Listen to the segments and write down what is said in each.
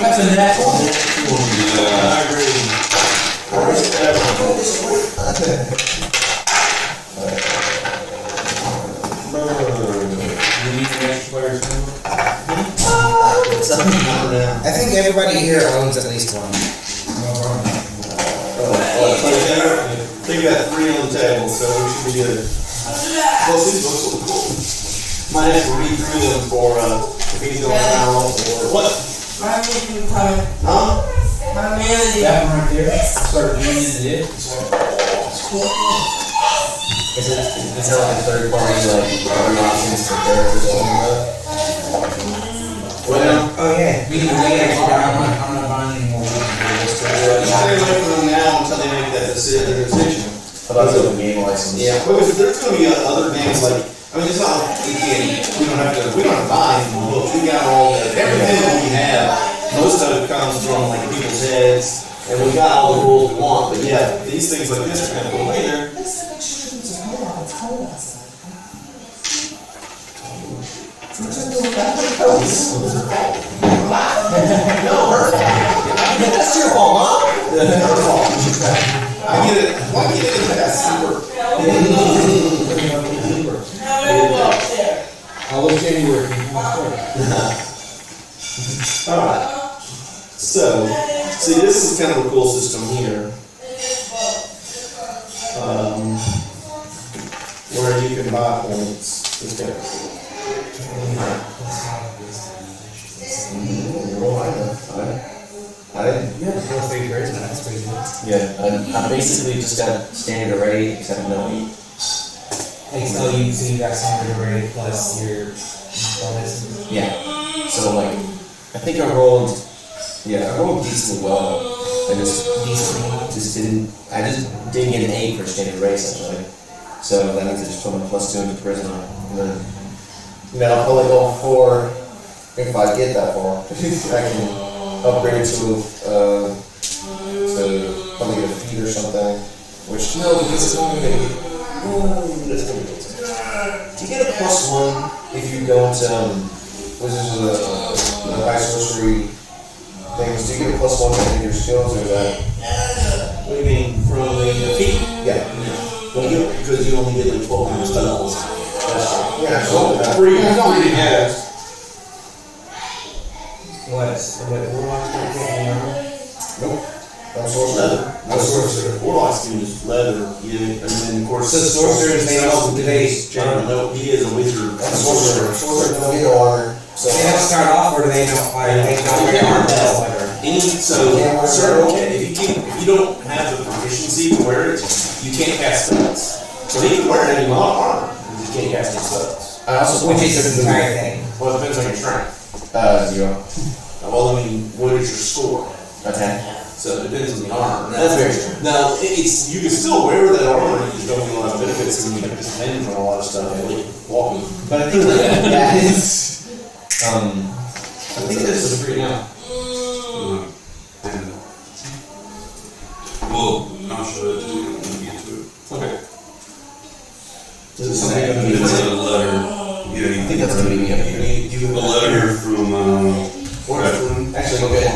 That's a natural. Yeah, I agree. I think everybody here owns at least one. I think we got 3 on the table, so we should be good. Well, these books look cool. Might have to read through them for if he's going around or what? My man is coming. Huh? My man is That one right there. Start reading into it. Is it like a third party, like, other options for characters or Well, oh yeah. We can I'm not buying any more. stay away from them now until they make that decision. How about the game license? Yeah, because there's going to be other games like, I mean, it's not like we don't have to buy any books. We got all the, everything that we have, most of it comes from like people's heads, and we got all the rules we want, but yeah, these things like this are kind of cool. Hey there. No, her fault. That's your fault, huh? Her fault. I get it. Why get it? That's super. All those January. Alright. So, see, this is kind of a cool system here. Where you can buy points. It's kind of cool. I basically just got standard array, except no E. So you got standard array plus your bonus. Yeah. So like, I think I rolled decently well. I just didn't get an A for standard array essentially. So that means I just put my +2 into prisoner. And then, I'll probably go 4 if I get that far. I can upgrade it to probably get a feed or something. Which no, because it's only gonna be. Do you get a +1 if you go into Wizards of the High Sorcery things? Do you get a +1 in your skills or is that? What do you mean? From the feet? Yeah. Well, because you only get like 12 more spells. Yeah, so Free cast. What nope. No sorcerer. Leather. No sorcerer. Warlock's can use leather. Yeah, and then of course. So sorcerers, they also do they? No, he is a wizard. That's a sorcerer. Sorcerer don't get no armor. So they don't start off, or do they don't fire? They don't get armed or if you don't have the proficiency to wear it, you can't cast spells. So he can wear it and he's not armor. You can't cast any spells. I also which is the entire thing. Well, it depends on your strength. 0. Well, I mean, what is your score? Okay. So it depends on the armor. That's very true. Now, you can still wear that armor, you just don't get a lot of benefits, and you can depend on a lot of stuff, like walking. But I think that is. I think this is free now. Well, I'll show it to you when we get to it. Okay. It's a letter. Yeah, I think that's going to be up here. a letter from Bradford. Actually, okay.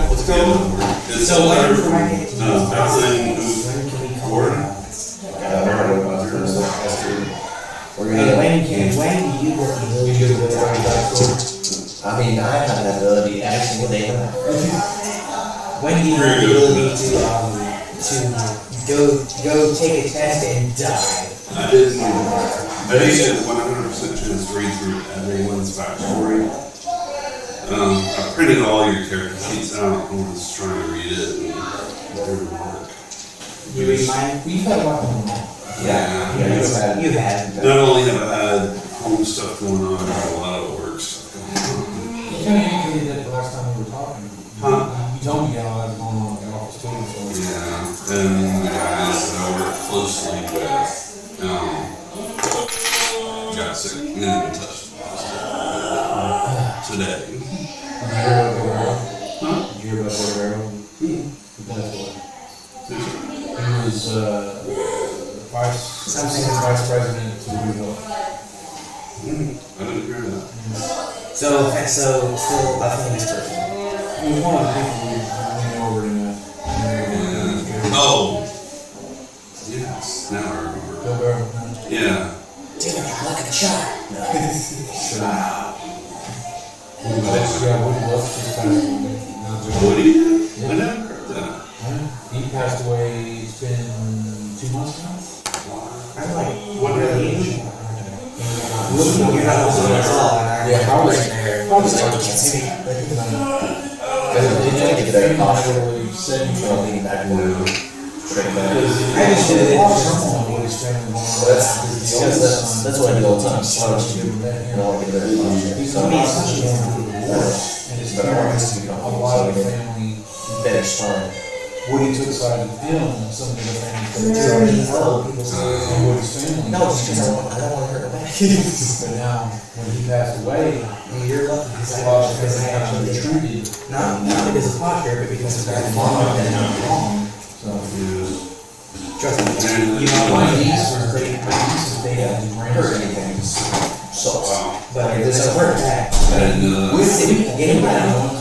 Let's go. It's a letter from Bethlehem Gordon. When do you work I mean, I have that ability every single day. when do you have the ability to go take a test and die? I didn't. I didn't 100% chance to read through everyone's backstory. I printed all your character sheets out and was trying to read it and it didn't work. You read mine? You've had one. Yeah. You've had. Not only have I had home stuff going on, I had a lot of work stuff going on. You told me you did that the last time we were talking. Huh? You told me you had all that going on in the office too. Yeah, and the guys that I work closely with got sick and didn't touch today. Did you hear about the girl? Huh? Did you hear about the girl? That's what. He was vice president to Google. I didn't hear that. So still, I think it's person. It was one of the people we went over in Oh. Yes. Now I remember. Bill Barrow. Yeah. Dude, look at the shot. Woody? I never heard that. He passed away, it's been 2 months now. I'm like, what really age? You're not listening at all. Yeah, probably. Probably like you can't see. That's what I do all the time. Better start. Woody took side of the film, and some of the families. And Woody's family. No, it's because I don't want to hurt her back. But now, when he passed away, You're lucky because a I lot of because I things got actually treated. not because of posture, but because of that Wrong. mom. So, Trust me, you know my my niece niece was was pretty, my niece is dating his Hurt grandson. anything. So, Wow. but it's a heart attack. I didn't know We're that. sitting getting down.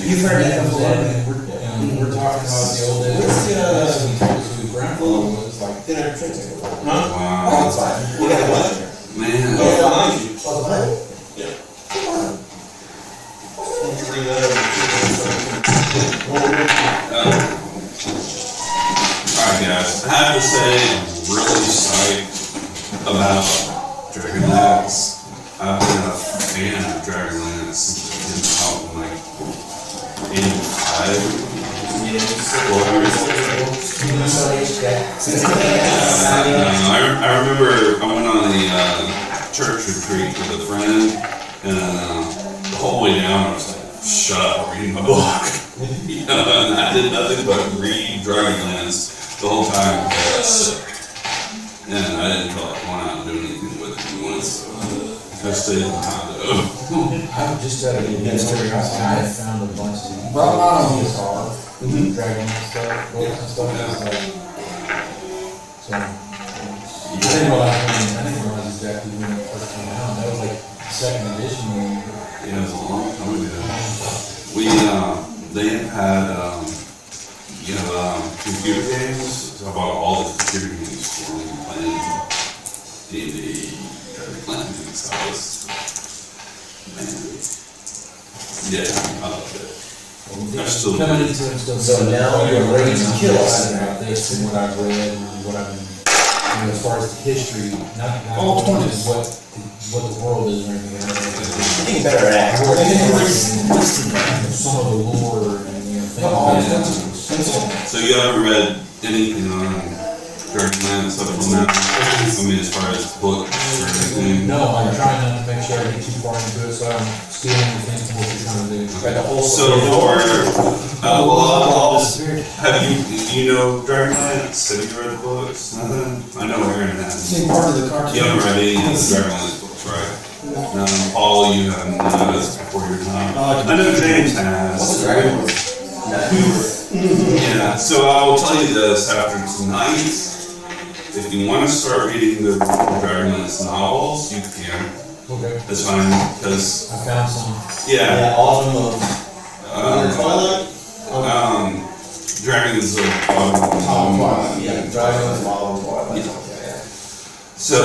You've heard that Comes before. in, and we're talking about the old days. He told us who his grandfather was, like, Wow. it's fine. We got a bunch. Man. Behind you. Alright guys, I have to say I'm really psyched about Dragonlance. I've been a fan of Dragonlance since it came out in like 85. I remember I went on a church retreat with a friend, and the whole way down I was like, shut up, I'm reading my book. You know, and I did nothing but read Dragonlance the whole time because I was sick. And I didn't feel like going out and doing anything with it once, so I stayed in the condo. I'm just out of curiosity, I found a bunch of dragon stuff, books and stuff. So, I didn't realize exactly when it first came out. That was like second edition. Yeah, it was a long time ago. They had, computer games. So I bought all the computer games for them, playing D&D, Dragonlance, and stuff. Man. Yeah, I loved it. I still do. Coming into it, still So now you're ready to kill us. about this and what I've read and what I've been, as far as the history, not All just what the world is or anything. Getting better at Some of the lore and things. So you haven't read anything on Dragonlance up until now? I mean, as far as books or anything? No, I'm trying not to make sure I get too far into it, so I don't steal anything from what you're trying to do. the whole So have you know Dragonlance? Have you read the books? Nothing? I know Aaron has. Part of the cartoon. You haven't read any of the Dragonlance books, right? No, Paul, you haven't. No, that's before your time. I know James has. What's the dragon? Yeah, so I will tell you this after tonight. If you want to start reading the Dragonlance novels, you can. Okay. That's fine, because, I found some. yeah. Autumn of Twilight. Dragons of Twilight. Yeah, Dragons of Autumn Twilight. So,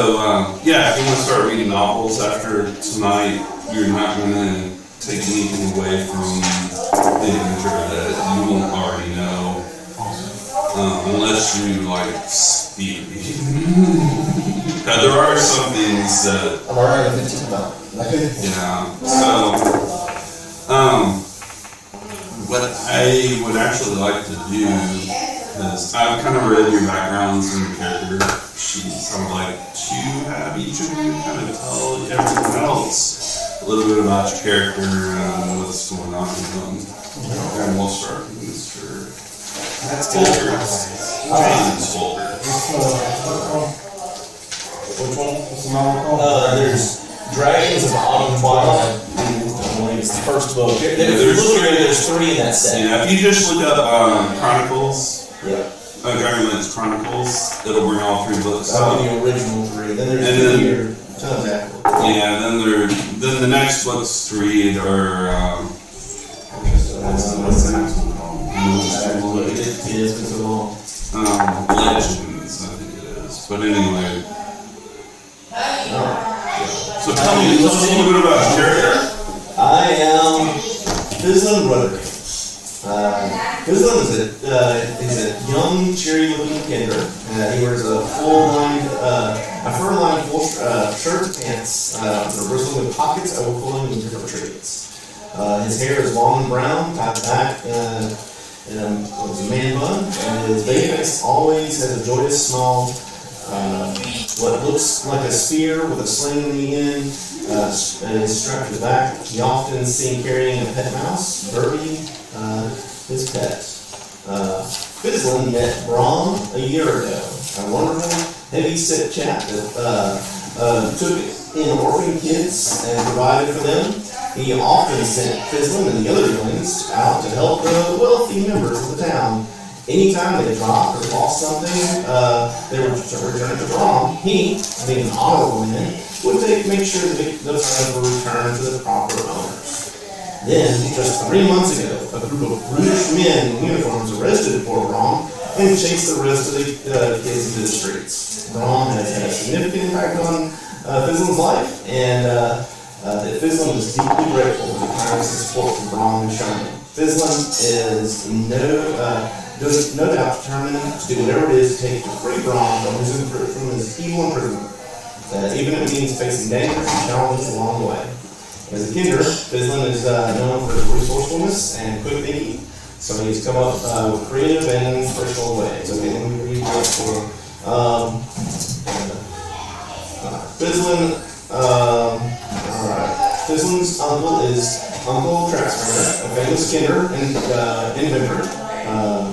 yeah, if you want to start reading novels after tonight, you're not going to take anything away from the adventure that you won't already know. Unless you like speed reading. There are some things that, I'm already 15 about. so, what I would actually like to do is I've kind of read your backgrounds and your character sheets. I would like to have each of you kind of tell everyone else a little bit about your character and what's going on with them. And we'll start with Mr. Vogler. James Vogler. Which one? What's the novel called? There's Dragons of Autumn Twilight. I believe it's the first book. There's 3 in that set. Yeah, if you just look up Chronicles, Yeah. Dragonlance Chronicles, it'll bring all 3 books That'll up. be the original 3. Then And there's then- here. Tons after. Yeah, then the next books to read are, what's the next one called? It is, it's a long. Legends, I think it is. But anyway. So tell me a little bit about your character. I am Fizzlin Rudder. Fizzlin is a young, cheery-looking kinder. He wears a fur-lined full shirt and pants that are bristling with pockets overflowing with different trinkets. His hair is long and brown, tied back in a man bun, and his baby face always has a joyous smile. What looks like a spear with a sling in the end is strapped to his back. He often is seen carrying a pet mouse, Birdie, his pet. Fizzlin met Brahm a year ago, a wonderful, heavy-set chap that took in orphan kids and provided for them. He often sent Fizzlin and the other younglings out to help the wealthy members of the town. Anytime they dropped or lost something, they were to return it to Brahm. He, being an honorable man, would make sure that those items were returned to the proper owners. Then, just 3 months ago, a group of brutish men in uniforms arrested poor Brahm and chased the rest of the kids into the streets. Brahm has had a significant impact on Fizzlin's life, and that Fizzlin is deeply grateful for the kindness and support from Brahm and shown. Fizzlin is no doubt determined to do whatever it is to take to free Brahm from his evil imprisonment, even if it means facing dangers and challenges along the way. As a kinder, Fizzlin is known for his resourcefulness and quick thinking, so he's come up with creative and original ways. Okay, let me read this for Fizzlin. Alright. Fizzlin's uncle is Uncle Trapspringer, a famous kinder and inventor.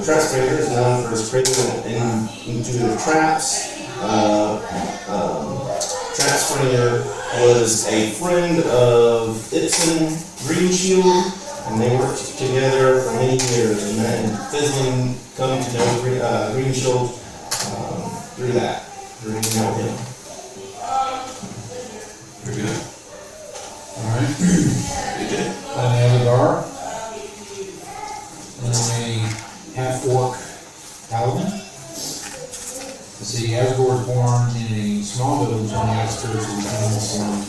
Trapspringer is known for his creative and intuitive traps. Trapspringer was a friend of Ipsin Greenshield, and they worked together for many years. And then Fizzlin come to know Greenshield through that, through hanging out with him. Very good. Alright. You did. I'm Elgar. I'm a half-orc paladin. Let's see, Asgore was born in a small village on the outskirts of the animal salon,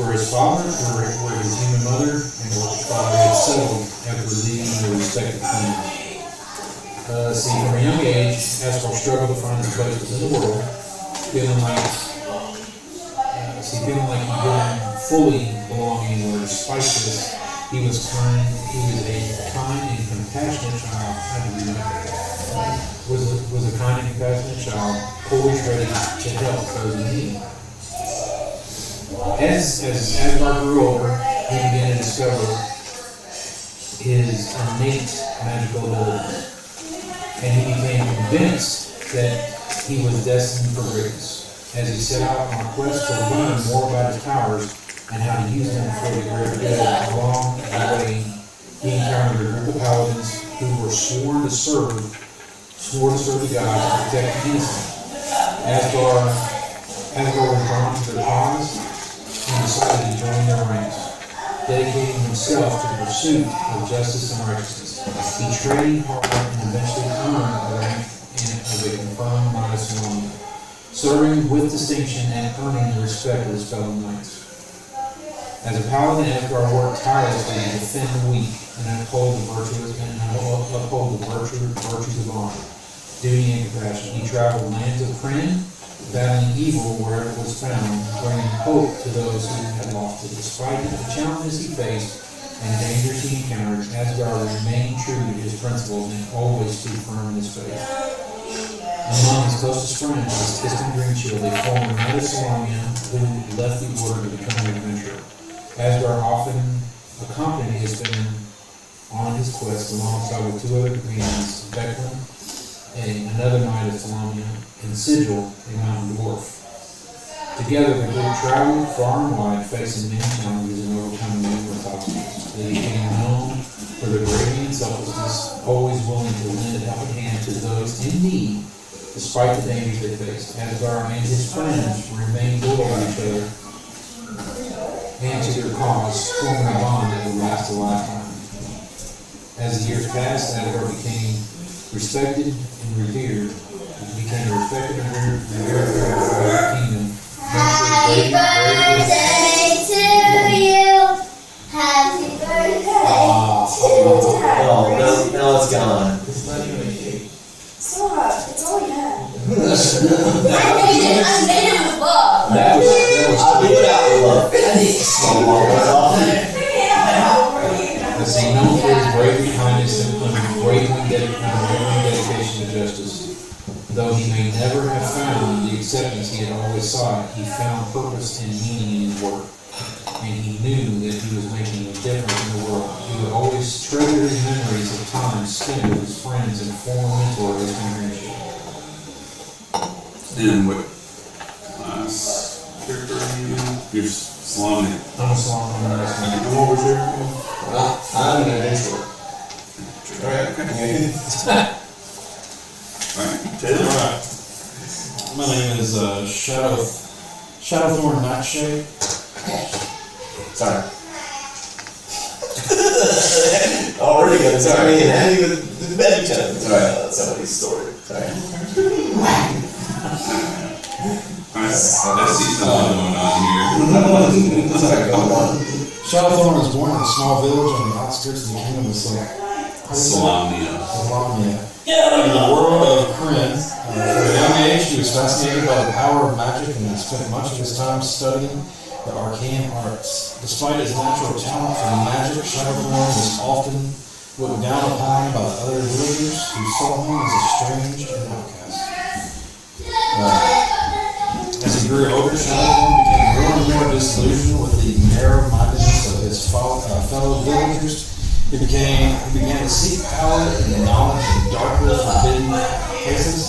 where his father, where his human mother, and where his father had settled after leaving their respective families. From a young age, Asgore struggled to find his place within the world, feeling like he didn't fully belong anywhere. Despite this, he was a kind and compassionate child. Was a kind and compassionate child, always ready to help those in need. As Asgore grew older, he began to discover his innate magical abilities, and he became convinced that he was destined for greatness. As he set out on a quest to learn more about his powers and how to use them for the greater good, along the way, he encountered a group of paladins who were sworn to serve the gods and protect the innocent. Asgore was drawn to their cause and decided to join their ranks, dedicating himself to the pursuit of justice and righteousness. He trained hard and eventually earned the rank of a confirmed knight of Salomon, serving with distinction and earning the respect of his fellow knights. As a paladin, Asgore worked tirelessly to defend the weak and uphold the virtues of honor, duty, and compassion. He traveled lands of Kryn, battling evil wherever it was found, bringing hope to those who had lost it. Despite the challenges he faced and dangers he encountered, Asgore remained true to his principles and always stood firm in his faith. Among his closest friends was Ipsin Greenshield, a former knight of Salomon who left the order to become an adventurer. Asgore often accompanied his friend on his quest alongside with two other companions, Vogler, another knight of Salomon, and Sigil, a mountain dwarf. Together, the group traveled far and wide, facing many challenges and overcoming numerous obstacles. They became known for their bravery and selflessness, always willing to lend a helping hand to those in need, despite the dangers they faced. Asgore and his friends remained loyal to each other and to their cause, forming a bond that would last a lifetime. As the years passed, Attica became respected and revered. It became a respected and revered for the kingdom. Happy birthday to you. Happy birthday to Oh, no, it's gone. So hot. It's all we have. I made it with love. I'll do it out of love. As he known for his bravery, kindness, and unwavering dedication to justice. Though he may never have found the acceptance he had always sought, he found purpose and meaning in his work. And he knew that he was making a difference in the world. He would always treasure his memories of time spent with his friends and former mentor, Ipsin Greenshield. And what class character are you in? You're Salami. I'm a song on the next one. And what was your I'm an adventurer. Alright, okay. Alright, Taylor. Alright. My name is Shadowthorn Nightshade. Sorry. Already good. Sorry. I hadn't even the baby time. Sorry. Somebody's story. Sorry. I see something going on here. Sorry, go on. Shadowthorn was born in a small village on the outskirts of the kingdom of Salamia. Salamia. In the world of Kryn, from a young age, he was fascinated by the power of magic and spent much of his time studying the arcane arts. Despite his natural talent for magic, Shadowthorn was often looked down upon by other villagers who saw him as a strange and outcast. As he grew older, Shadowthorn became more and more disillusioned with the narrow-mindedness of his fellow villagers. He began to seek power and knowledge in darker, forbidden places.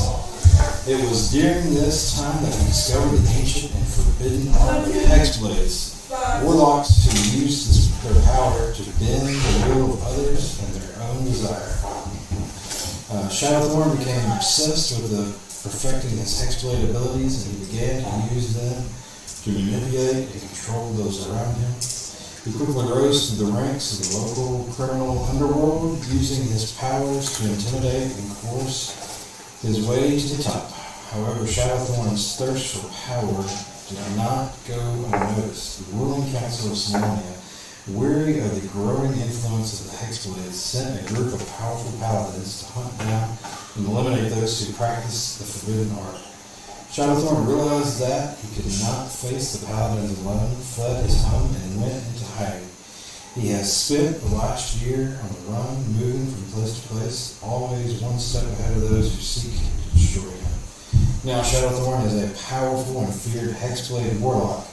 It was during this time that he discovered the ancient and forbidden art of hexblades, warlocks who used their power to bend the will of others and their own desire. Shadowthorn became obsessed with perfecting his hexblade abilities, and he began to use them to manipulate and control those around him. He quickly rose through the ranks of the local criminal underworld, using his powers to intimidate and coerce his way to the top. However, Shadowthorn's thirst for power did not go unnoticed. The ruling council of Salamia, weary of the growing influence of the hexblades, sent a group of powerful paladins to hunt down and eliminate those who practiced the forbidden art. Shadowthorn realized that he could not face the paladins alone, fled his home, and went into hiding. He has spent the last year on the run, moving from place to place, always one step ahead of those who seek to destroy him. Now Shadowthorn is a powerful and feared hexblade warlock,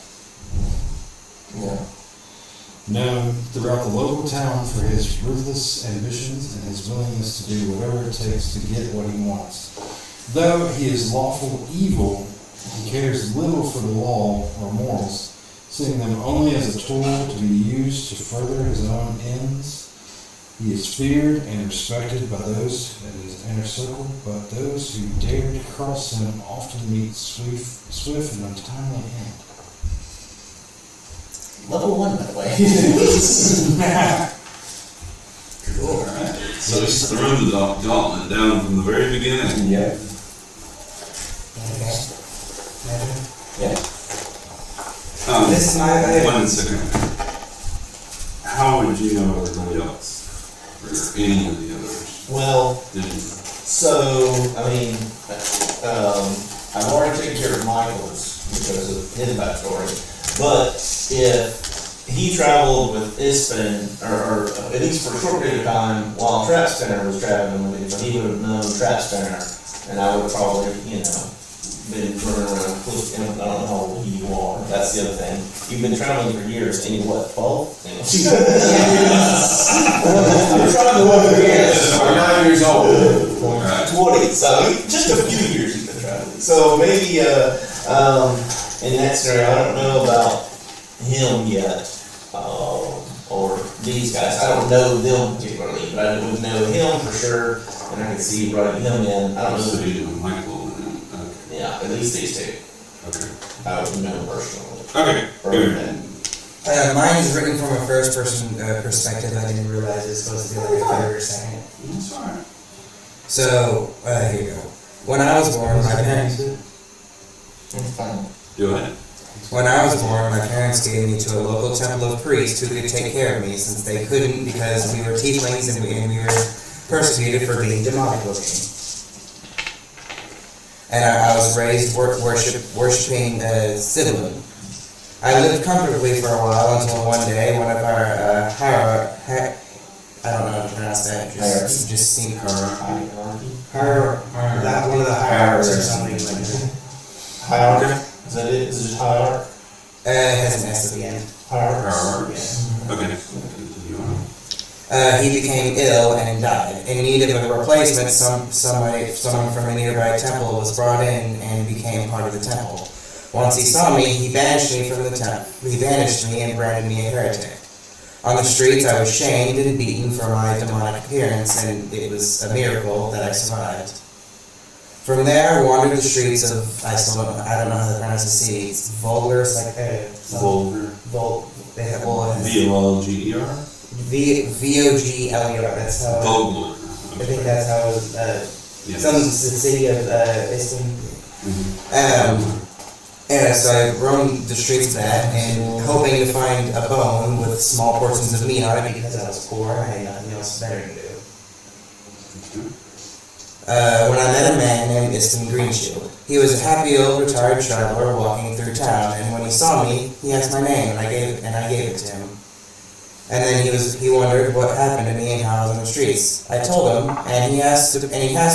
known throughout the local town for his ruthless ambitions and his willingness to do whatever it takes to get what he wants. Though he is lawful evil, he cares little for the law or morals, seeing them only as a tool to be used to further his own ends. He is feared and respected by those in his inner circle, but those who dare to cross him often meet swift and untimely end. Level 1, by the way. Cool. Alright. So he's thrown the gauntlet down from the very beginning. Yeah. Yeah. This is my bad. 1 second. How would you know everybody else? Or any of the others? Well, Did you? so, I mean, I've already taken care of Michael's because of his backstory. But if he traveled with Ipsin, or at least for a short period of time, while Trap Spinner was traveling with him, he would have known Trap Spinner, and I would have probably, been running around close to him. I don't know how old you are. That's the other thing. You've been traveling for years, and you're what, 12? I'm trying to look years. I'm 9 years old. 20. So just a few years you've been traveling. So maybe in that scenario, I don't know about him yet, or these guys. I don't know them particularly, but I would know him for sure, and I can see running him in. I don't So know. you and Michael. Yeah, at least these two. Okay. I would know personally. Okay. Or Good. then. I Mine is written from a first-person perspective. I didn't realize it was supposed to be like a third or second. That's alright. So, here you go. When I was born, my parents... Go ahead. When I was born, my parents gave me to a local temple of priests who could take care of me since they couldn't because we were tieflings and we were persecuted for being demonic looking. And I was raised worshiping Sibyl. I lived comfortably for a while until one day one of our I don't know how to pronounce that. Just seemed Not one of the hierarchs or something like that. Hierarchy? Is that it? Is it just hierarchy? It has an S at the end. Hierarchy. Yeah. Okay. Continue on. He became ill and died. In need of a replacement, someone from a nearby temple was brought in and became part of the temple. Once he saw me, he banished me from the temple. He banished me and branded me a heretic. On the streets, I was shamed and beaten for my demonic appearance, and it was a miracle that I survived. From there, I wandered the streets of, I don't know how to pronounce the city. It's Vogler, it's like Vogler. They have V-O-L-G-E-R? V-O-G-L-E-R, that's how, Vogler. I think that's how it was, Yes. the city of, Ipsin. Mm-hmm. And so I roamed the streets of that and hoping to find a bone with small portions of meat on it because I was poor and I had nothing else better to do. When I met a man named Ipsin Greenshield. He was a happy old retired traveler walking through town, and when he saw me, he asked my name and I gave it to him. And then he wondered what happened to me and how I was on the streets. I told him, and he asked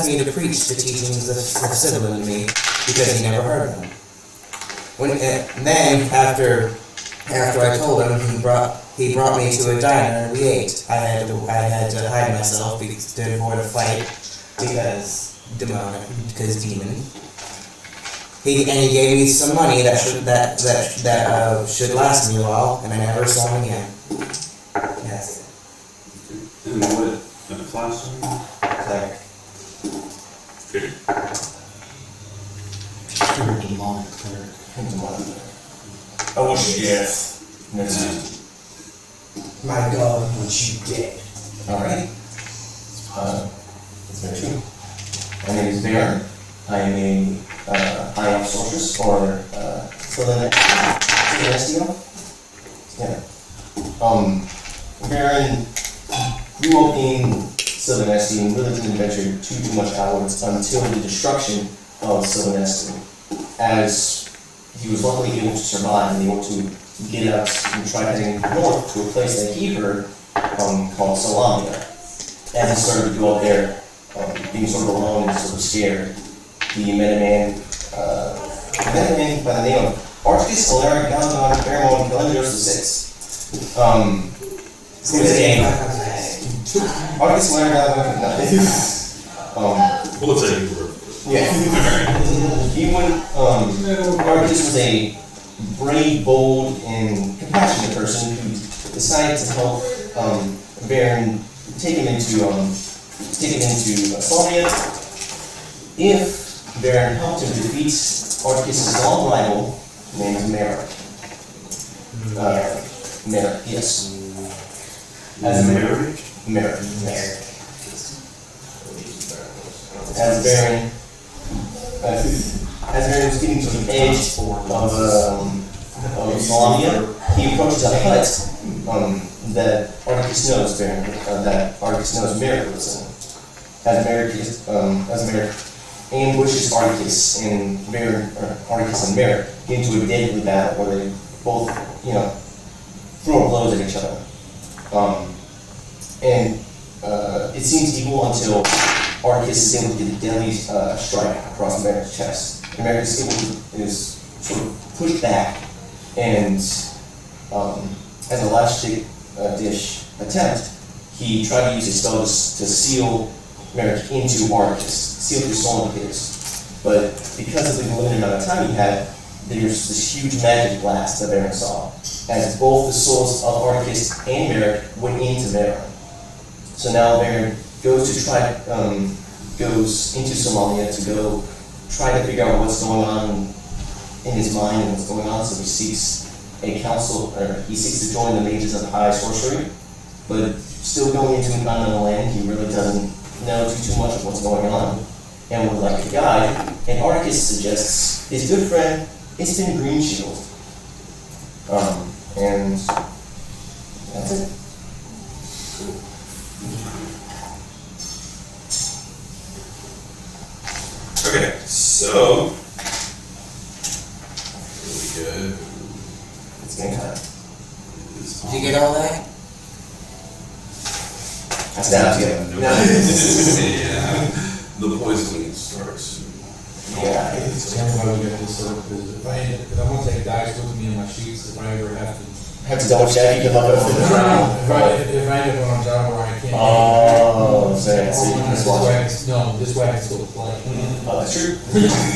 me to preach the teachings of Sibyl to me because he never heard them. Then after I told him, he brought me to a diner and we ate. I had to hide myself to avoid a fight because demon. He gave me some money that should last me a while, and I never saw him again. Yes. And what class are you? Good. Pure demonic cleric. Oh, yes. My God, what you get? Alright. That's very true. My name is Baron. I am a high elf sorceress, or Celestial. Yeah. Baron grew up in Sylvanesti and really didn't venture too much outwards until the destruction of Sylvanesti. As he was luckily able to survive and able to get out and try heading north to a place that he heard called Salamia. As he started to go up there, being sort of alone and sort of scared, he met a man by the name of Archicus Alaric Galadon Pheromone Calendros VI. His name Archicus Alaric Galadon. We'll take it. Yeah. He went, Archicus was a brave, bold, and compassionate person who decided to help Baron take him into Salamia if Baron helped him defeat Archicus' long rival named Merrick. Merrick, yes. As Merrick? Merrick, yes. As Baron was getting to the edge of Salamia, he approached a hut that Archicus knows Merrick was in. As Merrick ambushes Archicus and Merrick get into a deadly battle where they both, throw blows at each other. It seems equal until Archicus is able to get a deadly strike across Merrick's chest. And Merrick is sort of pushed back, and as a last-ditch attempt, he tried to use his spell to seal Merrick into Archicus, seal his soul into his. But because of the limited amount of time he had, there's this huge magic blast that Baron saw, as both the souls of Archicus and Merrick went into Baron. So now Baron goes into Salamia to go try to figure out what's going on in his mind and what's going on, so he seeks a council, or he seeks to join the mages of high sorcery, but still going into an unknown land, he really doesn't know too much of what's going on, and would like a guide. And Arcus suggests his good friend, Ipsin Greenshield. And that's it. Okay, so really good. It's game time. Did you get all that? That's down to you. Yeah, the poisoning starts. Yeah. It's kind of why we got this set up, because if I'm gonna take dice with me in my sheets, if I ever have to. Have to double check, you can look up for the ground. If I end up on a job where I can't. Oh, so you can This just watch way, it. I can- no, this way I can still play. Oh, that's true.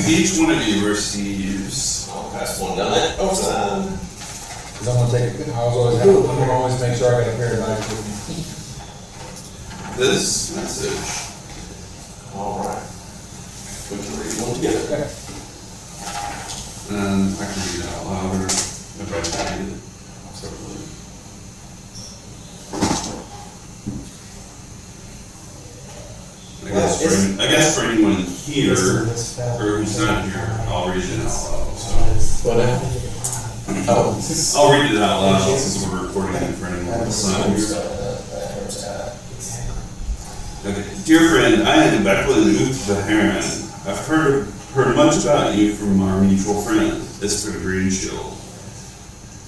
Each one of you receives. I'll pass one down that. Oh, Cause I'm gonna take, I'm gonna always make sure I got a pair of dice with me. This message. all right. We can read one together. And I can read it out loud or if I read it separately. I guess for anyone here, or who's not here, I'll read it out loud, so. What now? Oh. I'll read it out loud since we're recording it for anyone who's not here. Okay. Dear friend, I am Becklin Uth the Heron. I've heard much about you from our mutual friend, Ipsin Greenshield.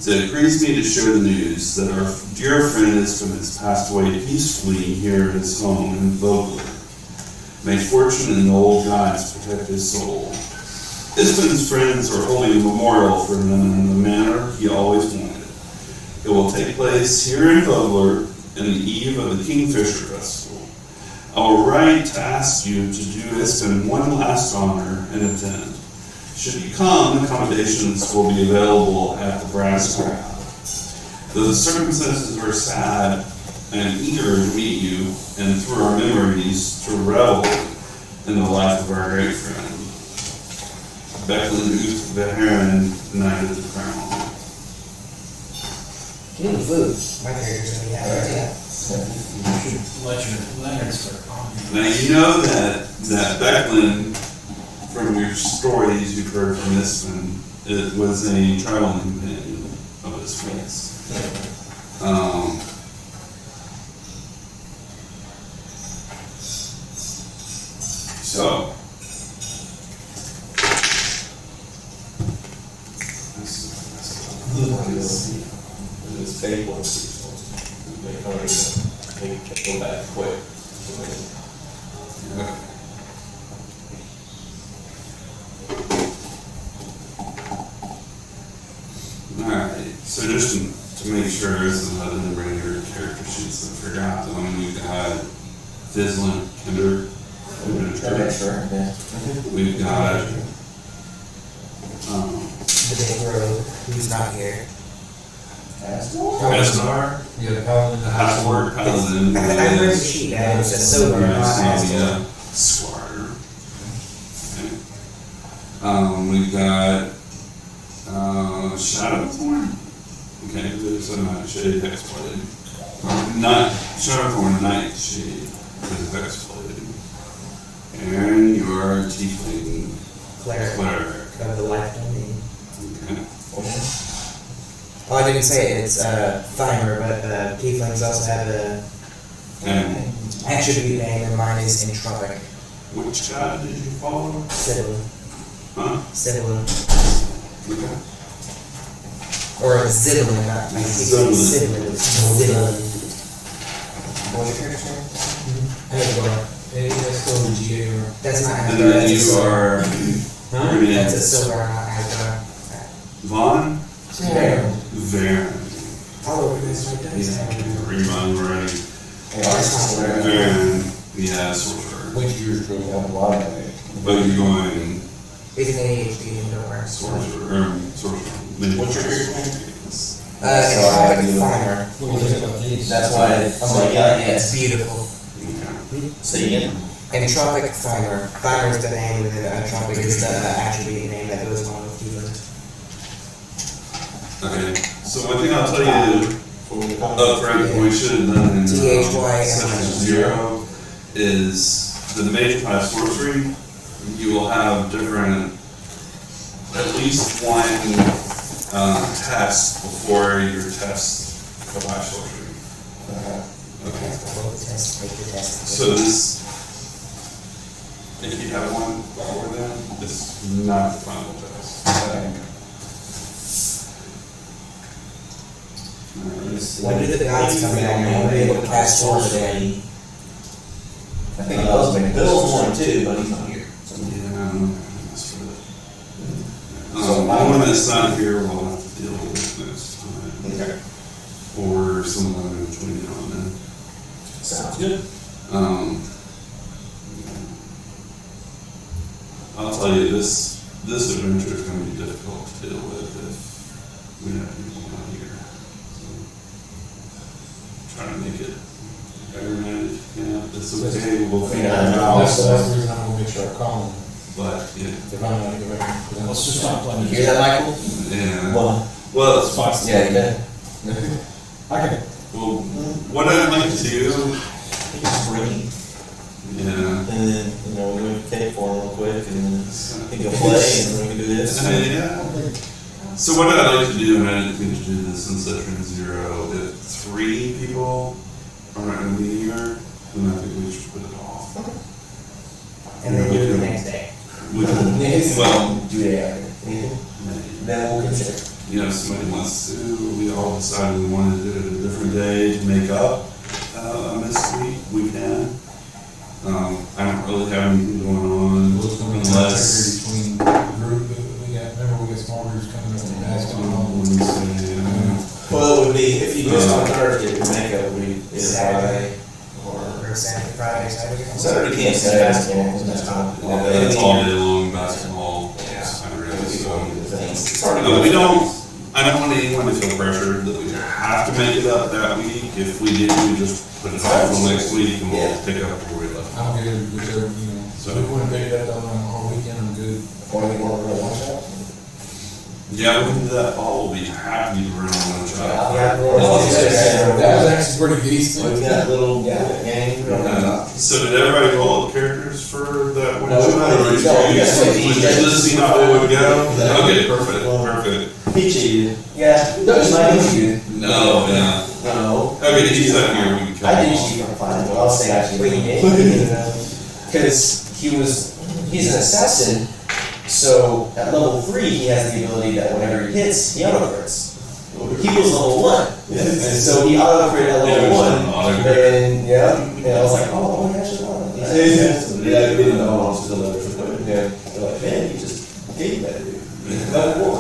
It grieves me to share the news that our dear friend Ipsin has passed away peacefully here at his home in Vogler. May fortune and the old gods protect his soul. Ipsin's friends are holding a memorial for him in the manner he always wanted. It will take place here in Vogler on the eve of the Kingfisher Festival. I will write to ask you to do Ipsin one last honor and attend. Should you come, accommodations will be available at the brass ground. The circumstances are sad. I am eager to meet you and through our memories to revel in the life of our great friend. Becklin Uth the Heron, Knight of the Crown. Give me food. My character's gonna be out right now. Now you know that Becklin, from your stories you've heard from Ipsin, it was a traveling companion of his friends. So, This fake one, they go back quick. alright, so just to make sure, this is other than bring your character sheets, I forgot, we've got Fizzlin, Kinder, Sure, yeah. we've got, The big road, who's not here. Esnar, You got a paladin. Half-Orc, Paladin, I read the sheet, and it says silver, not asshole. Squire. Okay. We've got Shadowthorn. Okay, there's a Nightshade Hexblade. Not Shadowthorn, Nightshade is Hexblade. And your Tiefling Cleric. Of the life domain. Okay. Oh, I didn't say it, it's Thymer, but Tieflings also have a And attribute name, and mine is Entropic. which god did you follow? Citadel. Huh? Citadel. Okay. Or Zidlin, not Citadel. Zidlin. What's your character's name? I need to go on. Hey, that's still the GA or. That's not And then you are That's a silver, not Hagar. Vaughn Varen. All over this, right there. Yeah, remind already. Yeah. Varen, yeah, sorcerer. Which you're. But you're going It's an ADHD and don't worry. sorcerer. What's your character? Entropic Thymer. That's why I'm like, yeah, It's beautiful. Say again. Entropic Thymer. Thymer is the name, and then Entropic is the attribute name that goes along with Tieflings. Okay. So one thing I'll tell you up front, we should have done in section 0 is the major class sorcery. You will have different, at least one test before your test of high sorcery. Okay. So this, if you have one before then, this is not the final test. When did the guys come out and be able to cast swords today? I think Bill's one too, but he's not here. One that's not here will have to deal with this next time. Okay. Or someone in between now and then. Sounds good. I'll tell you, this adventure is going to be difficult to deal with if we have people not here. So, try to make it better managed. Yeah, it's okay. We'll figure it out. That's the reason I'm gonna make sure I call him. But yeah, If I'm not gonna make Let's just stop playing. You hear that, Michael? yeah. Well, It's fine. yeah, you bet. Okay. Well, what I'd like to do, Just bring, yeah. and then, we can take for him real quick, and then he can play, and then we can do this. Yeah. So what I'd like to do, and I didn't think to do this in section 0, if 3 people are not going to be here, then I think we should put it off. And then do it the next day. We can, well, Do that. Then we'll consider. if somebody wants to, we all decided we wanted to do it a different day to make up a missed week, we can. I don't really have anything going on What's gonna be the unless. between the group, we got, remember we got small groups coming up and basketball. Well, it would be, if you just on Thursday, we make up, it's Friday, Or Saturday, Friday, Saturday. Saturday can't say basketball, that's fine. It's all day long basketball. Saturday, so. It's hard to We don't, I don't want anyone to feel pressured that we have to make it up that week. If we do, we just put it off till next week and we'll pick up where we left. I'm good, whichever, so if we wanna pick it up on our weekend, I'm good. Or we want to watch out. Yeah, we can do that all. We'll be happy to run one shot. Yeah. That was actually pretty decent. We've got a little game. So did everybody roll the characters for that one No, shot? Or did you just see how it would go? Okay, perfect. He cheated. Yeah, no, it's not easy. No, yeah. No. Okay, he's not here. We can cut I him did off. cheat on fine, but I'll say actually he did. Because he's an assassin, so at level 3 he has the ability that whenever he hits, he auto-crits. He was level 1, and so he auto-crit at level 1, and I was like, oh my gosh, Yeah, I didn't know I was still level 3. yeah. They're like, man, you just gave that dude. Level 1.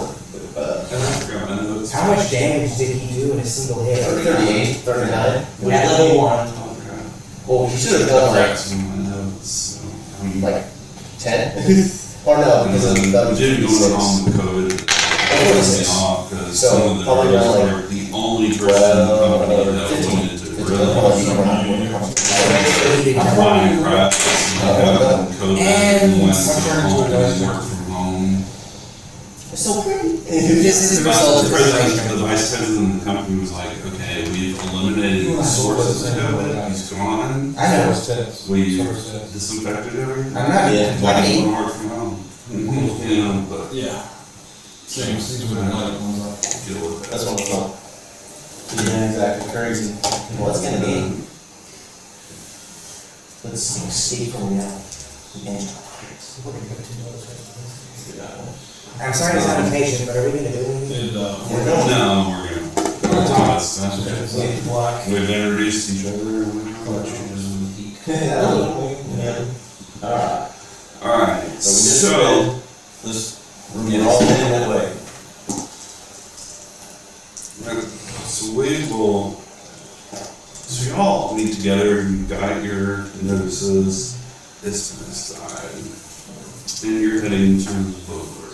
How much damage did he do in a single hit? 38, 39. At level 1. Well, he should have done like 10? Or no, because of the Jim going home with COVID. Off because some of the girls were the only person in the company that wanted to really find crap. COVID and went to home and work from home. It's so pretty. This is the result of The vice president of the company was like, okay, we've eliminated the sources of COVID. He's gone. I know. We disinfected everything. I'm not. Yeah. Like, I we mean, work from home. You know, but Yeah. Same season with another one. deal with That's that. what I'm talking. Yeah, exactly. Crazy. What's gonna be? Let's escape from reality. Again. I'm sorry to sound impatient, but are we gonna do anything? No, we're gonna. We've introduced each other. Alright, so Let's get all in that way. So we all meet together, you got your notices, this and this side, and you're heading to Vogler.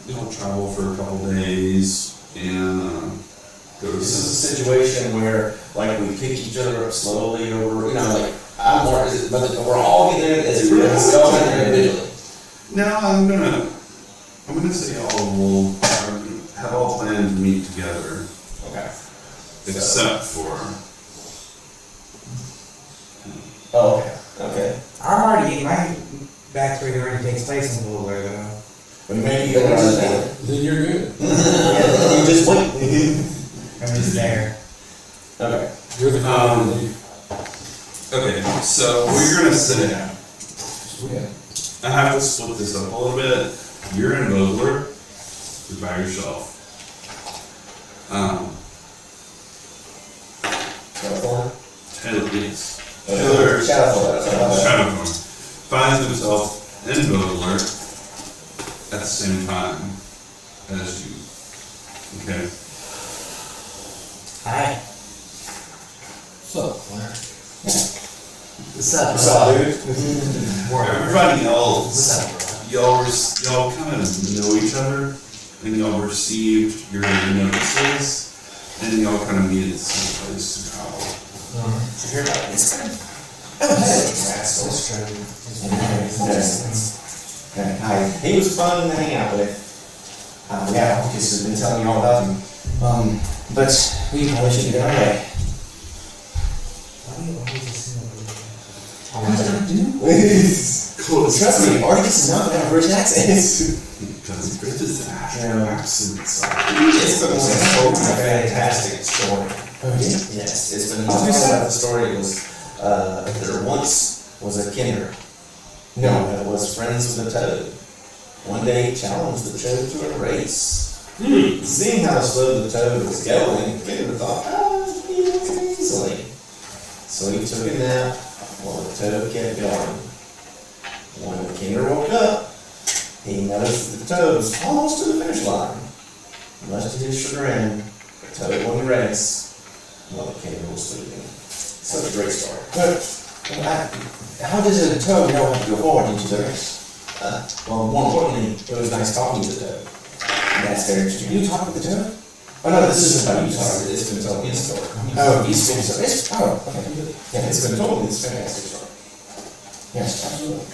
You'll travel for a couple days and go to This is a situation where, like, we pick each other up slowly over, like, I'm more, but we're all getting there as a group, we're all getting there individually. Now I'm gonna I'm gonna say y'all will have all planned to meet together, Okay. except for. Oh, okay. Okay. I'm already getting my backstory already takes place in Vogler though. But maybe you'll run that. Then you're good. Yeah, you just wait. I'm just there. Okay. You're the Okay, so we're gonna sit down. Yeah. I have to split this up a little bit. You're in Vogler, you're by yourself. California? Yes. Taylor. Shadowfall. Shadowthorn finds himself in Vogler at the same time as you. Okay. Hi. So, Claire. What's up? What's up, dude? Everybody else, What's up, bro? y'all kind of know each other, and y'all received your notices, and y'all kind of meet at the same place to travel. Did you hear about this guy? Hi. He was fun to hang out with. Yeah, Lucas has been telling me all about him. But we probably should get on our way. What did I do? Trust me, Artie gets enough of that British accent. Because British Yeah. accents. It's been a fantastic story. Oh, yeah? Yes, it's been talking about the story. It was, there once was a kinder. No, it was friends with a toad. One day he challenged the toad to a race. Seeing how slow the toad was going, the kinder thought, he wins easily. So he took a nap while the toad kept going. When the kinder woke up, he noticed that the toad was almost to the finish line. Much to his chagrin, the toad won the race while the kinder was sleeping. Such a great story. But how does a toad know how to go forward into the race? Well, more importantly, it was nice talking to the toad. That's very interesting. You talk with the toad? Oh no, this isn't about you talking. It's been told me a story. Oh, he's been told. Okay. Yeah, it's been told me. It's a fantastic story. Yes, absolutely.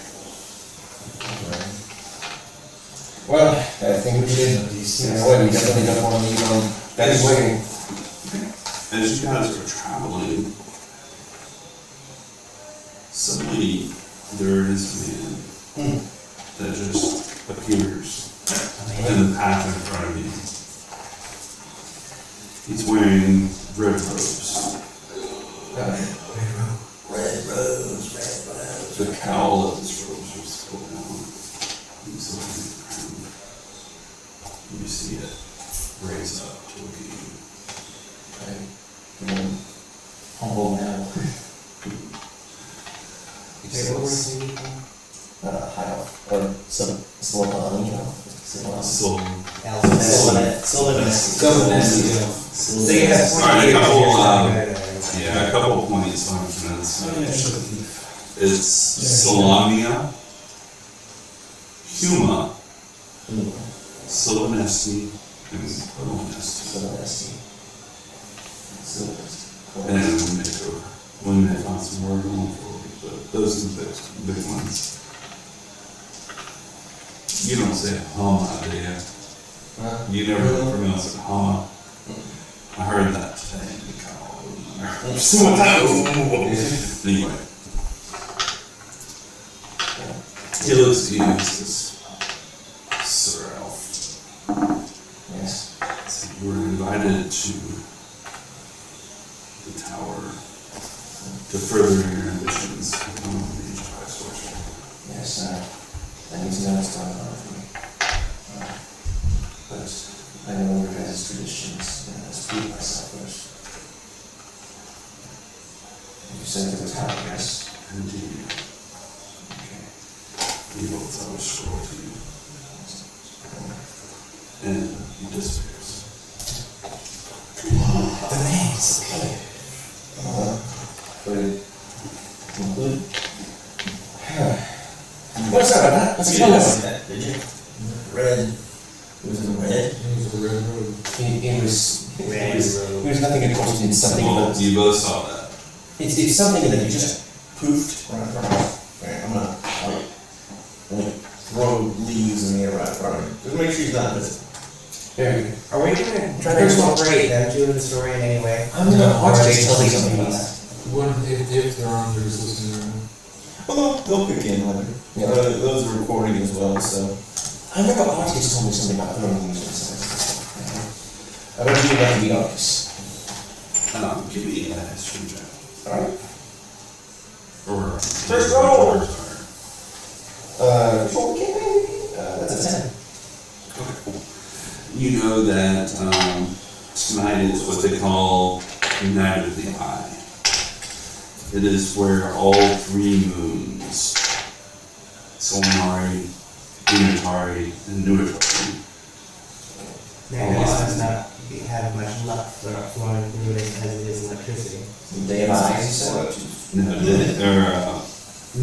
Well, I think we should. We definitely don't want to leave on that is waiting. As you guys are traveling, suddenly there is a man that just appears in the path in front of you. He's wearing red robes. Red rose. The cowl of his robes is pulled down. He's looking at the ground. You see it raise up to look at you. Humble now. Hey, what was the High off. Or some Sylvan, you know. So, So you have Sorry, a couple, 20 yeah, a couple of points on pronunciation. It's Salamia, Huma, Sylvanesti, and Polonesti. And we may find some more going forward, but those are the big ones. You don't say Hama, do you? You never pronounce it Hama. I heard that today in the Anyway. He looks at you and says, Sir Elf. Yes. So you were invited to the tower to further your ambitions to become a mage by sorcery. Yes, I need to know what's going on for me. But I know your guys' traditions, and I must prove myself first. You said to the tower, yes? Indeed. Okay. He holds out a scroll to you. And he disappears. The names. But it conclude? What's up? Let's go with that, did you? Red. It was in red. It was a red road. It was nothing in course, it's something Well, that, you both saw that. it's something that you just poofed right in front of me. Alright, I'm gonna, like, road leaves in the air right in front of him. Just make sure he's not missing. Very good. Are we gonna try to incorporate them two in the story in any way? I'm gonna Or watch are they this, tell me just- something about that. When, if they're on, they're just listening around. Well, they'll pick in later. Yeah. Those are recording as well, so. I remember Arcus told me something about putting on the music. I bet you like to be Arcus. Give me a history check. Alright. Or First roll. Sorry. Roll campaign. That's a 10. Okay, cool. You know that tonight is what they call Night of the Eye. It is where all three moons, Solmari, Unitari, and Nuitari, Man, this must not have much luck for flowing through it as it is electricity. Day of Eyes, you said? no, they're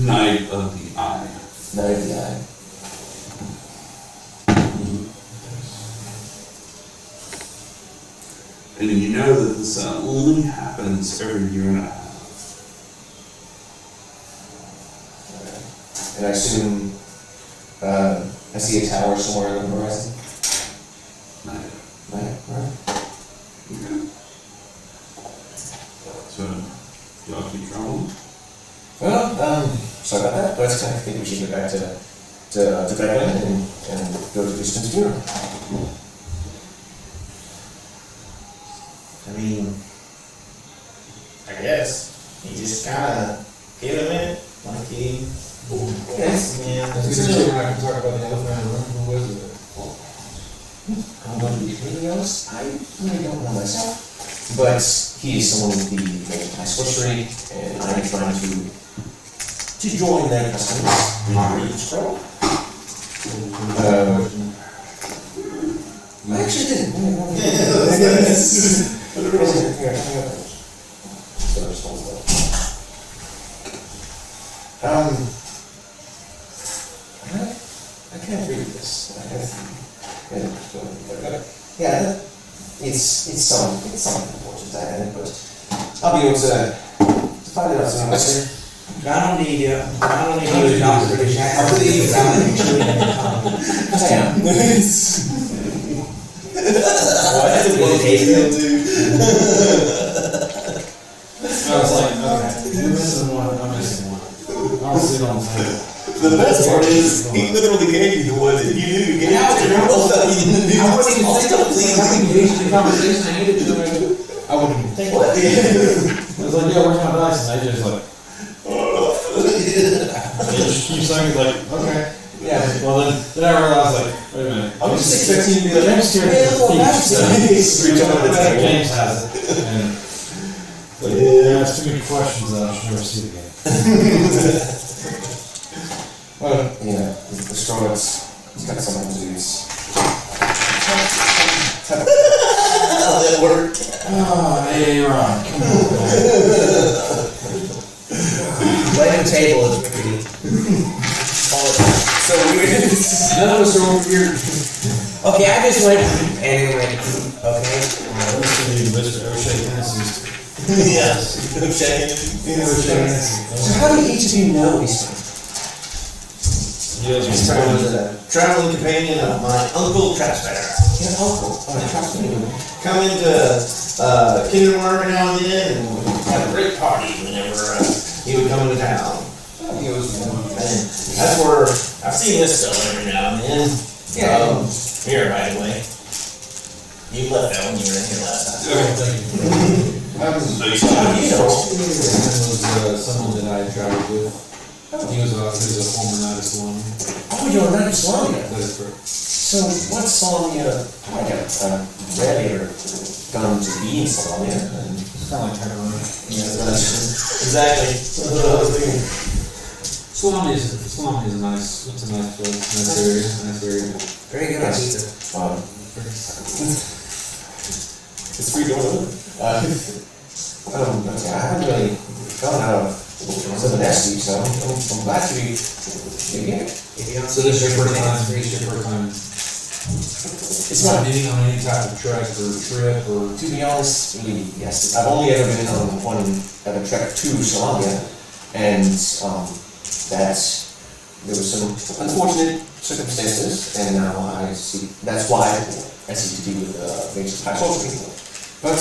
Night of the Eye. Night of the Eye. And you know that this only happens every year and a half. And I assume, I see a tower somewhere on the horizon. Night. Right, right. Okay. So, y'all keep traveling? Well, sorry about that, but I think we should get back to Becklin and go to Kristen's funeral. I mean, I guess he just kind of hit him in like he. Yes. Yeah. That's good. We're not gonna talk about the elephant in the room. Who was it? I'm going to be completely honest, I really don't know myself. But he is someone with the high sorcery, and I am trying to join their customs. Read the scroll. I actually didn't. I can't read this. Yeah, it's something important, I think, but I'll be able to find it out soon. I don't need you to talk to the I believe I'm actually in the common. I am. I was like, okay, you're missing one, I'm missing one. I'll sit on the table. The best part is, he literally gave you the one that you knew you gave it to. I wouldn't even think of it. I engaged in the conversation. I hated to. I wouldn't even think. What? I was like, yeah, where's my dice? And they just like, they just keep saying like, okay. Yeah. Well then I realized like, wait a minute. I was just expecting you to be like, James scared yeah, of the that's thief, reach over the table. James has it. And like, yeah, there's too many questions that I should never see again. Well, yeah, the straw, it's got something to do. how that worked. Oh, hey, Ron, come on. Laying the table is rickety. So weird. None of us are over here. Okay, I just went and it went, okay? Let me see Mr. O'Shea Hennessy's. Yeah. Checking. O'Shea Hennessy. So how do each of you know these things? Yes, I was a traveling companion of my uncle Trapspatter. Your uncle. Oh, trust me. Come into Kingdom every now and then, and we'd have a great party whenever he would come into town. He was, and that's where I've seen this fella every now and then. Yeah. Here, by the way. You left that when you were in here last time. So you How do you know? Was someone that I traveled with. He was a former Knight of Salami. Oh, you're a Knight of Salamia. That is correct. So what's Salamia like? Ready or gone to be in Salamia? And Kind of like Tyrone. Exactly. That's what I was thinking. Salami is a nice. It's a nice place. Nice area. Very good on pizza. It's free going. Okay, I haven't really gone out of some of that sleep, so I'm glad to be here. If you don't So this is your first time. It's your first time. It's not, on any type of trek or trip or. to be honest, really, yes. I've only ever been on one trek to Salamia, and there was some unfortunate circumstances, and now I see, that's why I seek to deal with things of high sorcery. But,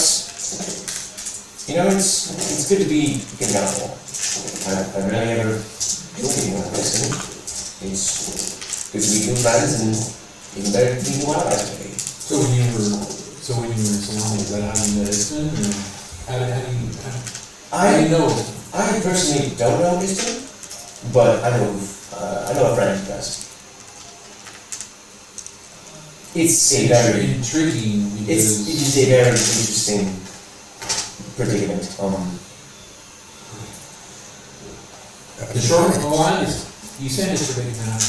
you know, it's good to be getting out there. I rarely ever do anything like this, and it's good to meet new friends, and even better to meet new allies, maybe. So when you were in Salami, is that how you met Ipsin, or how do you know Ipsin? I personally don't know Ipsin, but I know a friend who does. It's a very intriguing it is a very interesting predicament. The short, you said it's predicament.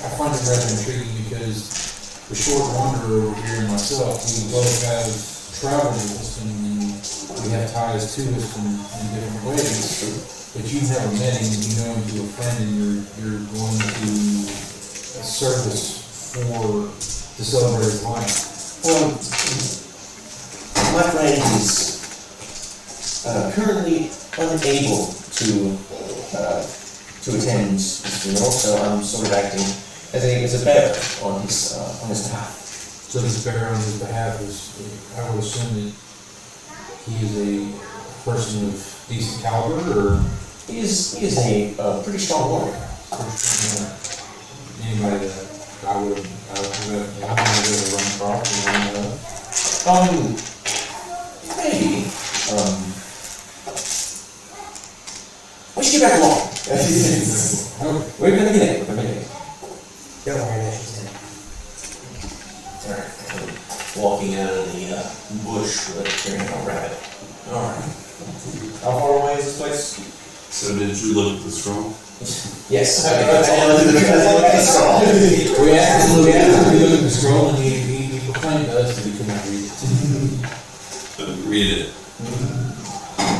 I find it rather intriguing because the short wanderer over here and myself, we both have traveled with Ipsin and we have ties to Ipsin in different ways. But you've never met him, you know him to a friend, and you're going to a service to celebrate his life. Well, my friend is currently unable to attend his funeral, so I'm sort of acting as a bearer on his behalf. So this bearer on his behalf is, I would assume that he is a person of decent caliber, or? He is a pretty strong warrior. Anybody that I would run across Maybe. We should get back along. We're gonna get it. Don't worry, Alright, walking out of the bush with carrying a rabbit. Alright. How far away is this place? So did you look at the scroll? Yes. We asked him to look at the scroll, and he proclaimed to us that we could not read it. Read it.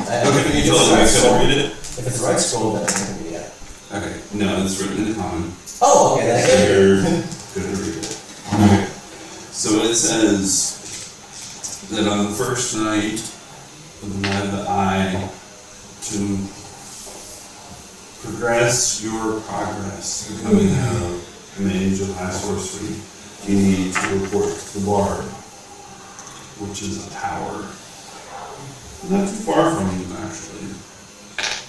Okay, Okay, you told him I couldn't read it? If it's the right scroll, then I can read it. Okay, no, it's written in common. Oh, okay, that's So good. you're gonna read it. Okay. So it says that on the first night of the night of the eye, to progress your progress, becoming a mage of high sorcery, you need to report to the bard, which is a tower. Not too far from you, actually.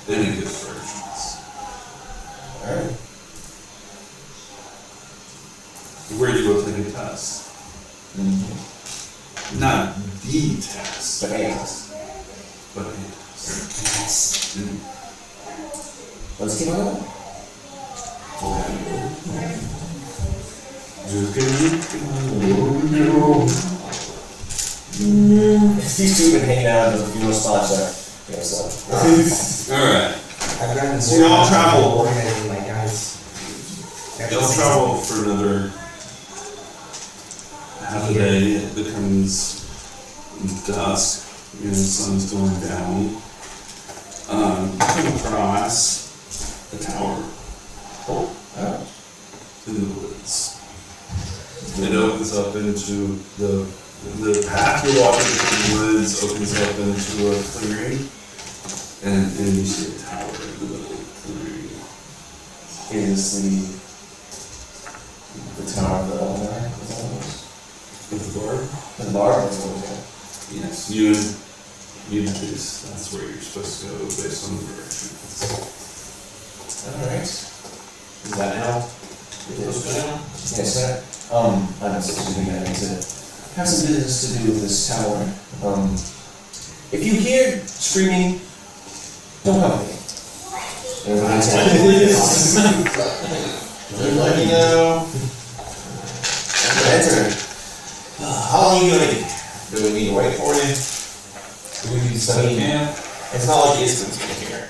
Then it gives directions. Alright. Where do you go take a test? Not the test, But anyways, but a test. Mm. let's keep on going. Just kidding. These two have been hanging out in the funeral spots so. Alright. I've gotten So y'all travel. organizing my guys. You'll travel for another half a day. It becomes dusk. You know, the sun's going down. You come across a tower in the woods. It opens up into the path you're walking through the woods opens up into a clearing, and you see a tower in the middle of the clearing. Is the tower of the With the bar? the bar? That's what we're doing. Yes. You deduce that's where you're supposed to go based on the directions. Alright. Is that now? Close to now? Yes, sir. I don't think I need to have some business to do with this tower. If you hear screaming, don't help me. Just let me know. Enter. How long are you gonna be? Do we need to wait for you? Do we need to set up camp? It's not like Ipsin's gonna hear.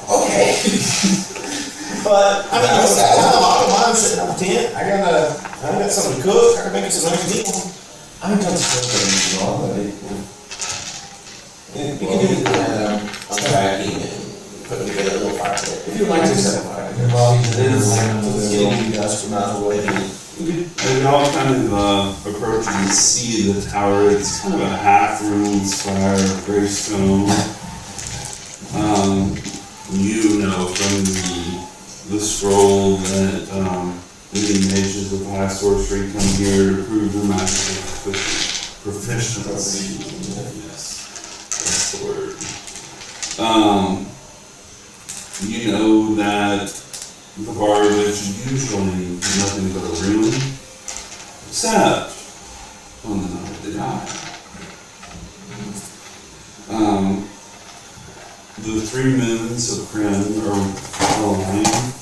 Okay. But I mean, I don't mind setting up a tent. I got something to cook. I can make you some nice meal. I don't suppose that it's wrong, but We can do unpacking and putting together a little fire pit. if you'd like to set a fire. It's getting dusk, we might as well wait. And you all kind of approach and see the tower. It's kind of a half-ruined spire of gray stone. You know from the the scroll that any mages of high sorcery come here to prove their magical proficiency. Yes, that's the word. You know that the bard is usually nothing but a ruin, except on the night they die. The 3 moons of Kryn are aligned.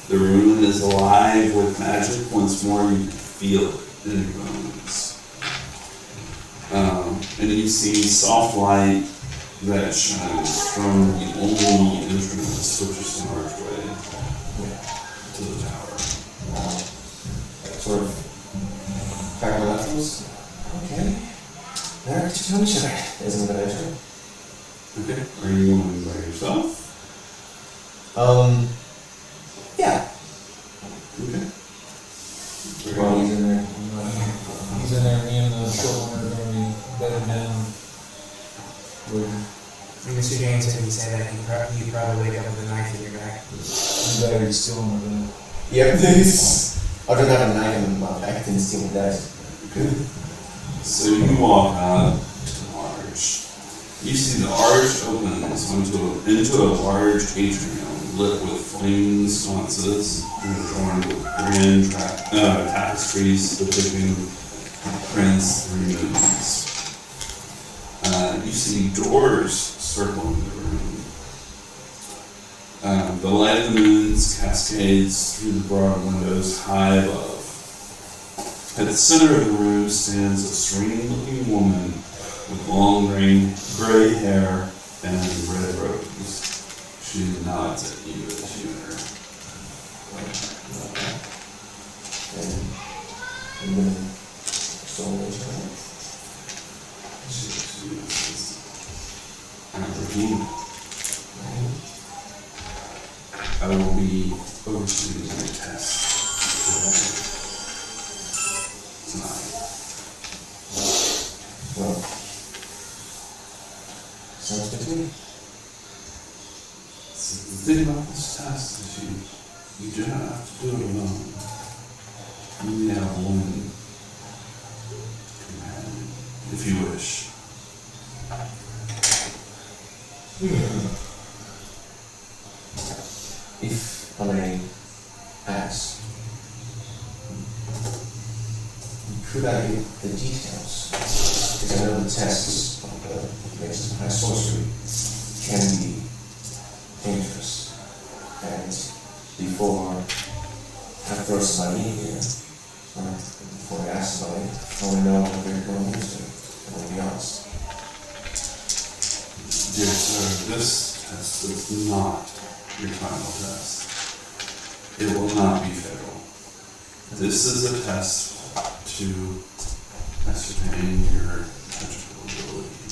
The ruin is alive with magic. Once more, you can feel it in your bones. And you see soft light that shines from the only entrance, which is an archway to the tower. Sort of crack my knuckles. Okay. Alright, just tell each other. Isn't that answer? Okay. Are you going by yourself? Yeah. Okay. Well, he's in there. He's in there, me and the short one are gonna be bedded down. Mr. James said he said that he'd probably wake up with a knife in your back. I'm better, he's still on my bed. Yeah, please. I don't have a knife in my back, I can steal the dice. Okay. So you walk up to the arch. You see the arch opens into a large atrium lit with flaming sconces and adorned with grand tapestries depicting Kryn's 3 moons. You see doors circling the room. The light of the moons cascades through the broad windows high above. At the center of the room stands a serene-looking woman with long gray hair and red robes. She nods at you as you enter. Regina. I will be overseeing your test tonight. Well, sounds good to me. So the thing about this test is you do not have to do it alone. You only have one companion, if you wish. If I may ask, could I get the details? Because I know the tests of the basic high sorcery can be dangerous. And before I throw somebody in here, or before I ask somebody, I want to know what they're going into. I want to be honest. Dear sir, this test is not your final test. It will not be fatal. This is a test to ascertain your magical ability.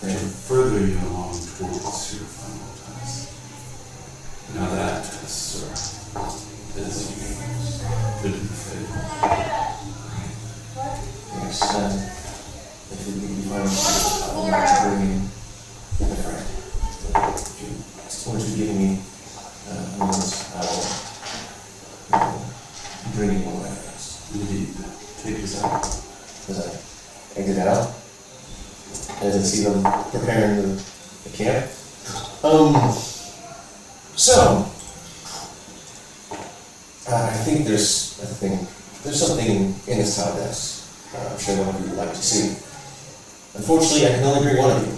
To further you along towards your final test. Now that test, sir, is could be fatal. Yes, if it would be fine, I would like to bring in a friend. Once you give me a moment, I will bring in one of my friends. Indeed. Take this out. As I exit out, as I see them preparing the camp. So, I think there's something in this town that's I'm sure one of you would like to see. Unfortunately, I can only bring one of you.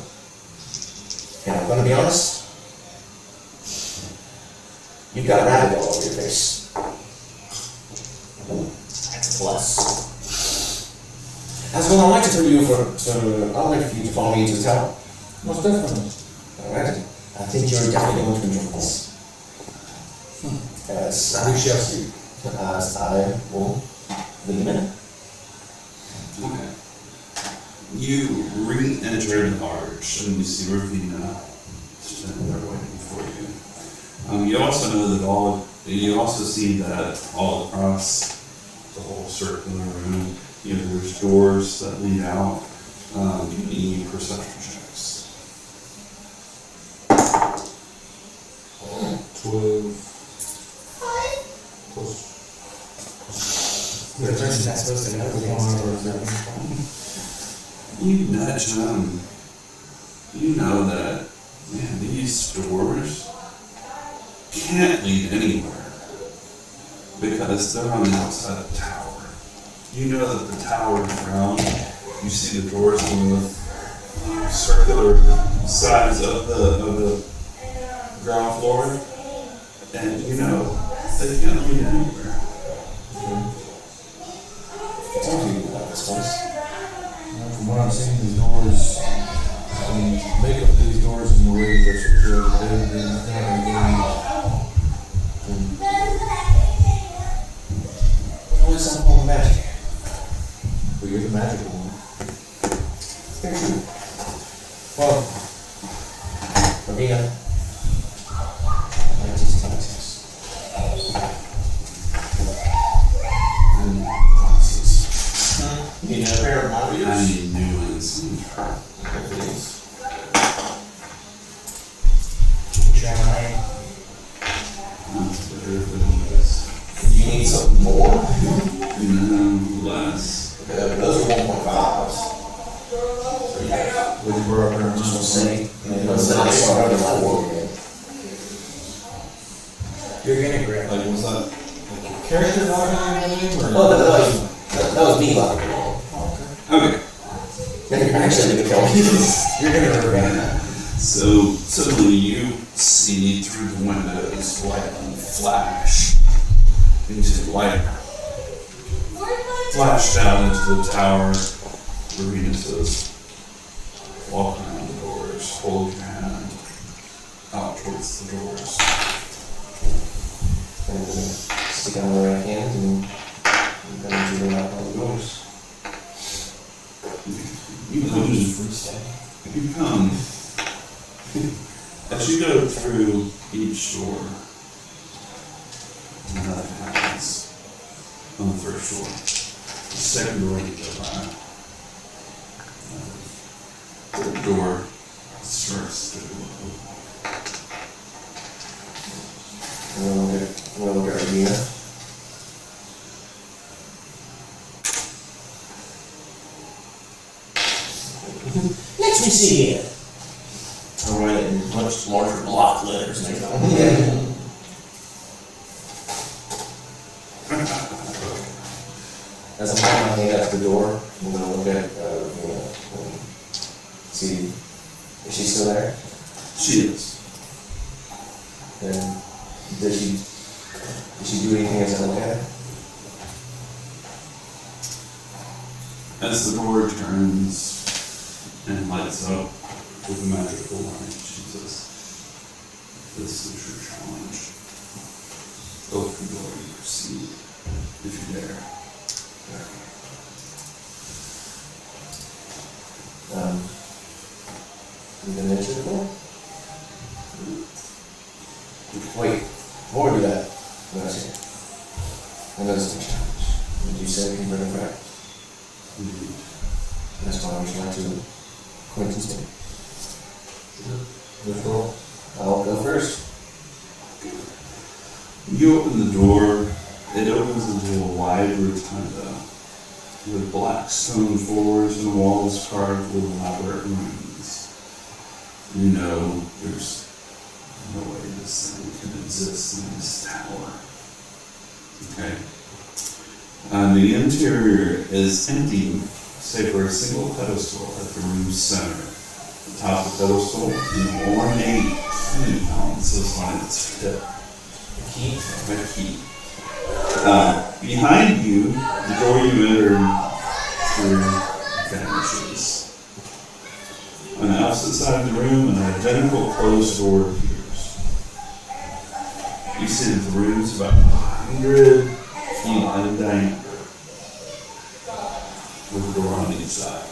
And I'm going to be honest, you've got rabbit all over your face. That's a plus. As well, I'd like for you to follow me into the town. Most definitely. Alright? I think you're definitely going to enjoy this. As We shall see. As I will leave in a minute. Okay. You re-enter the arch and you see Ravina standing there waiting for you. You also know that you also see that all across the whole circular room, there's doors that lead out. You need perception checks. 12. Close. The person's not supposed to know the answer. You nudge them. You know that, man, these doors can't lead anywhere because they're on the outside of the tower. You know that the tower is round. You see the doors on the circular sides of the ground floor, and you know they can't lead anywhere. Tell me about this place. From what I'm seeing, these doors, the makeup of these doors and the way they're situated, they're not Only some form of magic. but you're the magical one. Very true. Well, Marina, I just tell us. And glasses. You need a pair of I monitors? need new ones. Try. Do you need something more? No, less. Those are 1.5s. Would you borrow her Just don't say. Let's say they are under 4. You're gonna grab. Like, was that, like, your character locking in your name, or? Oh, no, that was me locking it. Okay. You're actually gonna kill me. You're gonna grab that. So suddenly you see through the windows lightning flash. And you see light flash down into the tower. Marina says, walk around the doors, hold your hand out towards the doors. I'm gonna stick out my right hand and I'm going to knock on the doors. You come. As you go through each door, nothing happens on the first door. The second door you go by, third door starts to open. I'm gonna look at Regina. Let me see here. I'll write it in much larger block letters next time. As I'm holding my hand up to the door, I'm gonna look at Regina and see, is she still there? She is. And did she do anything as I look at her? As the door turns and lights up with a magical light, she says, "This is your challenge. Open the door and proceed, if you dare." You gonna enter the door? Wait, before we do that, what I say? I know this is a challenge. Did you say we can bring it back? That's why I would like to acquaintance me. Let's roll. I'll go first. You open the door, it opens into a wide rotunda with black stone floors and walls carved with elaborate runes. You know there's no way this thing can exist in this tower. Okay. The interior is empty, save for a single pedestal at the room's center. Atop the pedestal, an ornate key balances on its tip. A key. Behind you, the door you entered through vanishes. On the opposite side of the room, an identical closed door appears. You see that the room is about 100 feet in diameter, with a door on each side.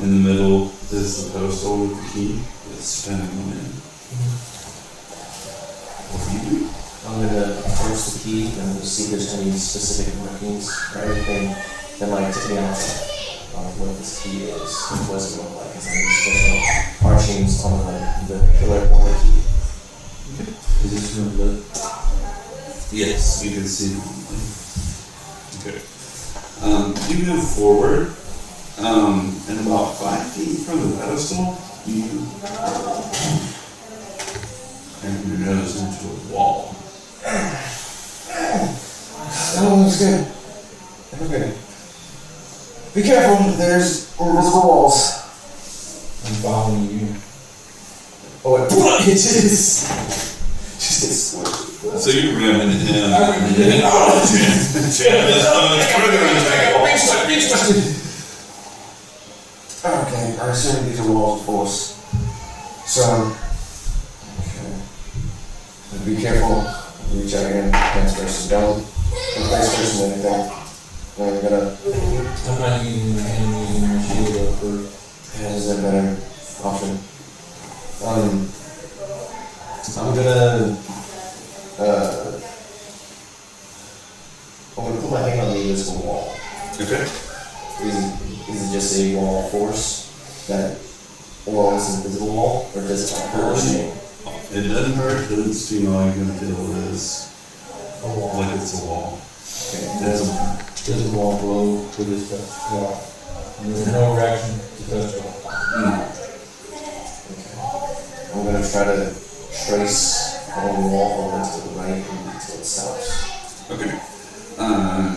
In the middle is the pedestal with the key that's spinning on in. What do you do? I'm gonna approach the key and I'm gonna see if there's any specific markings or anything that might tip me off of what this key is. What does it look like? Is there any special markings on the pillar or the key? Is this room lit? Yes, you can see normally. Okay. You move forward, and about 5 feet from the pedestal, you turn your nose into a wall. That looks good. Okay. Be careful, there's invisible walls. I'm following you. Oh, wait, it is. Just explode. So you ran into him. Okay, I assume these are walls of force. So, okay. Be careful. Reach out again. Hands first. Don't face first and anything. Now you're gonna. I'm not using my hand, I'm using my shield up first. That is a better option. I'm gonna put my hand on the invisible wall. Okay. Is it just a wall of force that wall is an invisible wall, or does it hurt you? It doesn't hurt, but it's, all you're gonna feel is A wall. like it's a wall. Okay. There's a wall below for this stuff. Wall. And there's no reaction to touch wall. I'm gonna try to trace along the wall over to the right until it stops. Okay.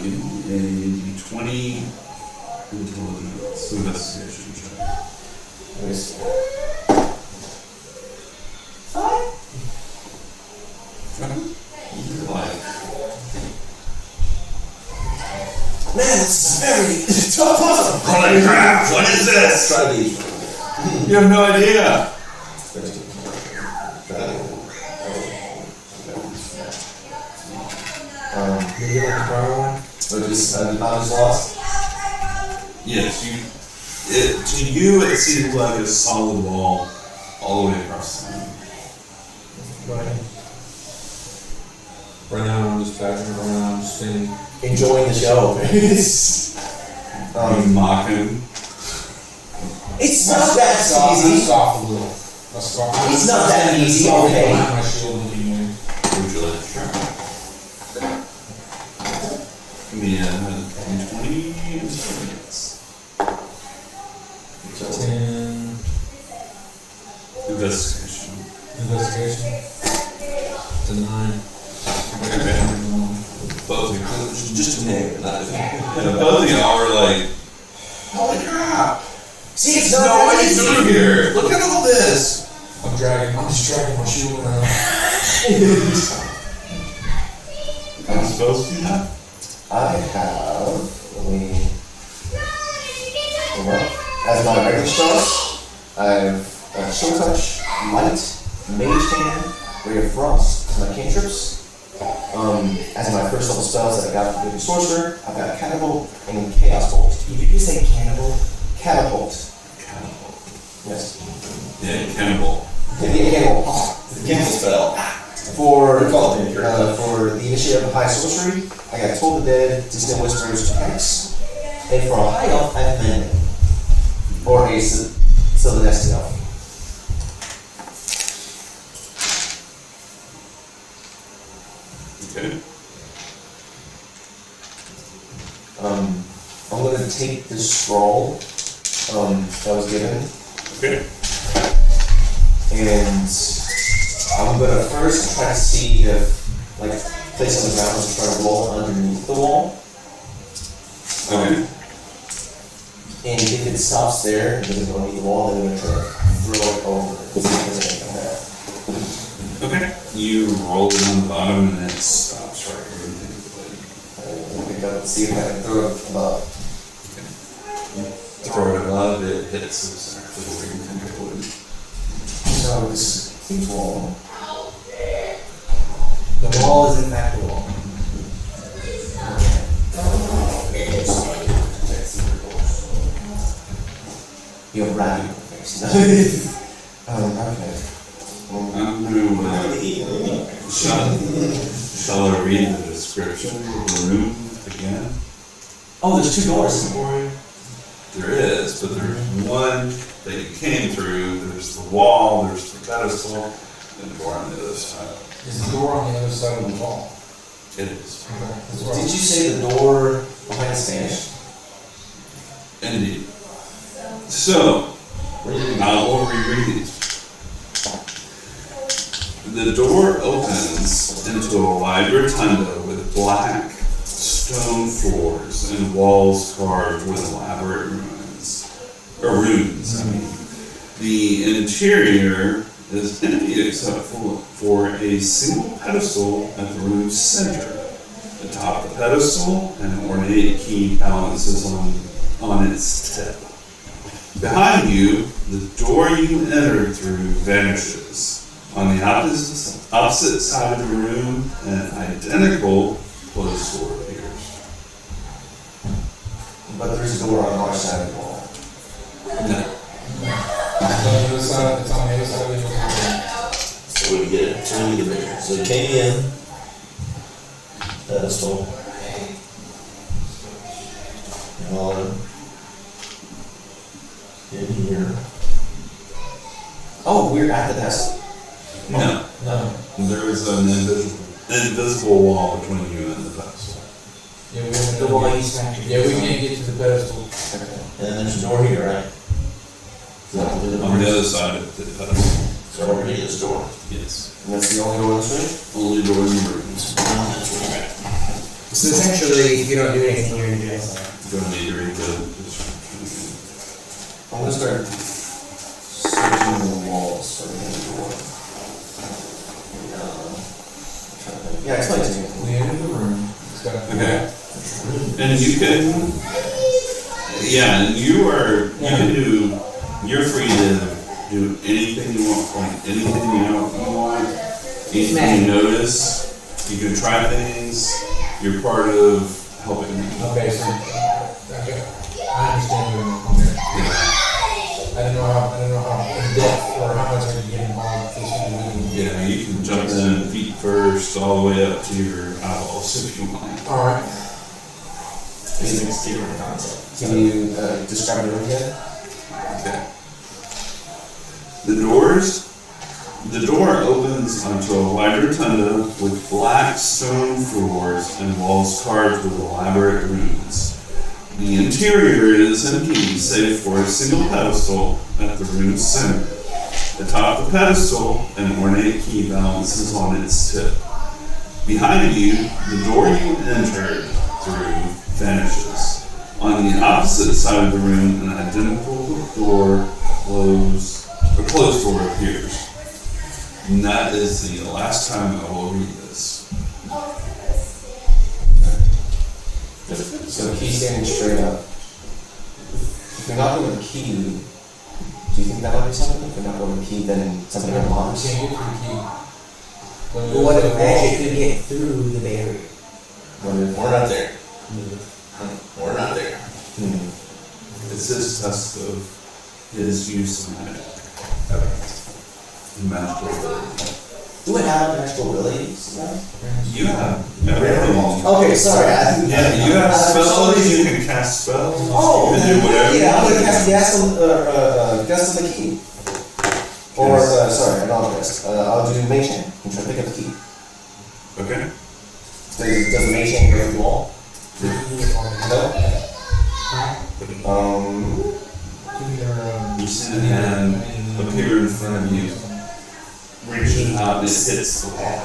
Give me a 20 intelligence investigation check. Let me see. You're like, Man, this is very tough puzzle. holy crap, what is this? Try these. You have no idea. Did you like the prior one? I just lost. Yes, to you it seems like a solid wall all the way across the room. Right now I'm just backing around, I'm just standing. Enjoying the show. You mock him. It's not that easy. Soft a little. It's not that easy, okay. My shield looking in. Would you like to try? Give me a 20 intelligence. 10 Investigation. investigation. It's a 9. Okay. Both of you. Just a name, not a And both of y'all are like, holy crap! See, it's No not way that easy. through here! Look at all this! I'm just dragging my shield around. Am I supposed to do that? I have, as my regular spells, I have Shield Touch, Light, Mage Hand, Ray of Frost, as my cantrips. As my first level spells that I got from the Sorcerer, I've got Catapult and Chaos Bolt. Did you say cannibal? Catapult. Cannibal. Yes. Yeah, cannibal. Cannibal. The cancel spell. For the Initiative of High Sorcery, I got Toll the Dead, Distant Whispers, Hex. And for a High Elf, I have Mending. Or a Sylvanesque Elf. Okay. I'm going to take this scroll that was given, Okay. and I'm going to first try to see if, like, place on the ground and try to roll underneath the wall. Okay. And if it stops there, it doesn't go underneath the wall, then I'm going to try to throw it over. Okay. You roll it on the bottom and it stops right where you think it would. See if I can throw it above. Throw it above, it hits exactly where you think it would. So this seems wall. The wall is in fact the wall. You have rat in your face. Okay. I'm going to shall I read the description of the room again? Oh, there's 2 doors. There is, but there's one that you came through, there's the wall, there's the pedestal, and the door on the other side. Is the door on the other side of the wall? It is. That's right. Did you say the door behind Spanish? Indeed. So, I will reread it. The door opens into a wide rotunda with black stone floors and walls carved with elaborate runes. The interior is empty except for a single pedestal at the room's center. Atop the pedestal, an ornate key balances on its tip. Behind you, the door you entered through vanishes. On the opposite side of the room, an identical closed door appears. But there's a door on our side of the wall. No. It's on the other side, it's on the other side of the wall. So we get it, so we get there. So it came in, pedestal. On. In here. Oh, we're at the desk. No. No. There is an invisible wall between you and the pedestal. Yeah, we The haven't. wall you smacked Yeah, we can't get to the pedestal. Okay. And then there's a door here, right? On the other side of the pedestal. So over here, this door. Yes. And that's the only door in this room? Only door in the room. So essentially, if you don't do anything, you're in jail. Don't need to read the description. I'm gonna start searching the walls for the door. Yeah, explain to me. We enter the room. It's got a. Okay. And you can, yeah, and you can do, you're free to do anything you want, like anything you want, anything you notice. You can try things. You're part of helping. Okay, so I understand what you're okay. I don't know how in depth or how much I can get involved with this individual. Yeah, you can jump in feet first, all the way up to your eyeballs if you want. All right. It's an exterior concept. Can you describe the room again? Okay. The door opens onto a wide rotunda with black stone floors and walls carved with elaborate runes. The interior is empty save for a single pedestal at the room's center. Atop the pedestal, an ornate key balances on its tip. Behind you, the door you entered through vanishes. On the opposite side of the room, an identical door closed door appears. And that is the last time I will read this. So the key standing straight up. If you're not going with a key, do you think that might be something? If you're not going with a key, then something We unlocks? can't get to the key. Well, what if magic could get through the barrier? We're not there. We're not there. It's his test of his use of magic. Magical ability. Do it have magical abilities? You have everything. Okay, sorry. Yeah, you have spells, you can cast spells. Oh, you can do whatever. yeah, I'm gonna cast gas on the key. Or, sorry, not gas. I'll do mage hand and try to pick up the key. Okay. Does the mage hand break the wall? No? You see the hand appear in front of you, reaching out and it hits the wall.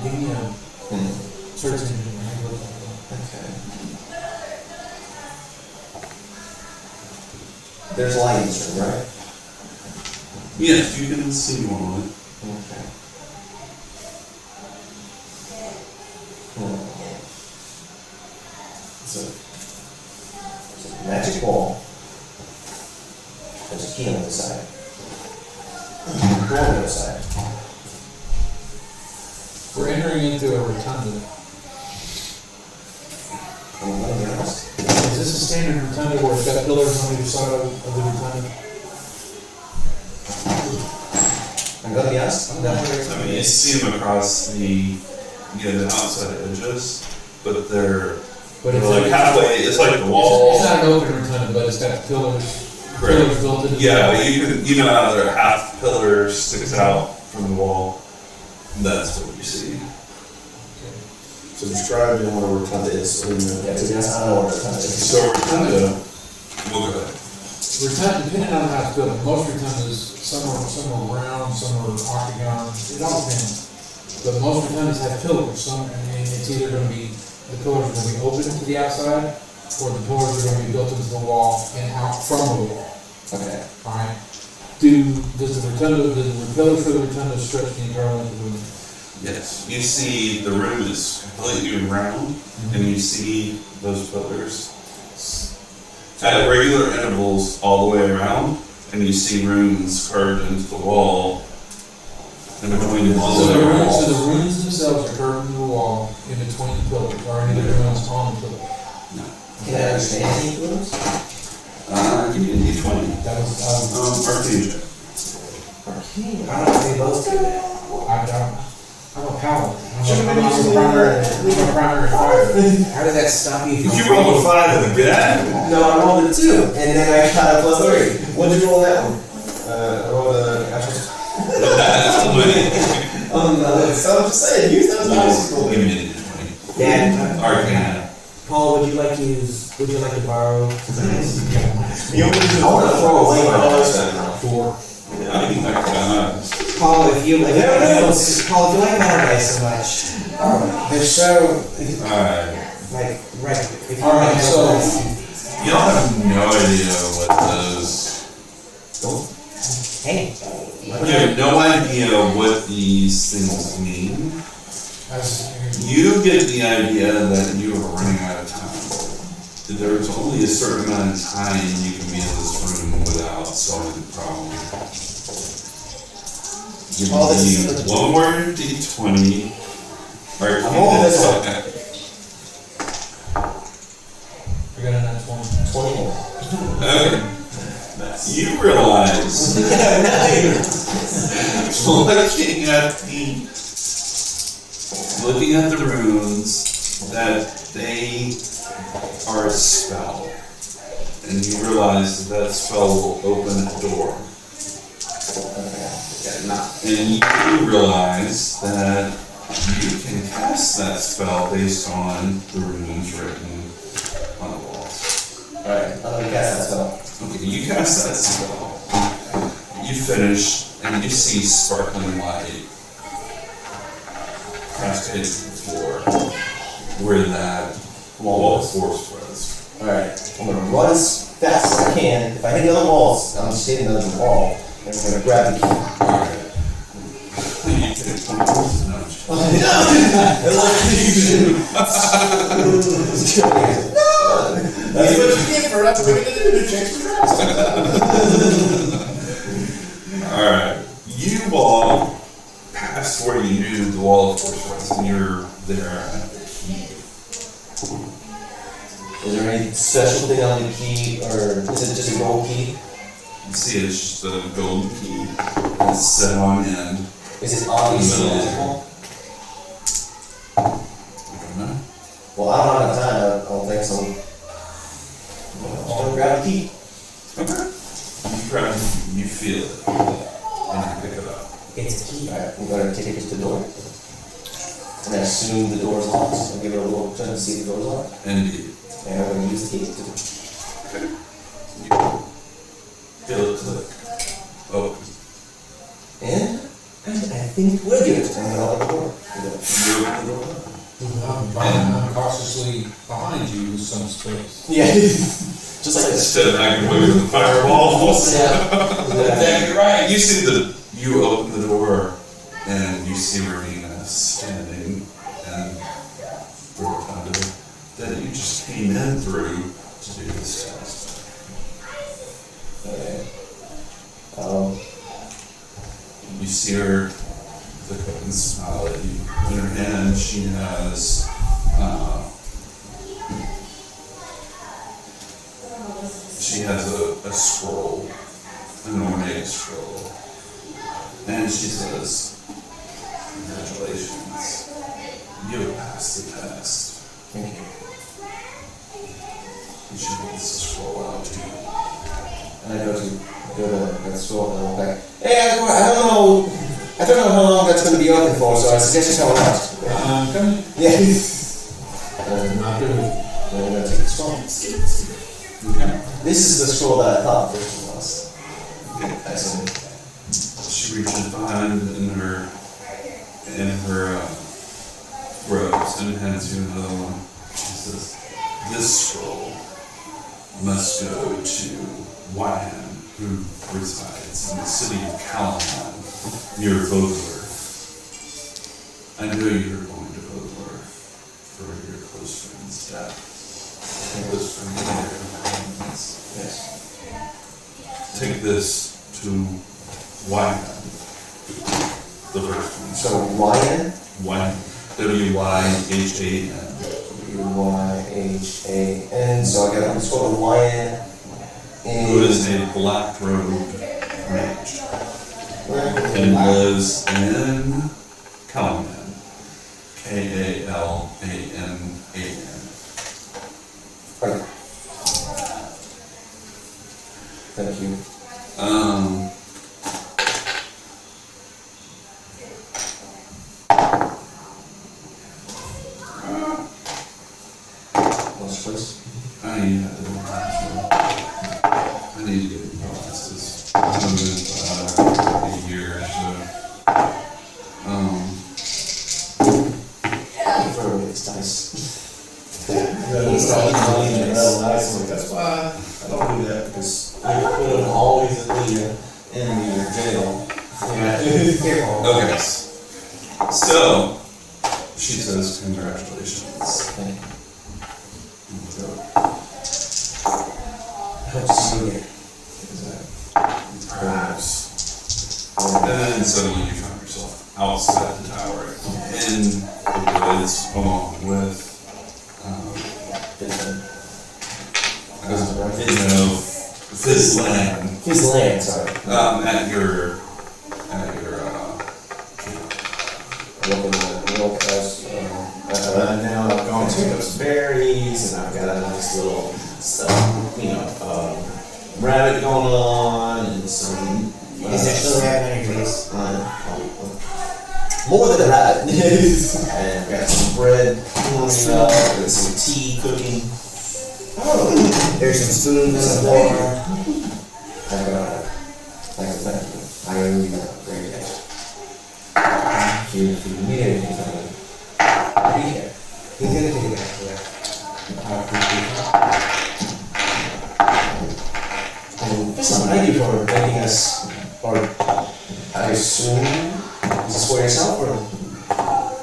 Give me a search engine. Okay. There's light in this room, right? Yes, you can see one. Okay. It's a magic wall. There's a key on the other side. Door on the other side. We're entering into a rotunda. And what are the others? Is this a standard rotunda where it's got pillars on either side of the rotunda? I'm gonna be honest, I'm not I mean, you see them across the outside edges, but they're like halfway. It's like the wall. It's not an open rotunda, but it's got pillars. Correct. Pillars built into the Yeah, wall. but you know how their half pillar sticks out from the wall. That's what you see. So describe me what a rotunda is. Yeah, to be honest, I don't know what rotunda is. So rotunda, we'll go ahead. Rotunda, depending on how it's built, most rotundas, some are round, some are octagon, it all depends. But most rotundas have pillars, and it's either gonna be, the pillars are gonna be open to the outside, or the pillars are gonna be built into the wall and out from the wall, Okay. alright? Does the pillars for the rotunda stretch the entire length of the room? Yes, you see the room is completely round, and you see those pillars at regular intervals all the way around, and you see runes carved into the wall in between all So the walls. the runes themselves are carved into the wall in between the pillars, or any of the runes on the pillar. Can I understand any runes? Give me a D20. That was, Arcadia. Arcane. I don't know if they both do that. I'm a paladin. I'm a primary fighter. How did that stop you from? You rolled a 5 in the good. No, I rolled a 2, and then I got a +3. What did you roll that one? I rolled a actual. That's the money. No, so I'm just saying, use those dice. Give me a D20. Dad, Arcana. Paul, would you like to borrow? You only do I want to throw away my dice. 4. Paul, if you like modern dice so much, they're so Alright. like right. If you Alright, like so- dice, Y'all have no idea what those. hey, You have no idea what these things mean. You get the idea that you are running out of time. That there's only a certain amount of time you can be in this room without solving the problem. Give Oh, this me is one more D20. Or I'm rolling this one. okay. I got a nice one. 21. Okay. You realize looking at the runes that they are a spell, and you realize that spell will open a door. And you realize that you can cast that spell based on the runes written on the walls. Alright, I'm gonna cast that spell. Okay, you cast that spell. You finish, and you see sparkling light cascade to the floor where that wall of force was. Alright, I'm gonna run as fast as I can. If I hit the other walls, I'm standing under the wall, and I'm gonna grab the key. Alright. You take 20 points. No, That's what you get for not bringing it into checks for Alright. You walk past where you knew the wall of force was, and you're there at the key. Is there any special thing on the key, or is it just a gold key? You see it's just a golden key that's set on end. Is it obviously magical? I don't know. Well, I don't have time, I don't think so. I'm gonna grab the key. Okay. You grab it, you feel it, and you pick it up. it's a key. Alright, I'm gonna take it to the door. And I assume the door's locked. I'll give it a little turn to see if the door's locked. Indeed. And I'm gonna use the key. Okay. You feel it click. Open. And I think we'll give it to him. I'm gonna lock the door. You open the door. I'm cautiously behind you with some space. Yeah. Just like this. Instead of backing away from the firewalls. Exactly right. You see you open the door, and you see Ravina standing and the rotunda that you just came in through to do this test. Okay. You see her look up and smile at you. In her hand, she has a scroll, an ornate scroll, and she says, "Congratulations, you have passed the test." Thank you. And she holds the scroll out to you. And I go to that scroll and I look back. Hey, I don't know I don't know how long that's going to be open for, so I suggest you tell me out. Coming. Yeah. Not doing it. Then we're going to take the scroll. Okay. This is the scroll that I thought first was. Excellent. She reaches behind in her robes and hands you another one. She says, "This scroll must go to Wyhan, who resides in the city of Callahan, near Vogler. I know you're going to Vogler for your close friend's death. Close friend Yes. Take this to Wyhan, the first one. So, Wyhan? Wyhan. W-Y-H-A-N. W-Y-H-A-N. So I got to scroll to Wyhan. Who is a black robe mage. And lives in Callahan. K-A-L-A-M-A-N. Okay. Thank you. Last place. I need to get new glasses. It's been a year or so. Throw away this dice. That's why I don't do that, because I put them always in the jail. Okay. So, she says, congratulations. Thank you. I hope to see you again. Perhaps. And then suddenly you find yourself outside the tower in the woods along with Fizzland. Fizzland, sorry. At your Looking at real fast. Now I've gone to pick up some berries, and I've got a nice little rabbit going on, and some. Is there still rabbit on your face? More than a rabbit. And I've got some bread warming up, and some tea cooking. Oh, there's some spoons on the floor. Thank you. I owe you a great day. If you need anything from me, be here. He's gonna take it back to that. And thank you for making us, or I assume, is this for yourself, or?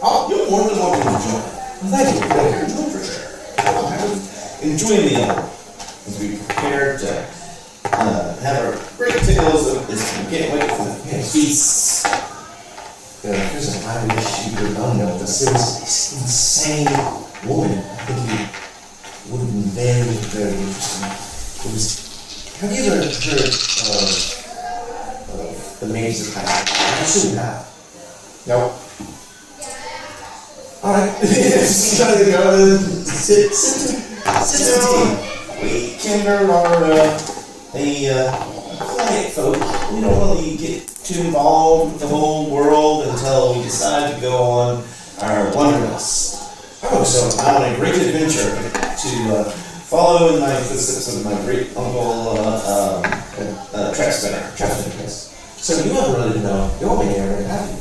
Oh, you're more than welcome to join. Well, thank you. Enjoy for sure. Enjoy the meal as we prepare to have our great tales of this. We can't wait for the feasts. Listen, I wish you could have known this. It was this insane woman. I think you would have been very, very interesting. It was. Have you ever heard of the Maze of High? I assume you have. No. Alright. Just trying to go and sit down. We Kinder are quiet folk. We don't really get too involved with the whole world until we decide to go on our wanderlust. Oh, so I'm on a great adventure to follow in my footsteps of my great uncle Trap Spinner. Yes. So you haven't really been your way area, have you?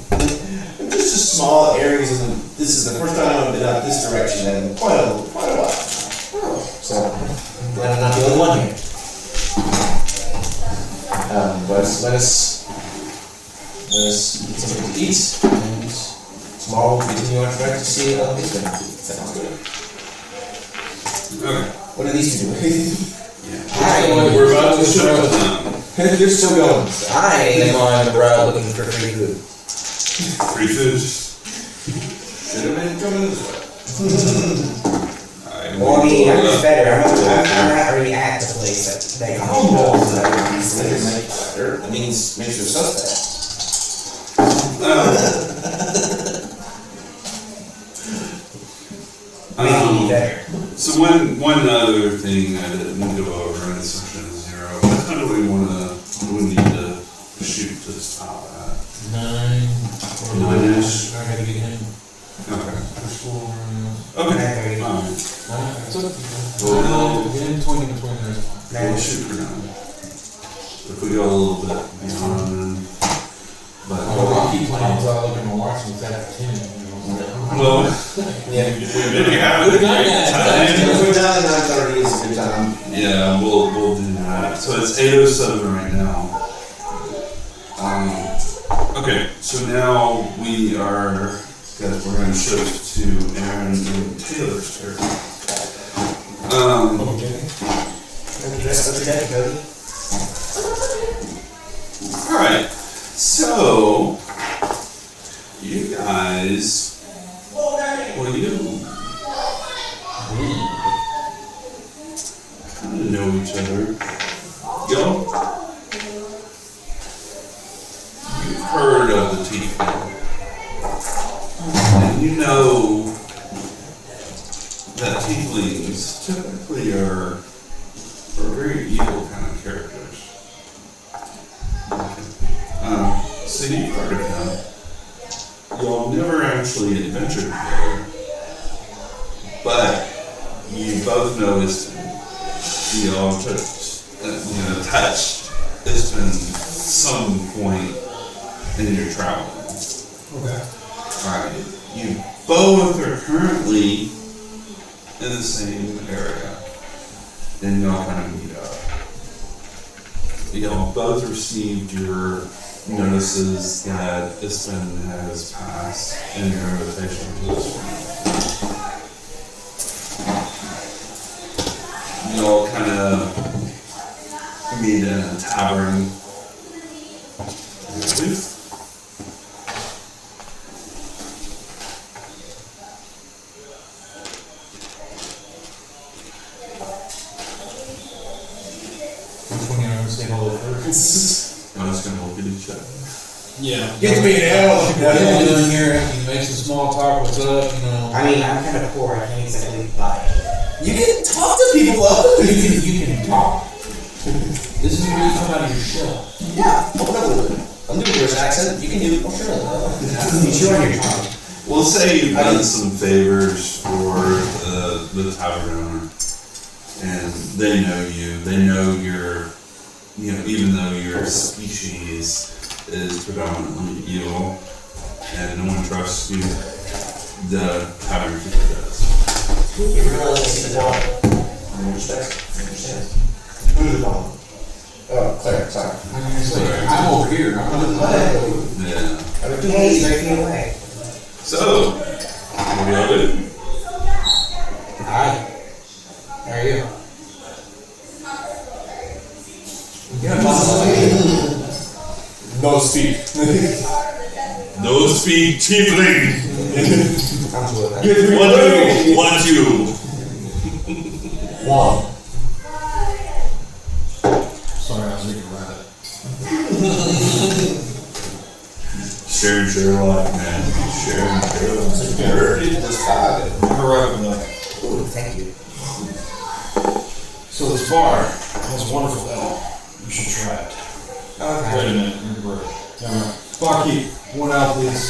Just a small areas, and this is the first time I've been out this direction in quite a while. So, glad I'm not the only one here. But let us get something to eat, and tomorrow we'll continue our trek to see Ipsin. Sounds good. Okay. What are these two doing? We're about to shut down. They're still going. I am on the road looking for free food. Free food. Should have been coming this way. Well, I mean, I'm just better. I'm not already at the place that they come to. That means makes you suspect. Making me better. So one other thing I didn't go over in session 0. How do we need to shoot to stop at? 9, 9-ish? I gotta get him. Okay. For school. Okay. Alright. It's up to you. Well, Get him 20 to 20 minutes. we'll shoot for 9. If we go a little bit beyond, but, I'll keep playing until I look at my watch and it's after 10. You know? well, Yeah. maybe have a good time. Between 9 and 9:30 is a good time. Yeah, we'll do that. So it's 8:07 right now. Okay, so now we're gonna shift to Aaron and Taylor's turn. Alright, so you guys, kind of know each other. You've heard of the tiefling, and you know that tieflings typically are very evil kind of characters. So you've heard of them. Y'all never actually adventured together, but you both know it's y'all touched. It's been some point in your travel. Okay. Alright. You both are currently in the same area. And y'all kind of meet up. Y'all both received your notices that Ipsin has passed in your invitation to this room. Y'all kind of meet in a tavern. Say hello first. I was gonna look at each other. Yeah. Get me the hell. What are you doing here? You make some small talk, what's up, you know? I mean, I'm kind of poor. I can't exactly buy it. You can talk to people though. You can talk. This is where you come out of your shell. Yeah. I'm doing British accent. You can do it. Oh, sure. You sure on your tongue? We'll say you've done some favors for the tavern owner, and they know you. They know your, even though your species is predominantly evil, and no one trusts you, the tavern keeper does. You realize the dog. In respect. Who's the dog? Oh, Claire. Sorry. I'm over here. Yeah. Hey, he's right away. So, what do y'all do? Hi. How are you? No speak. No speak tiefling. I'm cool with that. What you? One. Sorry, I was reading rabbit. Share life, man. Share life. I'm a rabbit though. Ooh, thank you. So this bar has a wonderful ale. You should try it. Okay. Wait a minute, you're great. Alright. Barkeep, one out please.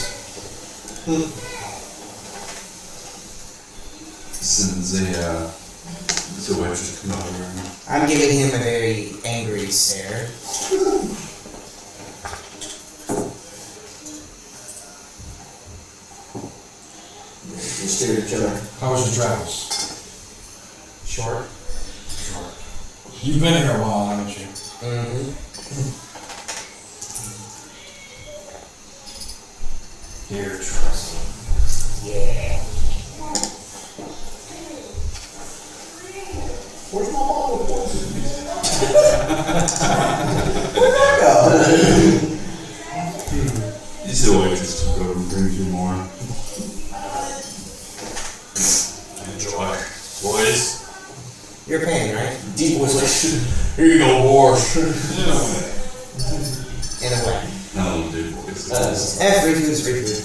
Sends a waitress come over. I'm giving him a very angry stare. You stare at each other. How was your travels? Short. Sure. You've been here a while, haven't you? Here, trust. Yeah. Where's my mom with You see the waitress come over and brings you more. Enjoy. Boys. You're paying, right? Deep voice like, here you go, boys. In a way. No, dude, boys. Free food is free food.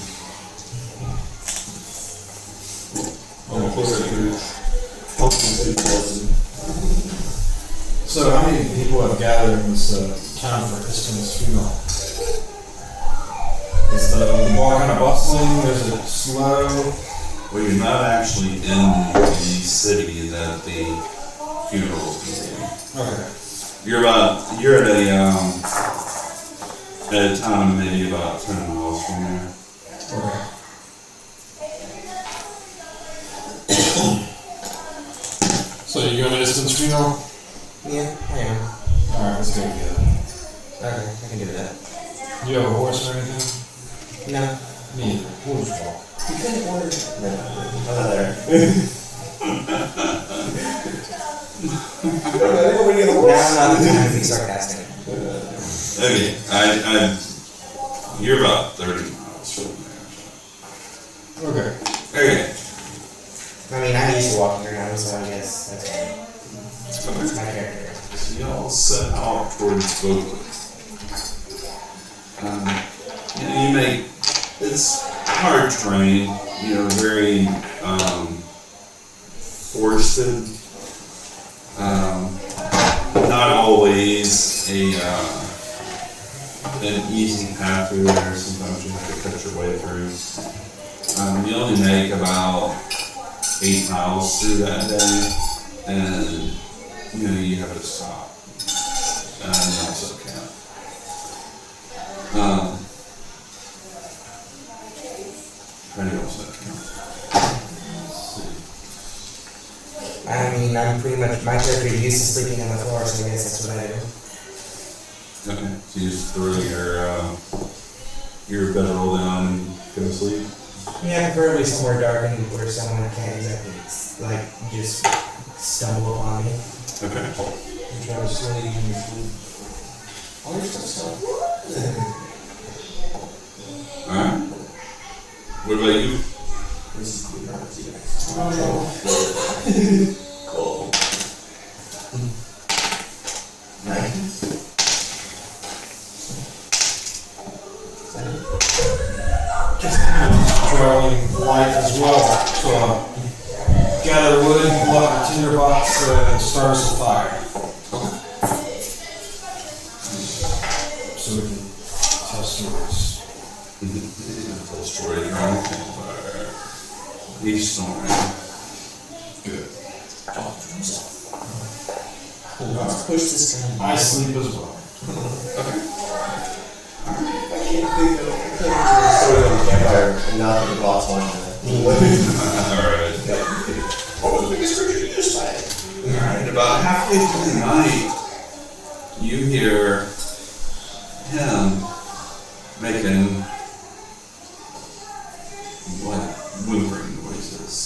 So how many people have gathered in this town for Ipsin's funeral? Is the bar kind of bustling? Is it slow? Well, you're not actually in the city that the funeral is in. Okay. You're at a time maybe about 10 miles from there. Okay. So you going to distance funeral? Yeah, I am. Alright, let's go together. Okay, I can do that. Do you have a horse or anything? No. Neither. We'll just walk. You could have ordered. No, I'm not there. Now I'm not the time to be sarcastic. Okay, you're about 30 miles from there. Okay. Okay. I mean, I'm used to walking around, so I guess that's fine. That's my character. So y'all set out towards Vogler. You make, it's hard terrain, very forested. Not always an easy path through there. Sometimes you have to cut your way through. You only make about 8 miles through that day, and you have to stop and also camp. How do you also camp? I mean, I'm pretty much, my character is used to sleeping on the floor, so I guess that's what I do. Okay, so you just throw your bedroll down and go to sleep? Yeah, preferably somewhere dark and where someone can't exactly, just stumble upon me. Okay. You try to sleep in your sleep. All your stuff's Alright. What about you? This is clear out to you guys. Cool. Traveling light as well. So gather wood, pull out a tinder box, and start us a fire. So we can tell stories. Tell stories around the campfire. Each story. Good. Let's push this guy. I sleep as well. I can't think of a story on the campfire and not the boss one. Alright. What was the biggest creature you just fight? Alright, about halfway through the night, you hear him making like whimpering noises.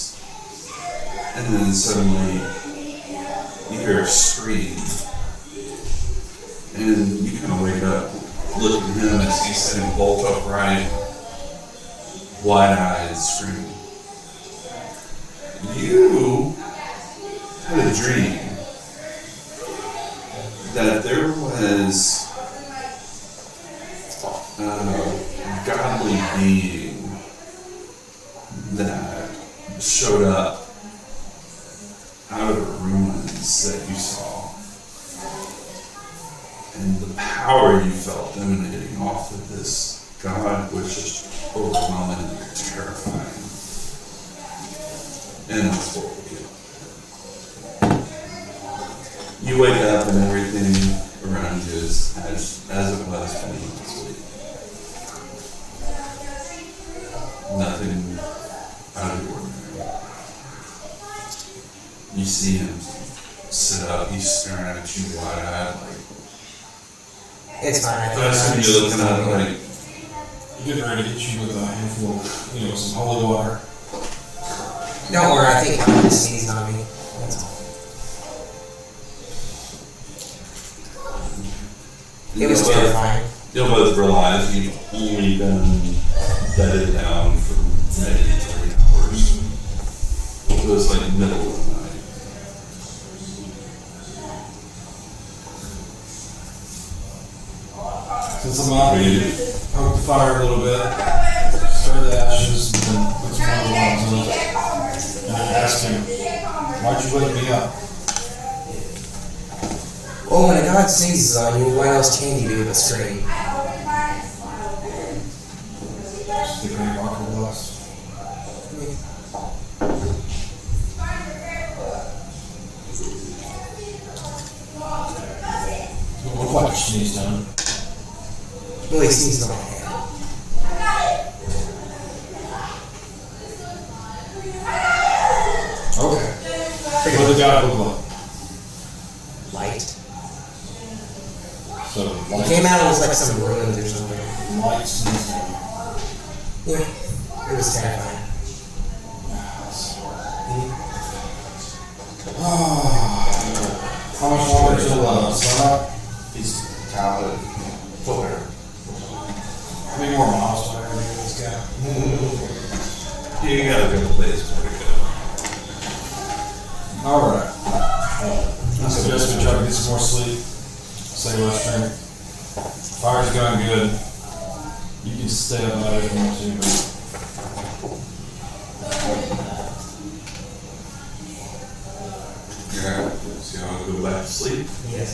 And then suddenly you hear a scream. And you kind of wake up, look at him as he's sitting bolt upright, wide-eyed, screaming. You had a dream that there was a godly being that showed up out of the ruins that you saw. And the power you felt emanating off of this god was just overwhelming and terrifying. And that's what we do. You wake up and everything around you is as it was when you went to sleep. Nothing out of the ordinary. You see him sit up, he's staring at you wide-eyed like, It's fine. I think that's when you're looking at it like, Getting ready to hit you with a handful of, some holy water. Don't worry, I think he just sneezed on me. That's all. It was terrifying. You'll both realize you've only been bedded down for maybe 3 hours. It was like middle of the night. Since I'm out here, poke the fire a little bit, stir the ashes, and then put some other ones in it. And I asked him, why'd you wake me up? Well, when a god sneezes on you, what else can you do but scream? like you sneezed on it. Really sneezed on my hand. Okay. What did the guy look like? Light. So, It light, came out, it was like some ruins or something. light sneezed on it. Yeah. It was terrifying. How much longer till sunup? He's childhood footwear. How many more miles do I have to give this guy? You got a good place where to go. Alright. I suggest we try to get some more sleep. Save our strength. Fire's going good. You can stay up night if you want to, but Yeah. So you want to go back to sleep? Yes.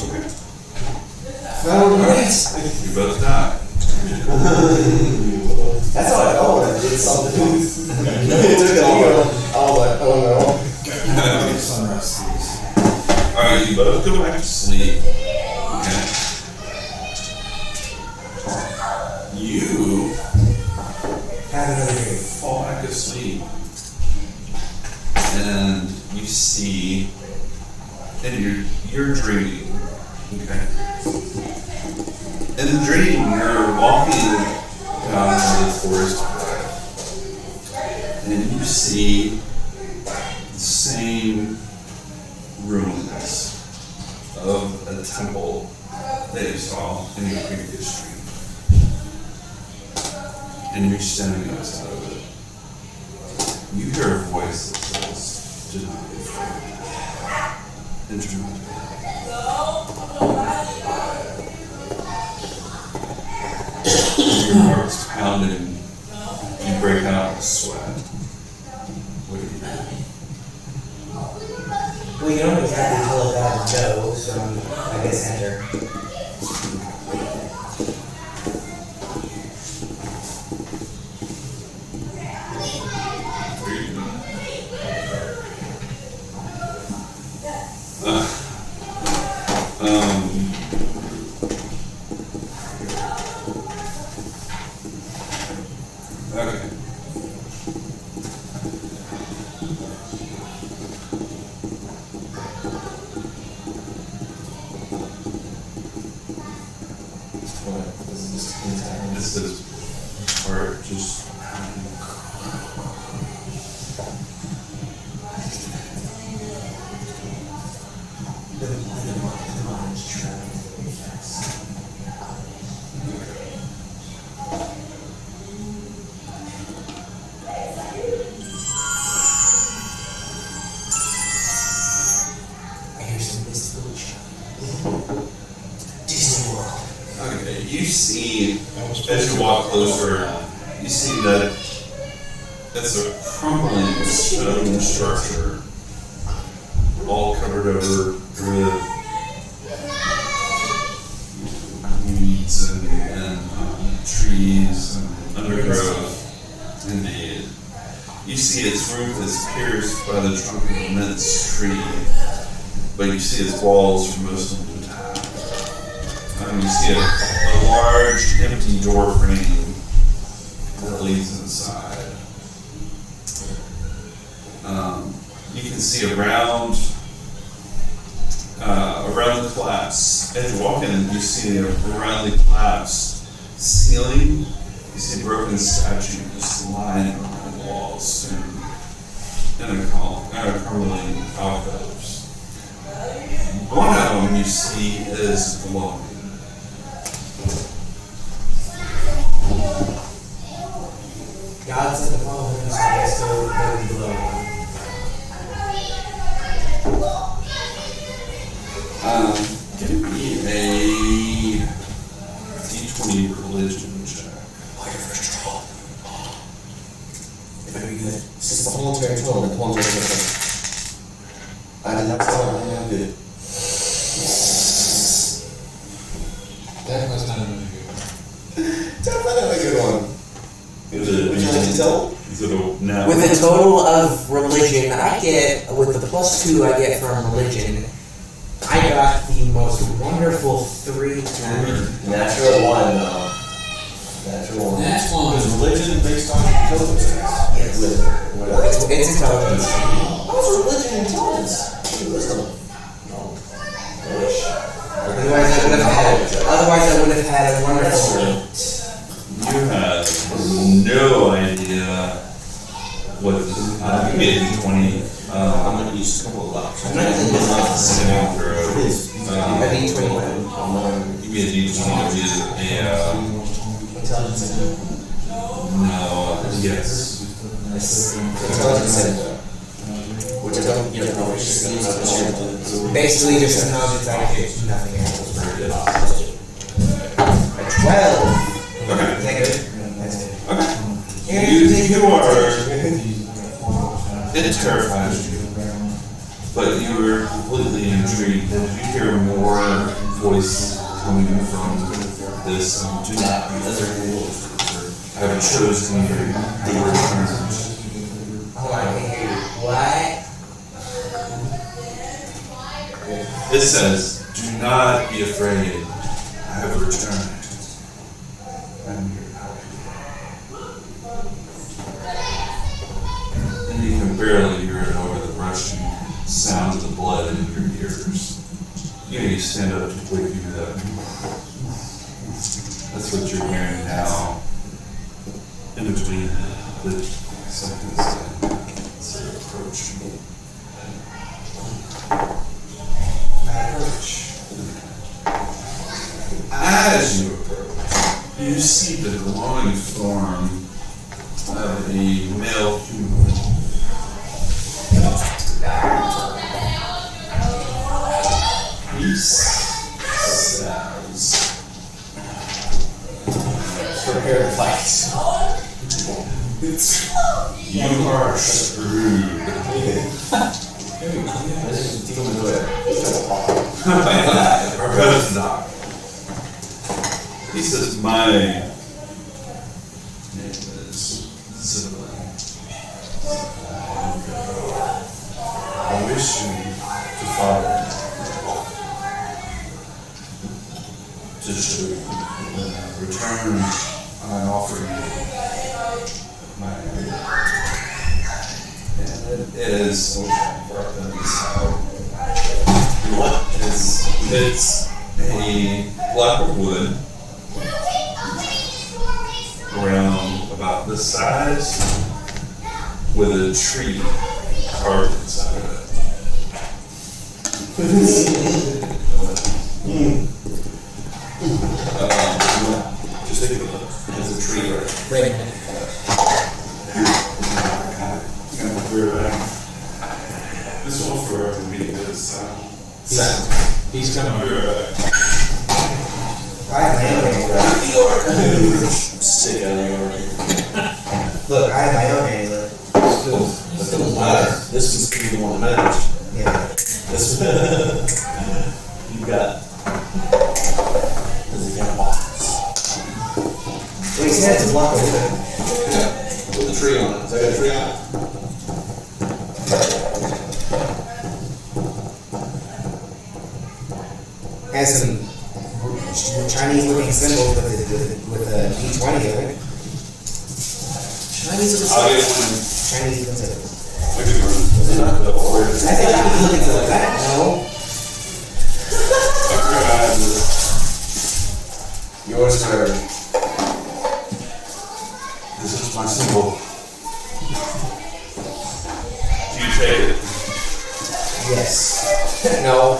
Okay. Alright. You both die. That's how I felt when I did something. It took it all. I was like, oh get sunrise sleep. Alright, you both go back to sleep. Okay. You Have another drink. fall back asleep. And you see, and you're dreaming. Okay. In the dream, you're walking down the forest path, and you see the same ruins of a temple that you saw in your previous dream. And you're standing outside of it. You hear a voice that says, "Do not be afraid. Enter my door." Your heart's pounding. You break out in sweat. What do you do? Well, you don't exactly tell a dog no, so I guess enter. Okay. This is where it just I hear some mystical Disney World. okay. You see as you walk closer, you see that it's a crumbling stone structure, all covered over with weeds and trees and undergrowth. Indeed. You see its roof is pierced by the trunk of an immense tree, but you see its walls are mostly intact. You see a large empty door frame that leads inside. You can see around the collapse. As you walk in, you see around the collapse ceiling. You see broken statues lying on the walls and a crumbling alcoves. One of them you see is glowing. God said to follow him, so I still go below. Give me a D20 religion check. Oh, your first roll. It better be good. This is the whole entire total, the whole entire total. I did not tell her I'm good. That was not a really good. Tell me a good one. Is it Would you like to tell? Is it a no? With the total of religion, I get, with the +2 I get from religion, I got the most 3 times. Natural one, though. Natural one. That's one. Is religion based on intelligence? Yes. It's intelligence. How's religion intelligence? Wisdom. No. Otherwise, I would have had a wonderful You have no idea what this is. You get a D20. I'm gonna use a couple of blocks. I'm not using this off. Saving throw. A D20. You get a D20. You get Intelligence. no. Yes. Intelligence center. Which I don't, probably just use Basically, just intelligence out of it, nothing else. A 12. Okay. Is that good? That's good. Okay. You are. It terrifies you, but you were completely intrigued. You hear more voice coming from this. Do not be other. I have chosen your return. Hold on, I can't hear you. What? It says, "Do not be afraid. I have returned. I'm here to help you." And you can barely hear it over the rushing sound of the blood in your ears. You stand up to quickly do that. That's what you're hearing now. In between the seconds as they approach. As you approach, you see the glowing form of a male human. He says, prepare to fight. "You are screwed." He says, "My name is Zibblin. I wish you to follow me to show you when I return. I offer you my hand. And it is what is it's a block of wood around about this size with a tree carved inside of it. Just take a look. There's a tree right there. Wait a minute. This one forever be good sound. He's coming. I have my own amulet. Sick out of here. Look, I have my own amulet. This is the one that matters. Yeah. This you got. This is got a box. Well, he said it's a block of wood. Yeah, with a tree on it. So I got a tree on it. Has some Chinese-looking symbols with a D20 of it. Chinese-looking I'll get symbols. one. Chinese-looking symbols. I could run the order. I think I was looking for that. No. Yours, sir. This is my symbol. Do you take it? Yes. No.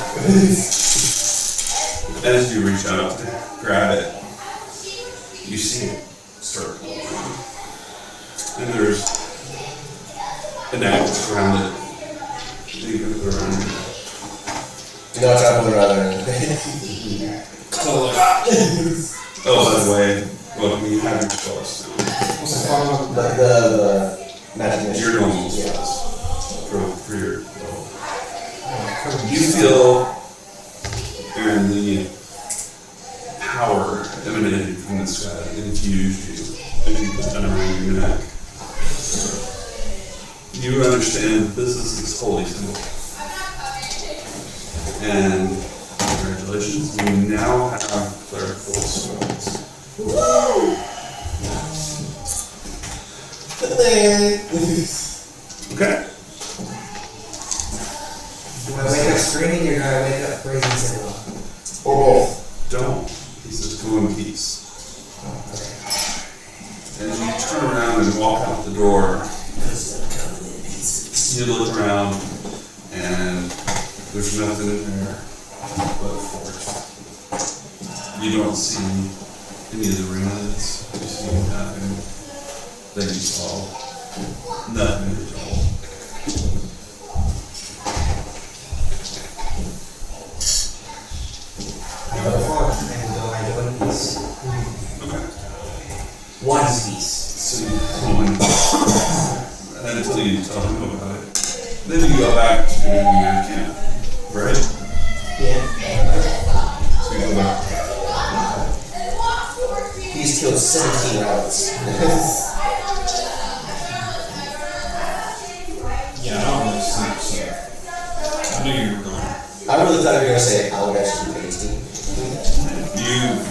As you reach out to grab it, you see it start glowing. And there's an axe around it. You can put it around it. Do not try to put it out there. Oh, by the way, well, you have your spells now. The magic missile. Your normal spells for your you feel Aaron, the power emanating from the sky infused you as you put that around your neck. You understand this is this holy symbol. And congratulations. Congratulations. We now have clerical spells. Okay. Do I wake up screaming or do I wake up praising Cinderella? Or both. Don't. He says go in peace. Okay. And you turn around and walk out the door. You look around and there's nothing in there but forest. You don't see any of the ruins. You see nothing that you saw. Nothing at all. I go forth and go in peace. Okay. One piece. So you go in until you tell him about it. Then you go back to your camp, right? Yeah. So you go back. He's killed 17 rabbits. Yeah, I don't really sleep, so I knew you were going. I really thought you were going to say, I would actually be tasty.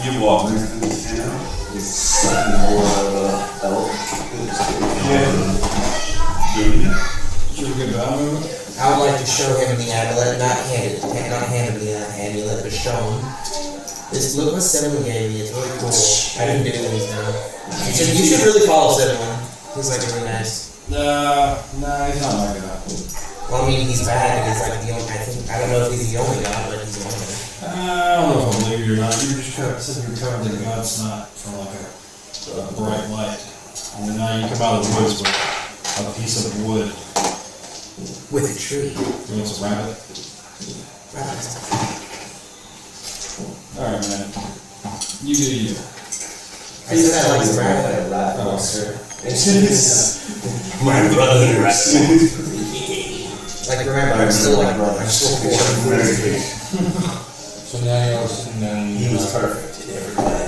You walk into the camp. He's sucking more out of a elk. Doing it. Did you have a good battle movement? I would like to show him the amulet, not hand him the amulet, but show him. This look what Cinnamon gave me, it's really cool. I didn't do things now. You should really follow Cinnamon. He's like really nice. Nah, he's not like that. Well, I mean, he's bad, and he's like the only, I don't know if he's the only god, but he's the only god. I don't know if I believe you or not. You just said you were covered in God's snot from like a bright light. And then now you come out of the woods with a piece of wood. With a tree. And it's a rabbit. Alright, man. You do you. I said I like the rabbit. Rat monster. My brothers. Like, remember, I'm still like, I'm still poor. So now you're all sitting down and He was perfect in every way.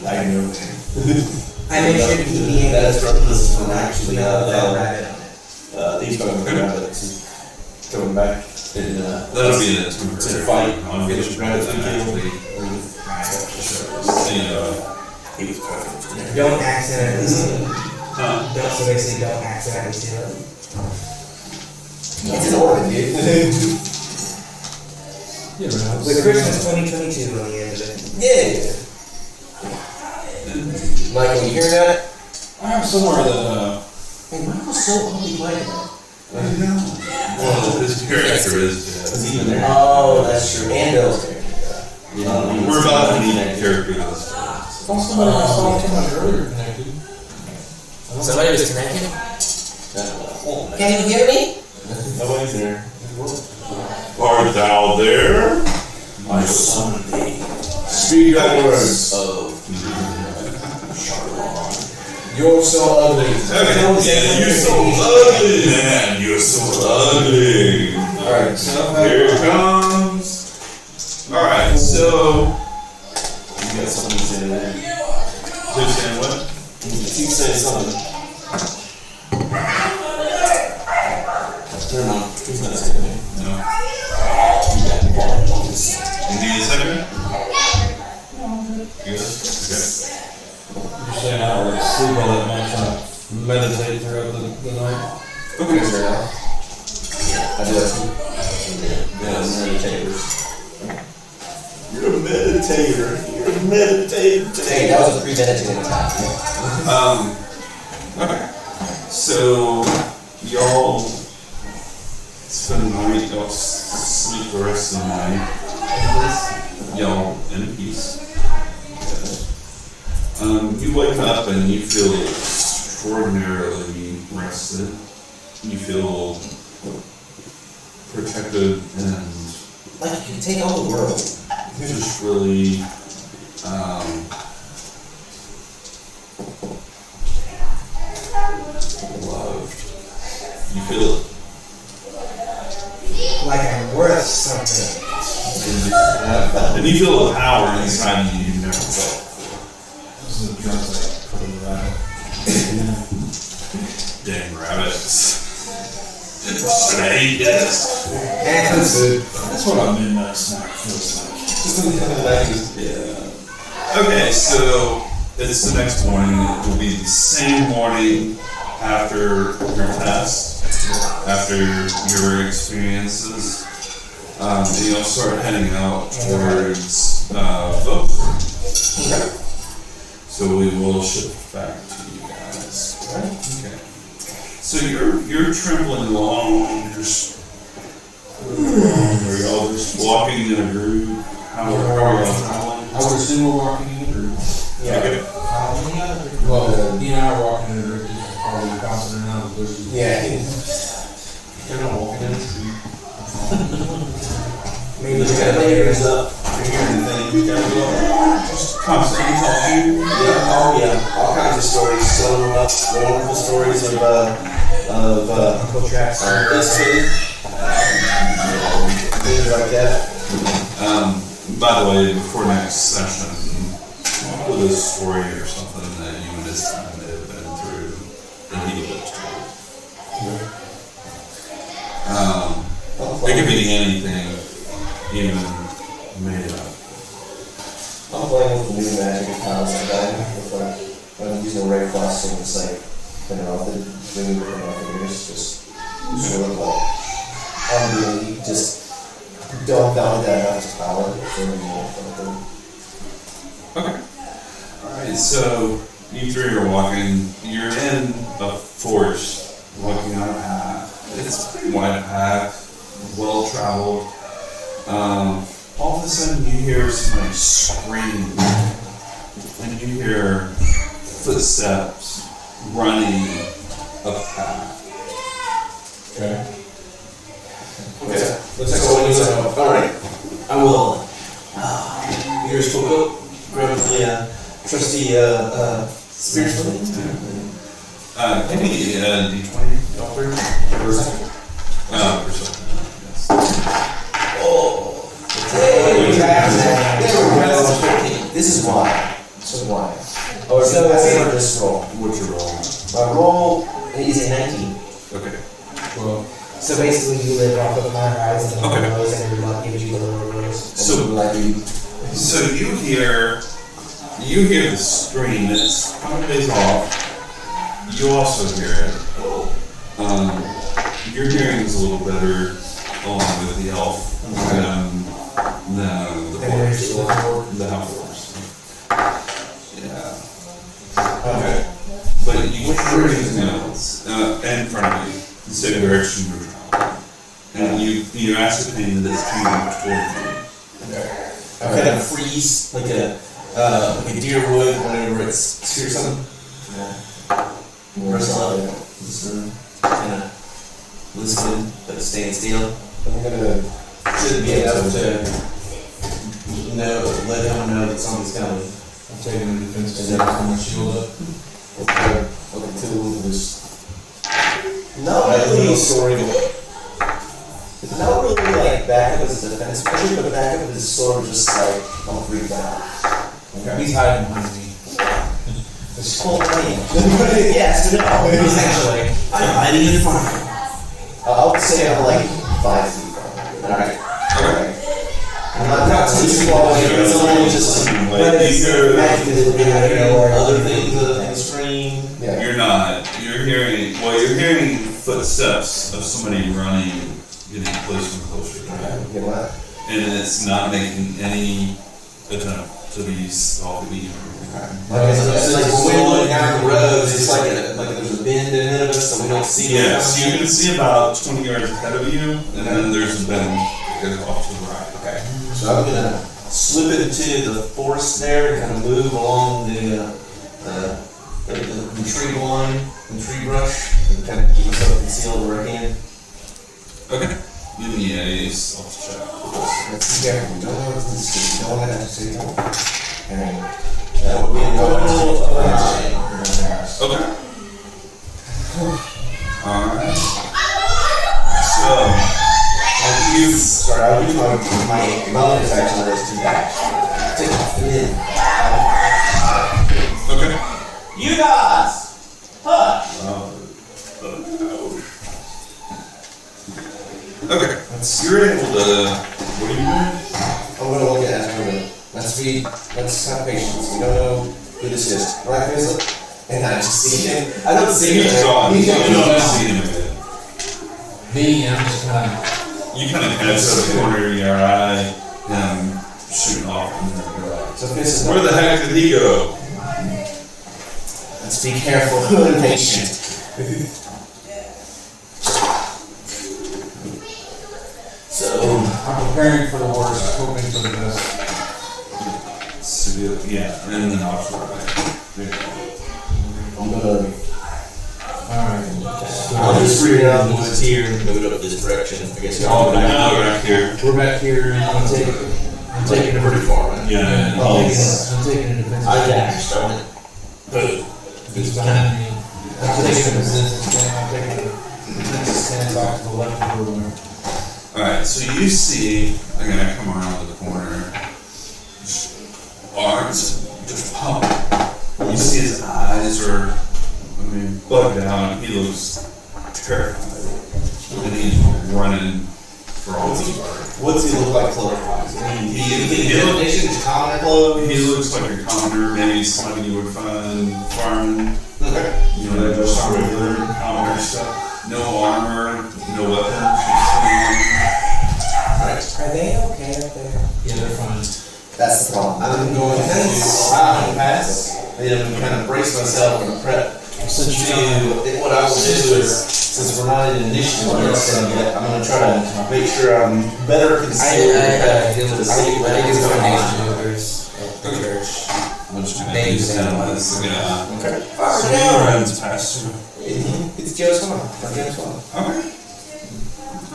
I knew it. I make sure to keep the end. That's from this one actually. Rabbit. These fucking rabbits coming back and That'll be the to fight. I'll get you Rabbits that actually. He was perfect. Don't accidentally steal it. Huh? Don't, so they say don't accidentally steal it. It's an organ, dude. Yeah, but With Christmas 2022 on the end of it. Yeah. Michael, you hear that? I have somewhere that, Hey, Michael's so oddly quiet. Well, his character is Even there. Oh, that's true. And Bill's character. We're about to need a character this time. I thought somebody I saw too much earlier connected. Somebody was connected? Yeah. Can you hear me? Nobody's there. Art thou there? My son, speak thy words. You're so ugly. Okay, you're so ugly, man. You're so ugly. Alright, so Here it comes. Alright, so. You got something to say there. Who's saying what? Keep saying something. Never mind. He's not saying anything. No. You need a second? You good? Okay. You're saying I don't really sleep all that much, I meditate throughout the night. Okay. I do that too. Yeah, meditators. you're a meditator. You're a meditator. Hey, that was a premeditated attack. Okay. So, y'all spend the night, y'all sleep the rest of the night. Y'all in peace. You wake up and you feel extraordinarily rested. You feel protected and Like you can take on the world. just really loved. You feel it. Like I'm worth something. And you feel a power inside you you've never felt. this is a drug that put in the rabbit. Dang rabbits. Snakes. And food. That's what a midnight snack feels like. Yeah. Okay, so it's the next morning. It will be the same morning after your test, after your experiences. And you'll start heading out towards Vogler. So we will shift back to you guys. Okay. So you're trembling along, are y'all just walking in a group? How are y'all traveling? I would assume we're walking in a group. Okay. Well, you and I are walking in a group, probably bouncing around the bushes. Yeah, they're not walking in the street. Maybe Just kind of layers up. You're hearing things. Just constantly talking. Yeah, oh yeah, all kinds of stories. Some wonderful stories of Uncle Traps. Ipsin, things like that. By the way, before next session, come up with a story or something that you and his son may have been through that he lived through. It could be anything, even made up. I'm playing with the new magic tiles with I'm using ray frost and it's like, you know, the dream with my fingers, just sort of like, unbelievable, just don't value that much power for me. Okay. Alright, so you three are walking, you're in a forest, walking on a path. It's a pretty wide path, well traveled. All of a sudden you hear somebody scream, and you hear footsteps running up the path. Okay. Okay, let's go in. Alright, I will. Here's Coco. Grab the trusty spear sling. Give me a d20, Doctor. Perception. Perception. Yes. Oh. This is why. Oh, So I say this roll. What's your roll? My roll is a 19. Okay. Well, So basically, you live off of my horizon and Okay. rose, and your luck gives you the lower rose. So, so you hear the scream. It's kind of days off. You also hear it. Your hearing is a little better along with the elf than the half-orcs. Yeah. Okay. But you hear it in front of you, the same direction you're traveling. And you ascertain that it's coming toward you. I kind of freeze like a deer would whenever it's spear something. Press up, listen, kind of listen, but staying still. I'm gonna Should be enough to let him know that something's coming. I'm taking the defensive step, put my shield up. look at two of this. Not really story. Not really like backup as a defense measure, but backup is sort of just like, I'm freaked out. He's hiding behind me. It's cold rain. Yes, no. Essentially. I'm hiding in front of him. I would say I'm like 5 feet from him. Alright. I'm not too far away, it's only just Other things other than the screen. Yeah. You're not. You're hearing footsteps of somebody running, getting closer and closer. You know what? And it's not making any attempt to be off the beat. It's like when we look down the road, it's like there's a bend in it of us, so we don't see it. Yeah, so you can see about 20 yards ahead of you, and then there's a bend that goes off to the right. Okay. So I'm gonna slip into the forest there and kind of move along the tree line, the tree brush, and kind of keep myself concealed where I can. Okay. Give me a stealth check. Let's be careful. Don't know what this is. Don't want to say no. And That would be a total of 9. Okay. Alright. So, sorry, I'll use my bonus action on this to back. Take off the lid. okay. You guys! Hush! Okay. You're able to, let's have patience. We don't know who this is. Right, Grizzly? And I just see him. I don't see him. He's gone. He's You gone. don't see him again. Me, I'm just kind of, You kind of catch the corner of your eye, him shooting off, and then you're like, So Fizz is where the heck did he go? Let's be careful and patient. So, I'm preparing for the worst, hoping for the best. Yeah, and then I'll try. I'm gonna. Alright. I'll just read it out the woods here and move it up this direction. I guess y'all Oh, go back. now back here. We're back here and I'm taking it Pretty far, man. Yeah. I'm taking a defensive. I dashed on it. Boom. He's behind me. I'm taking a defensive stand. I'm taking a defensive stand back to the left of the room. Alright, so you see, I'm gonna come around the corner. Arms just pump. You see his eyes are, bugged out. He looks terrified. And he's running for all he's worth. What's he look like clothes-wise? I mean, He is common clothes? He looks like a commoner, maybe somebody you would find farming. Okay. You know, just regular commoner stuff. No armor, no weapons. Are they okay up there? Yeah, they're fine. That's the problem. I'm going to pass. And I'm kind of brace myself and prep to what I will do is, since we're not in initiative on this thing yet, I'm going to try to make sure I'm better concealed. I deal with I use donation movers at the church. I'm just gonna Maybe use him that as the guy. Okay. So he runs past you. It's Joe's phone. Or Jim's phone. Okay.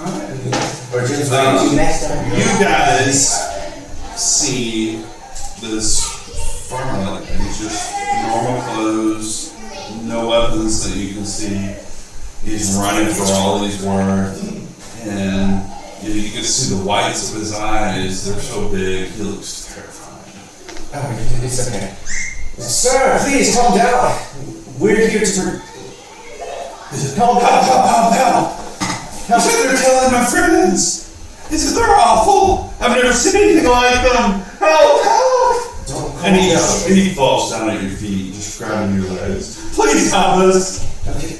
Alright. Or Jim's Um, phone. Next time. You guys see this farmer, and he's just normal clothes, no weapons that you can see. He's running for all he's worth, and you can see the whites of his eyes. They're so big, he looks terrified. Oh, it's okay. Sir, please calm down. We're here to. Calm down. He said they're killing my friends. He said they're awful. I've never seen anything like them. Help! Don't And he falls down at your feet, just grabbing your legs. Please help us. Okay.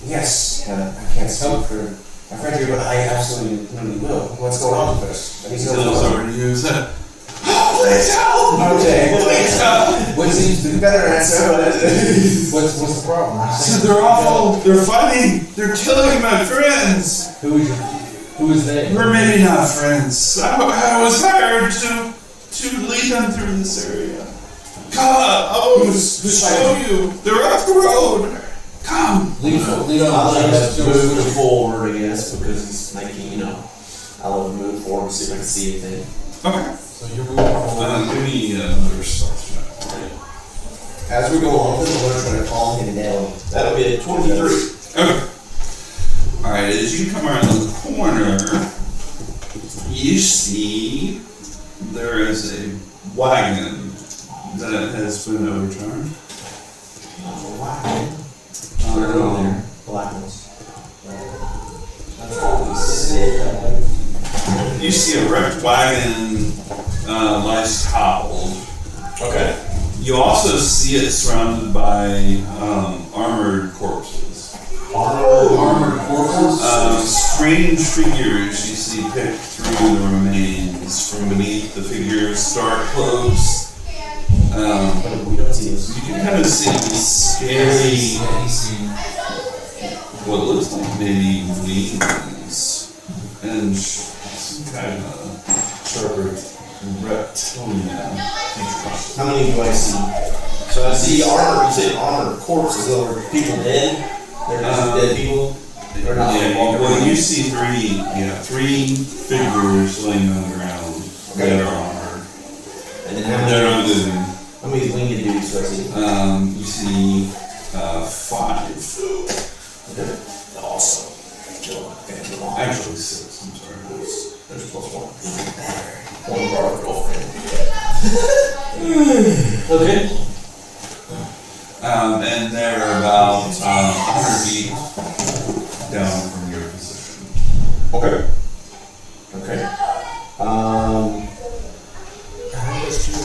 Yes, I can't speak for my friend here, but I absolutely will. What's going on first? I need to He know looks what's going over to you and said, please help! Okay. Please help! What seems to on. Better answer. what's the problem? I said they're awful. They're fighting. They're killing my friends. Who is they? We're maybe not friends. I was hired to lead them through this area. God, I will show you. They're up the road. Come. Lead on. I'll let him move forward, I guess, because he's making, I'll let him move forward and see if I can see anything. Okay. So you're moving forward. Give me another stealth check. As we go along, we're going to try to calm him down. That'll be a 23. Okay. Alright, as you come around the corner, you see there is a wagon that has been overturned. Black ones. You see a wrecked wagon lies toppled. Okay. You also see it surrounded by armored corpses. Armored corpses? Strange figures you see picked through the remains. From beneath the figures, dark cloaks. We don't see this. You can kind of see these scary, what looks like maybe wings, and some kind of sharper reptilian creature. How many do I see? So I see armor, you said armored corpses, those are people dead? They're just dead people? They're not Well, you see three figures laying on the ground that are armored. And then They're not living. how many winged dudes do I see? You see 5. Okay. Awesome. Actually 6, I'm sorry. There's plus 1. One of our girlfriend. Okay. And they're about 100 feet down from your position. Okay. Okay. How much do you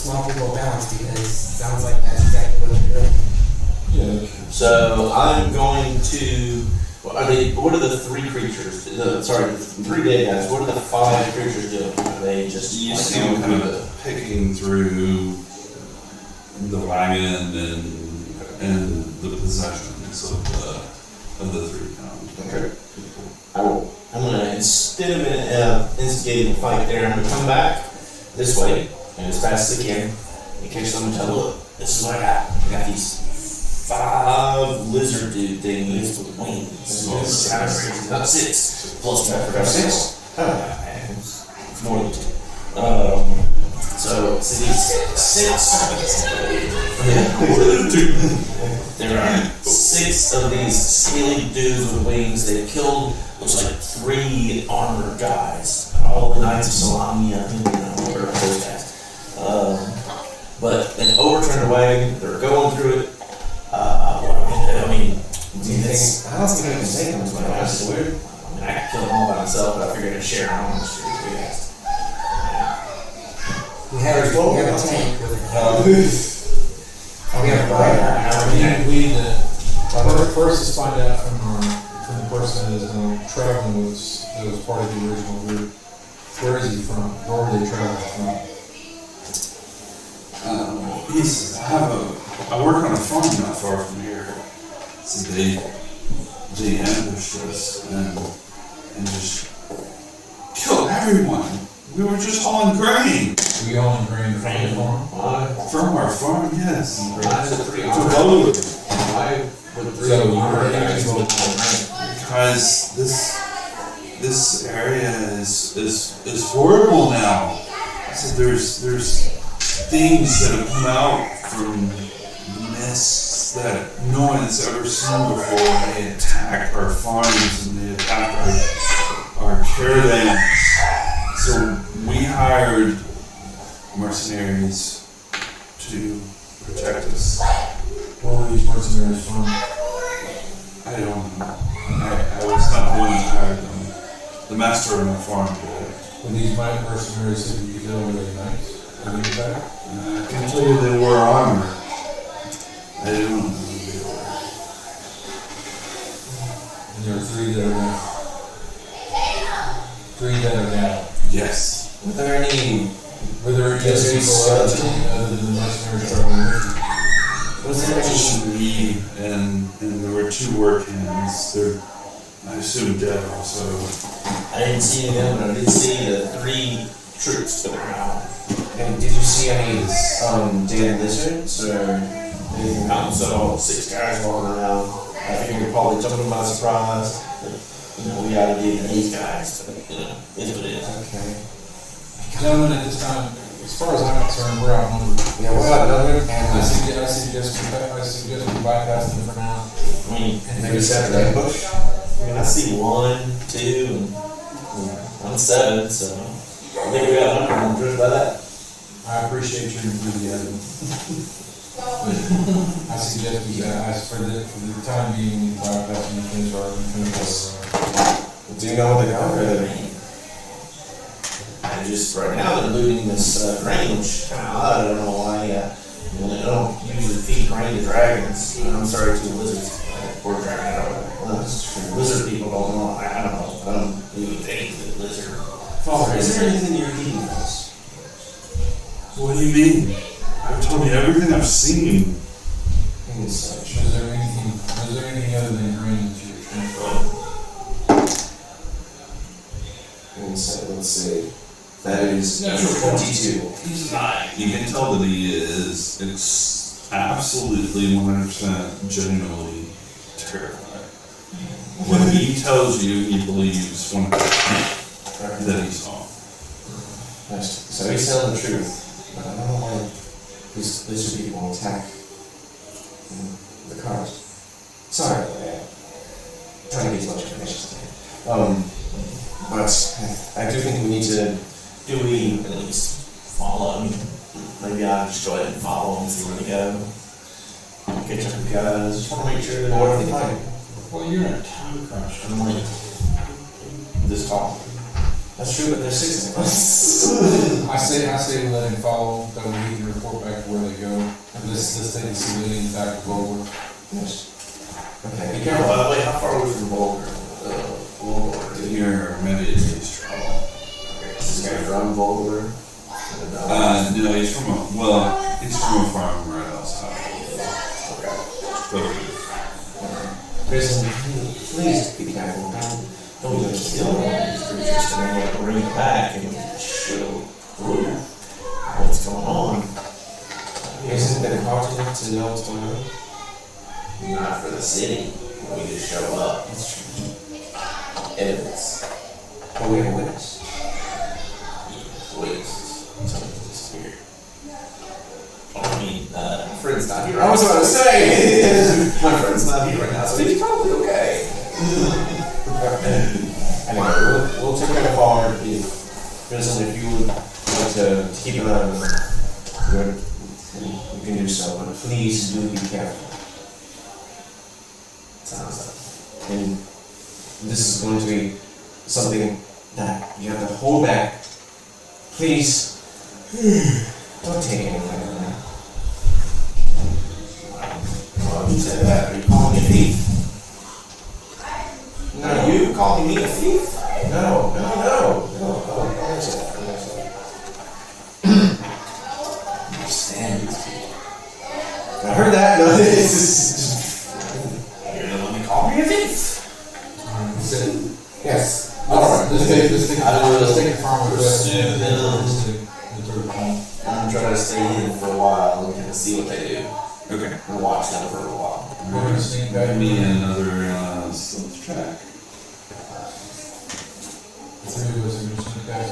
small people balance because it sounds like that's exactly what they're doing. Yeah. So I'm going to. What are the three creatures? The 3 dead guys. What are the 5 creatures doing? Are they just You see them kind of picking through the wagon and the possessions of the 3 pound Okay. people. I'm gonna, instead of instigating a fight there, I'm gonna come back this way and as fast as I can in case someone tell, look, this is what I got. I got these 5 lizard dude things with wings. Not 6. Plus I forgot 6. Oh, man. It's more than 2. So these 6. There are 6 of these scaly dudes with wings. They've killed, looks like 3 armored guys. All the Knights of Salamia, or those guys. But they overturned the wagon. They're going through it. I mean, Do you think? I don't think I can say them. that's weird. I mean, I could kill them all by myself, but I figured I'd share them on the street with you guys. We have a tank with we have a rider. We need to, first is find out from the person that is traveling with us, that was part of the original group. Where is he from? Where are they traveling from? I work on a farm not far from here. So they ambushed us and just killed everyone. We were just hauling grain We all in grain from the farm? from our farm, yes. That's a pretty To honor. Vogler. Why would 3 So, armored you're guys thinking look Because this area is horrible now. So there's things that have come out from the mists that no one has ever seen before. They attack our farms and they attack our caravans. So we hired mercenaries to protect us. Where were these mercenaries from? I don't know. I was not the one who hired them. The master of my farm did. Were these mercenaries that you killed, were they nice? Were they bad? I can tell you they wore armor. I don't know who they were. And there are 3 that are down. 3 that are down. Yes. Were there any? Were there any Yes, other we people saw other it. than the mercenaries traveling with you? Was there Just any? me and there were 2 work hands. They're, I assume, dead also. I didn't see any of them, but I did see the 3 troops that were out. And did you see any dead lizards or anything I saw 6 guys walking around. I figured probably took them by surprise. We gotta get these guys, but is what it is. Okay. Gentlemen, at this time, as far as I'm concerned, we're outnumbered. Yeah, we're outnumbered, I and suggest we bypass them for now. I mean, Maybe set an ambush. I mean, I see 1, 2, and I'm 7, so I think we got 100 driven by that. I appreciate your enthusiasm. I suggest we, for the time being, we bypass them and finish our. Do you know what they got? Or And just right now they're looting this grain, which is kind of odd. I don't know why. They don't usually feed grain to dragons. I'm sorry to the lizards. Poor dragon. I don't know. Lizard people don't know. I don't know. I don't really think that lizard. Father, is there anything you're eating us? What do you mean? I've told you everything I've seen. And such. Is there anything other than grain that you're trying to? And so, let's see. That is Natural 22. He's not. You can tell that he is absolutely 100% genuinely terrified. When he tells you, he believes 100% that he saw. So he's telling the truth. But I don't know why these lizard people attack the cars. Sorry, trying to get as much information as I can. But I do think we need to. Do we at least follow? I mean, maybe I'll just go ahead and follow them and see where they go. Catch up with guys. Just want to make sure that What are they fighting? Well, you're in a time crunch. I'm like this tall. That's true, but there's 6 of us. I say we let him follow, that way he can report back to where they go. And let's take the civilian back to Vogler. Yes. Okay, be By careful. the way, how far away from Vogler? You're maybe a day's travel. This guy from Vogler. No, he's from a farm right outside. Okay. Probably. Prison, please be careful. Don't be just kill one of these creatures and then bring it back and show what's going on. Isn't it hard enough to know what's going on? Not for the city. We just show up. That's true. Evidence. Oh, we have a witness. Witnesses. Something disappeared. I mean, friend's not here. I was about to say, my friend's not here right now, so he's probably okay. Anyway, we'll take that apart. If you would like to keep an eye on them, you can do so, but please do be careful. Sounds like. And this is going to be something that you have to hold back. Please, don't take anything from me. Well, you said that. Are you calling me a thief? No, Are you calling me a thief? No, answer that. Understand these people. I heard that. No, it's You're the one that called me a thief. yes. Let's take the farm with Pursue them. the third phone. I'm trying to stay hidden for a while and kind of see what they do. Okay. And watch them for a while. We're gonna sneak back. Give me another stealth check. The three of us are gonna sneak back.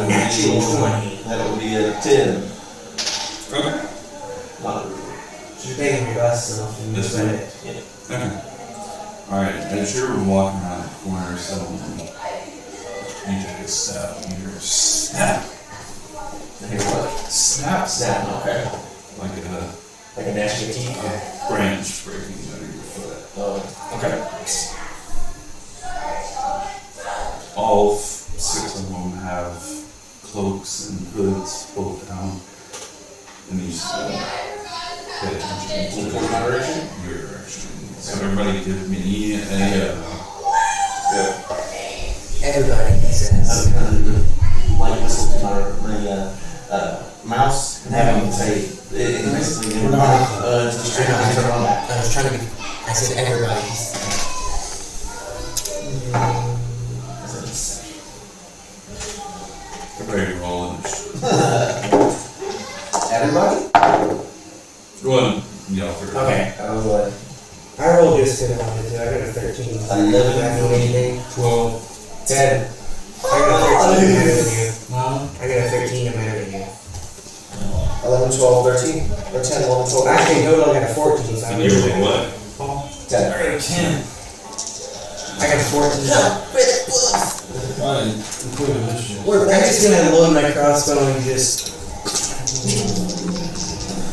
Natural 20. That would be a 10. Okay. Not a You're taking your glasses off and This moving way? it. Okay. Alright, as you're walking around the corner, so you take a step, you hear snap, Hey, what? snap, Snap. Okay. like a Like a gnashing of teeth. branch breaking under your foot. Okay. All 6 of them have cloaks and hoods pulled down, and you still pay attention to What direction? your direction. So everybody give me a Everybody, he says. Like listen to my mouse and have him say basically I was trying to be, I said everybody. everybody roll initiative. Everybody? Go ahead and yell for it. Okay. I rolled just because I wanted to. I got a 13. 11. I know anything. 12. 10. I got a 13 better than you. No? I got a 13 better than you. 11, 12, 13? Or 10, 11, 12, Actually, no, I got a 14. So And you roll what? 10. 10. I got a 14. Fine. Include initiative. I'm just gonna load my crossbow and just.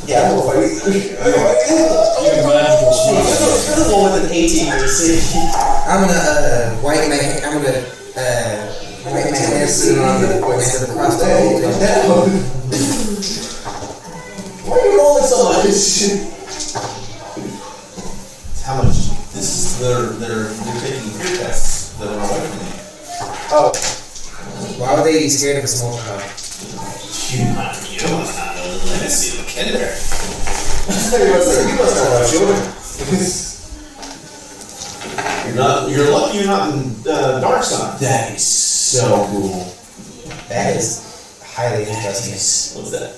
Yeah, I'm gonna fight. You're a magical shield. You're the one with an 18 AC. I'm gonna wipe my hands on the crossbow. Why are you rolling so much? How much? This is they're taking fear tests that are away from me. Oh. Why would they be scared of a small child? You must not know the legacy of a kinder. You must know about children. You're lucky you're not in Dark Side. That is so cool. That is highly interesting. What's that?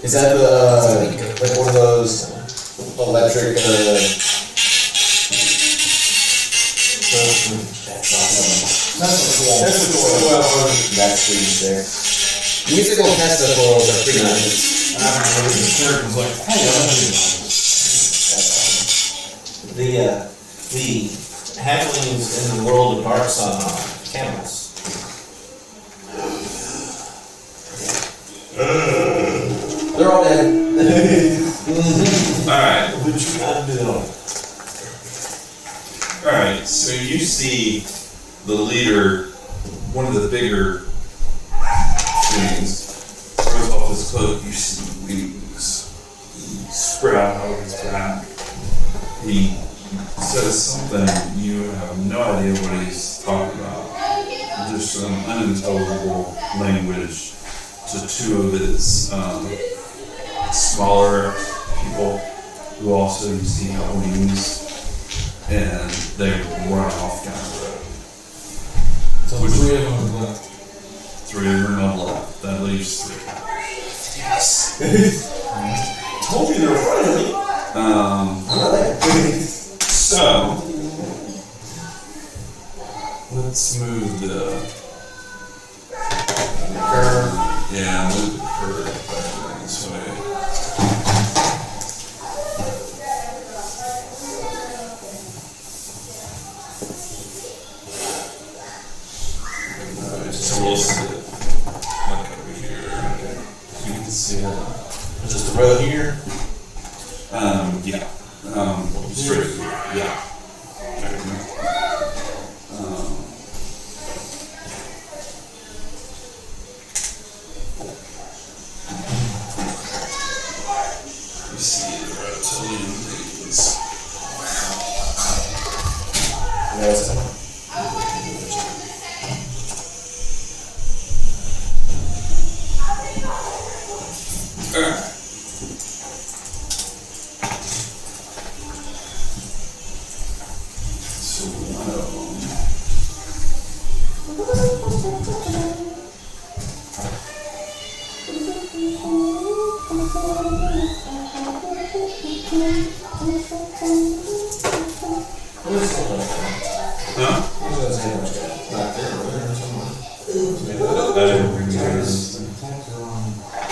Is that like one of those electric, That's awesome. That's cool. that's the cool. Well, that's pretty there. Musical festivals are pretty nice. I remember the clerk was like, hey, I don't do that. The halflings in the world of Dark Sun are camels. They're all dead. Alright, But you gotta do it all. alright, so you see the leader, one of the bigger sneeze, throws off his cloak, you see wings sprout out of his back. He says something, you have no idea what he's talking about. Just some unintelligible language to two of his smaller people who also you see have wings, and they run off down the road. So three of them are left. Three of them have left. That leaves three. Yes. Told you they were friendly. So let's move the curve. Yeah, move the curve back this way. Alright, so we'll sit like over here. Okay. You can see it. Is this the road here? Yeah. Straight here. Yeah. You see the reptilian things. Alright. So one of them. Huh? I didn't bring yours.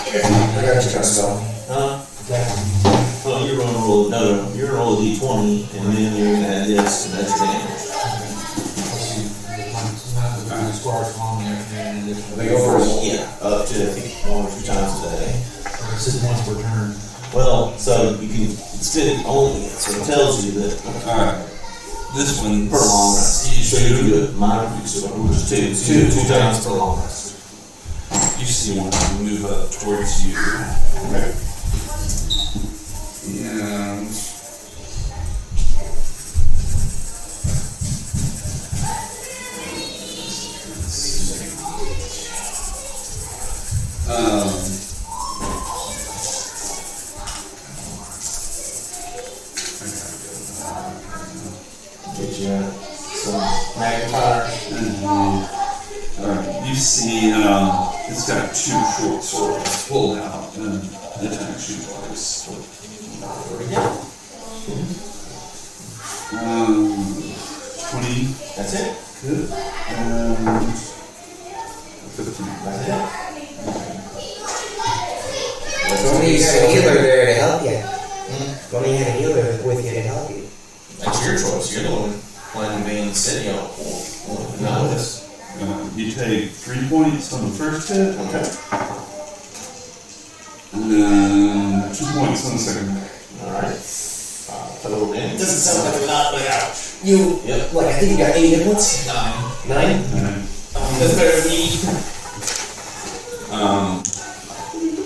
I got you, Costco. Huh? Well, you're gonna roll, no, you're gonna roll a d20, and then you're gonna add this, and that's your damage. Squares long and They go first. Yeah, up to, I think, 1 or 2 times a day. This is once per turn. Well, so you can spend it only, so it tells you that Alright. This one. per long rest. So you can do it minor use, so it's two times per long rest. You see one move up towards you. Okay. And Get you some magnifier. you see it's got 2 short swords pulled out and attacks you twice. 20 That's it. good and 15. That's it. Only you got a healer there to help you. Only you had a healer with you to help you. That's your choice. You're the one planning to be in the city or not this. You take 3 points on the first hit, Okay. and then 2 points on the second hit. Alright. Total damage. Doesn't sound like a lot, but You, yep. like, I think you got 8 hit points. 9. 9? And, That's better than me.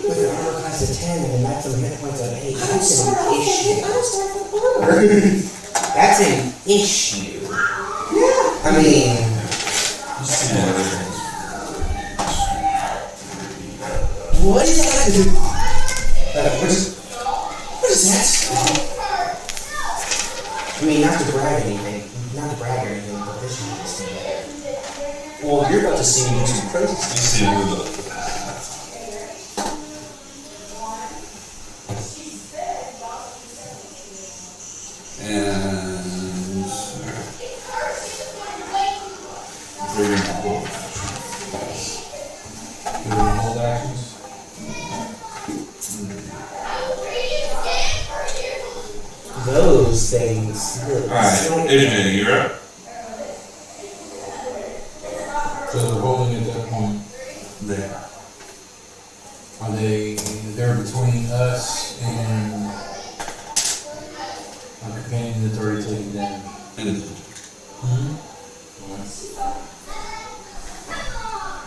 With an armor class of 10 and a maximum hit points of 8, that's an issue. That's an issue. Yeah. I mean, What is that? What is that? I mean, not to brag or anything, but this is just Well, you're about to see me do some crazy you stuff. see it move up the path. And we're gonna hold Do we hold actions? those things. Alright, AJ, you're up. So they're holding at that point. There. Are they're between us and our companion that's already taken damage? And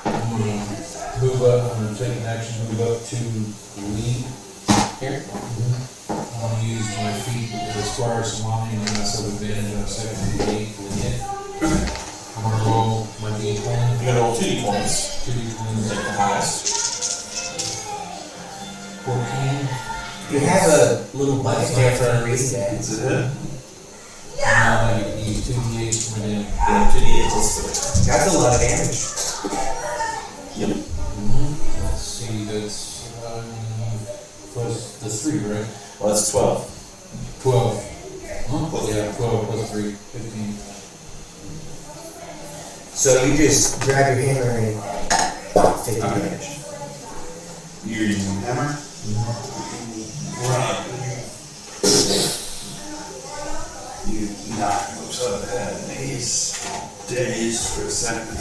I'm gonna move up, I'm gonna take an action, move up to lead. Here? I wanna use my feet as far as salami and myself advantage on a second D8 to hit. I'm gonna roll my D20, You're gonna roll 2d20s. 2D20, Take the highest. 14. You have a little bucket there for a reason. Is it hit? Now I use 2D8 for my damage. Yeah, 2d8 plus 3. That's a lot of damage. Yep. Let's see, that's plus the 3, right? Well, that's 12. 12. Huh? Yeah, 12 plus 3, 15. So you just grab your hammer and take the Okay. damage. You're using a hammer? Right. You knock him upside the head, and he's dazed for a second.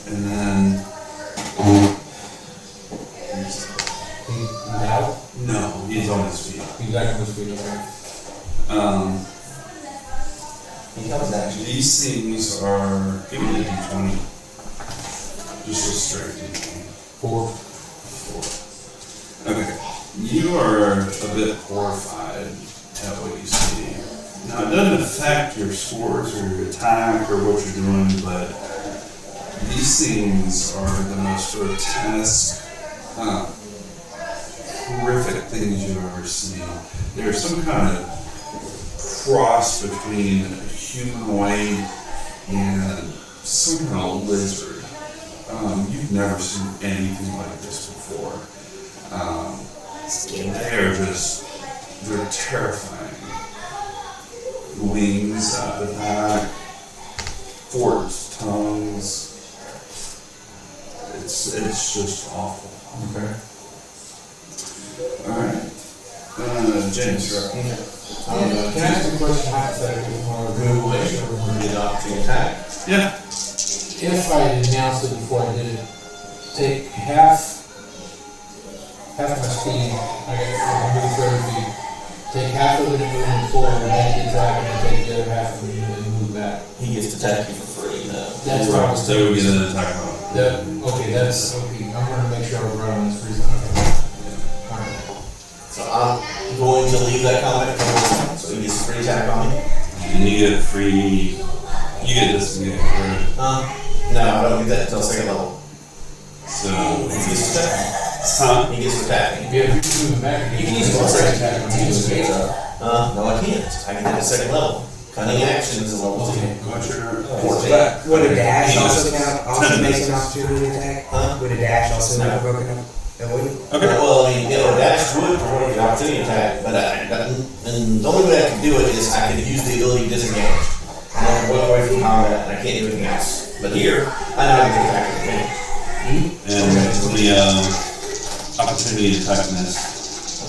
And then he's, He's out? no, he's on his feet. He's back on his feet, okay. He comes action. These things are, give me a d20. Just a straight d20. 4. Okay. You are a bit horrified at what you see. Now, it doesn't affect your scores or your attack or what you're doing, but these things are the most grotesque, horrific things you've ever seen. There's some kind of cross between a humanoid and some kind of lizard. You've never seen anything like this before. They're terrifying. Wings out the back, forked tongues. It's just awful. Okay. Alright. James, you're up. Can I ask a question hypothetically? Move away. Get an opportunity attack. Yeah. If I had announced it before I did it, take half my speed, I got 30 feet. Take half of it and move it forward, make the attack, and then take the other half of it and move back. He gets to attack you for free. No. That's what I was So we thinking. get an attack on. Okay, that's okay. I'm gonna make sure I was right on this reason. Alright. So I'm going to leave that combat for this time, so he gets a free attack on me. And you get free. You get this to get free. No, I don't get that until second level. So. He gets to attack. Huh? He gets to attack me. Yeah, if you're moving back, You can use one second attack. attack to use the no, I can't. I can hit a second level. Cunning actions is level 2. What's your But Would a dash He also just- count? Also makes an opportunity attack? Huh? Would a dash also No. have broken up? It wouldn't? Okay. Well, I mean, a dash would provoke the opportunity attack, but and the only way I can do it is I can use the ability disengage. And I can walk away from combat, and I can't do anything else. But here, I know I can attack with me. And the opportunity attack miss.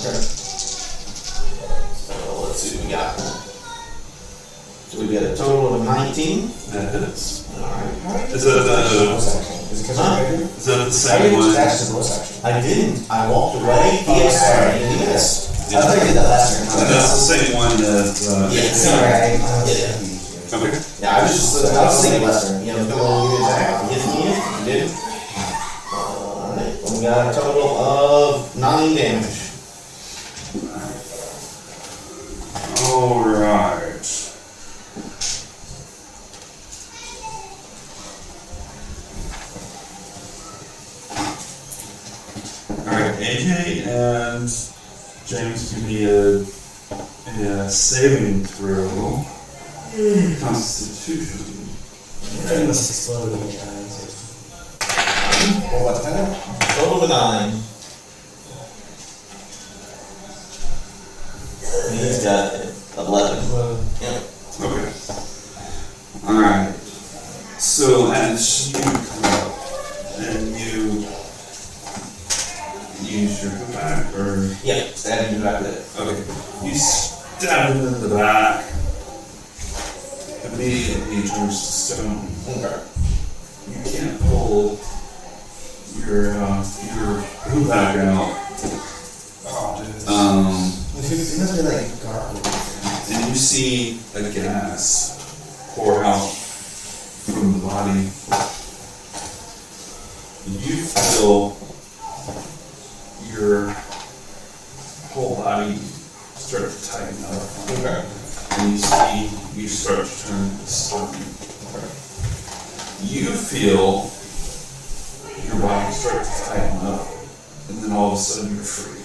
Okay. So let's see what we got. So we got a total of 19. That hits. Alright. Is that the Huh? is that the same one? I didn't. I walked away. He had started and he missed. I thought you did that last And turn. that's the same one that. Yes. Alright. Yeah. Okay. Yeah, I was thinking last turn. You know, come on, you attack. If you hit me, you did. Alright. We got a total of 9 damage. Alright. Alright, AJ and James give me a saving throw. Constitution. It must explode in your eyes. What time? Total of 9. And he's got 11. Yeah. Okay. Alright. So as you come up and you use your back or Yeah, stabbing you back with it. okay. You stab him in the back. Immediately he turns to stone. Okay. You can't pull your hoop back out. It must be like garlic. And you see a gas pour out from the body. you feel your whole body start to tighten up. Okay. And you see you start to turn to stone. You feel your body start to tighten up, and then all of a sudden you're free.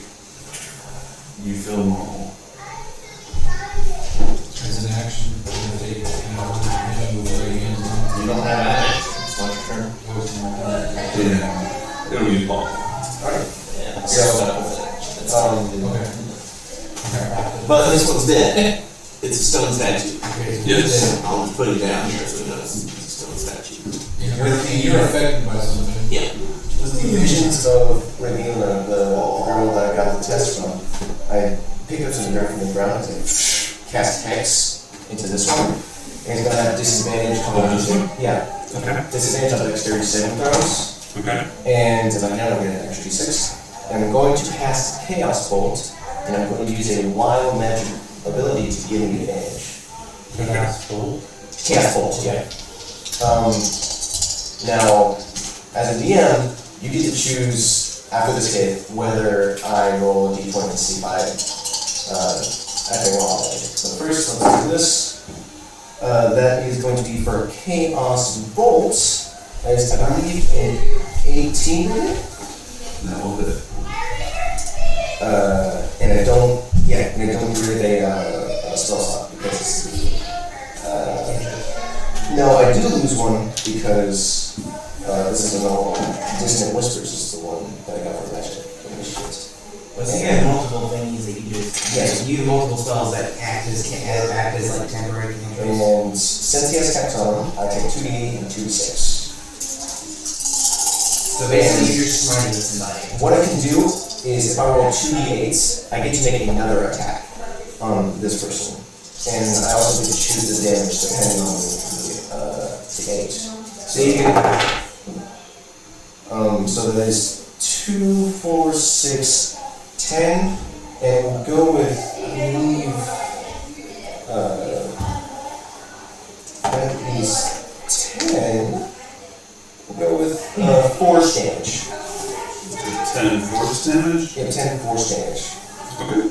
You feel normal. As an action, I'm gonna take, move away again. You don't have an action. It's not your turn. Yeah. It'll be long. Alright. Yeah. So, Okay. But this one's dead. It's a stone statue. Okay, so Yes. I'll just put it down here so it knows it's a stone statue. You're affected by something. Yeah. with the visions of Regina, the girl that I got the test from, I picked up some dirt from the ground and cast Hex into this one. And he's gonna have disadvantage on yeah. Okay. Disadvantage on dexterity saving throws. Okay. And if I can, I'm gonna get an extra d6. And I'm going to cast Chaos Bolt, and I'm going to use a wild magic ability to give me advantage. Chaos Bolt? Chaos Bolt, yeah. Now, as a DM, you get to choose after this hit whether I roll a d20 and see if I can roll it. So first, let's do this. That is going to be for Chaos Bolt. As I believe an 18 to hit. That will hit it. And I don't get rid of a spell slot because no, I do lose one because this is another one. Dissonant Whispers is the one that I got from Magic Initiates. But so you have multiple things that you just, Yes. you use multiple spells that act as like temporary cantrips. And since he has Hex on him, I take 2d8 and 2d6. So basically you're just smarting somebody. What I can do is if I roll 2d8s, I get to make another attack on this person. And I also get to choose the damage depending on the age. So you can, so that is 2, 4, 6, 10, and we'll go with, I believe, that is 10, we'll go with force damage. 10 force damage? Yeah, 10 force damage. Okay.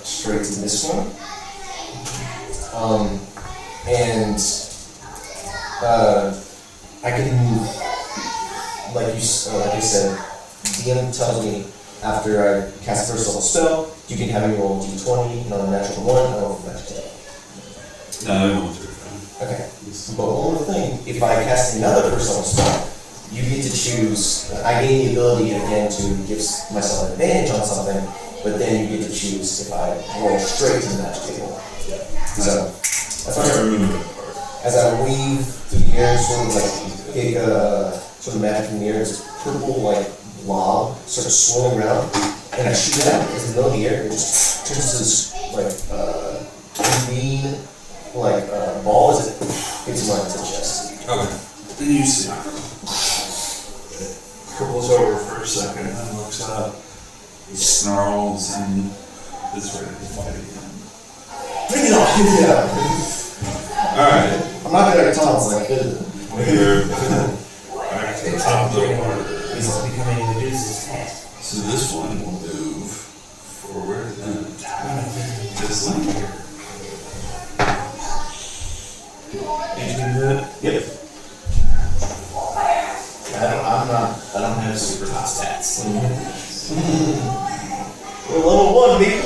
Straight to this one. And I can, like I said, DM tells me after I cast first level spell, you can have me roll d20, not a natural 1, I roll for magic 10. No, I won't do it. Okay. But one more thing, if I cast another first level spell, you get to choose, I gain the ability again to give myself an advantage on something, but then you get to choose if I roll straight to the magic table. So, that's why I remember that part. As I weave through the air, sort of like take sort of magic from the air, this purple like blob starts swirling around, and I shoot it out in the middle of the air, and it just turns to this like green like ball as it hits my chest. Okay. Then you see. Curls over for a second and then looks up. He snarls and is ready to fight again. Bring it on! Yeah. Alright. I'm not good at taunts like this. We're back to the top of the order. He's becoming Medusa's head. So this one will move forward and attack this link here. 18 hit? Yep. I don't have super hot stats. We're level 1, baby!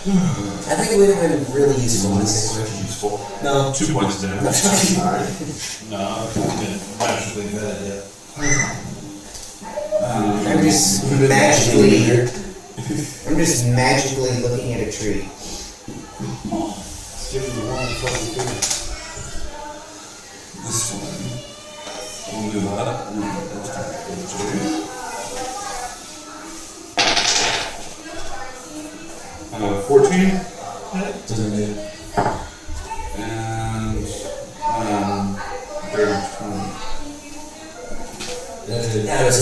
I think it would have been really useful in this situation. Useful. No. 2 points of damage. Alright. No, I didn't magically vet it yet. I'm just magically looking at a tree. Give me the one fucking figure. This one will move up and attack the tree. 14. Doesn't need it. And 20. That was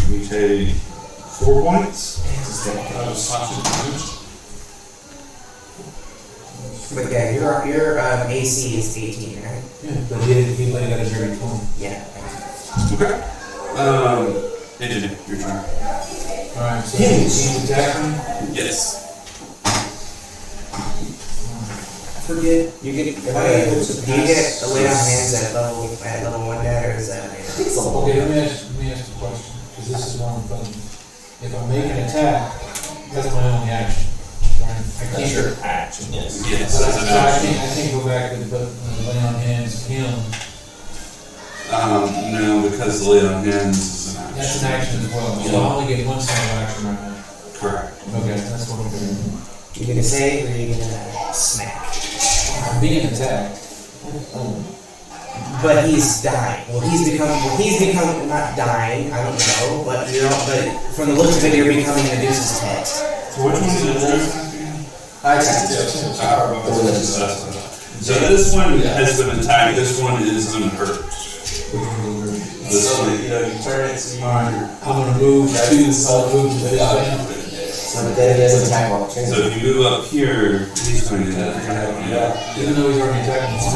We take 4 points. Slashing damage. 4, But yeah, your AC is 18, right? Yeah, but he laid out his dirty 20. Yeah. Okay. Hey, Jimmy, your turn. Alright, so he's attacking. Yes. Forget. You get. Do you get a lay on hands at level 1 dad, or is that? Okay, let me ask the question, because this is one of them. If I make an attack, that's my only action, right? I can't. That's your action, yes. Yes. But That's an I action. can't go back and put lay on hands him. No, because the lay on hands is an action. That's an action as well. So I only get one side of action right now. Correct. Okay, that's what I'm doing. You gonna save or you gonna smack? I'm being attacked. But he's dying. Well, he's become not dying. I don't know, but but from the looks of it, you're becoming Medusa's pet. So which one is it? I attacked. So this one has been attacked. This one is unhurt. This one, You turn it so Alright, I'm gonna move to this way. So then he has an attack of opportunity. so if you move up here, he's going to get it. Even though he's already attacking, he's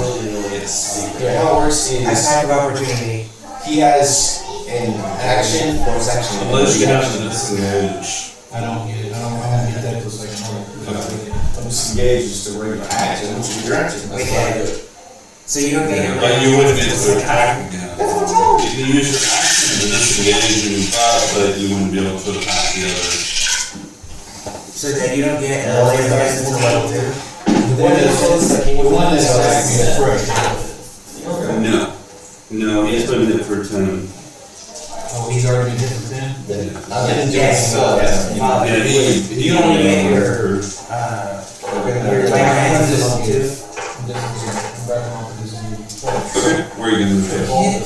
still. Yeah, how it works is Attack of opportunity. he has an action, bonus action. Unless you have to disengage. I don't get it. I don't get that till second roll. disengage is the regular action, which is your action. That's why I do it. So you don't get But you wouldn't get to attack again. You can use your action to disengage and move up, but you wouldn't be able to attack the other. So then you don't get layer hands until level 2. The one that's attacking is fresh. No. No, he's been hit for 10. Oh, he's already been hit for 10? Yes. Yeah, You only get your layer hands is level 2. Okay, where are you going to move? Okay,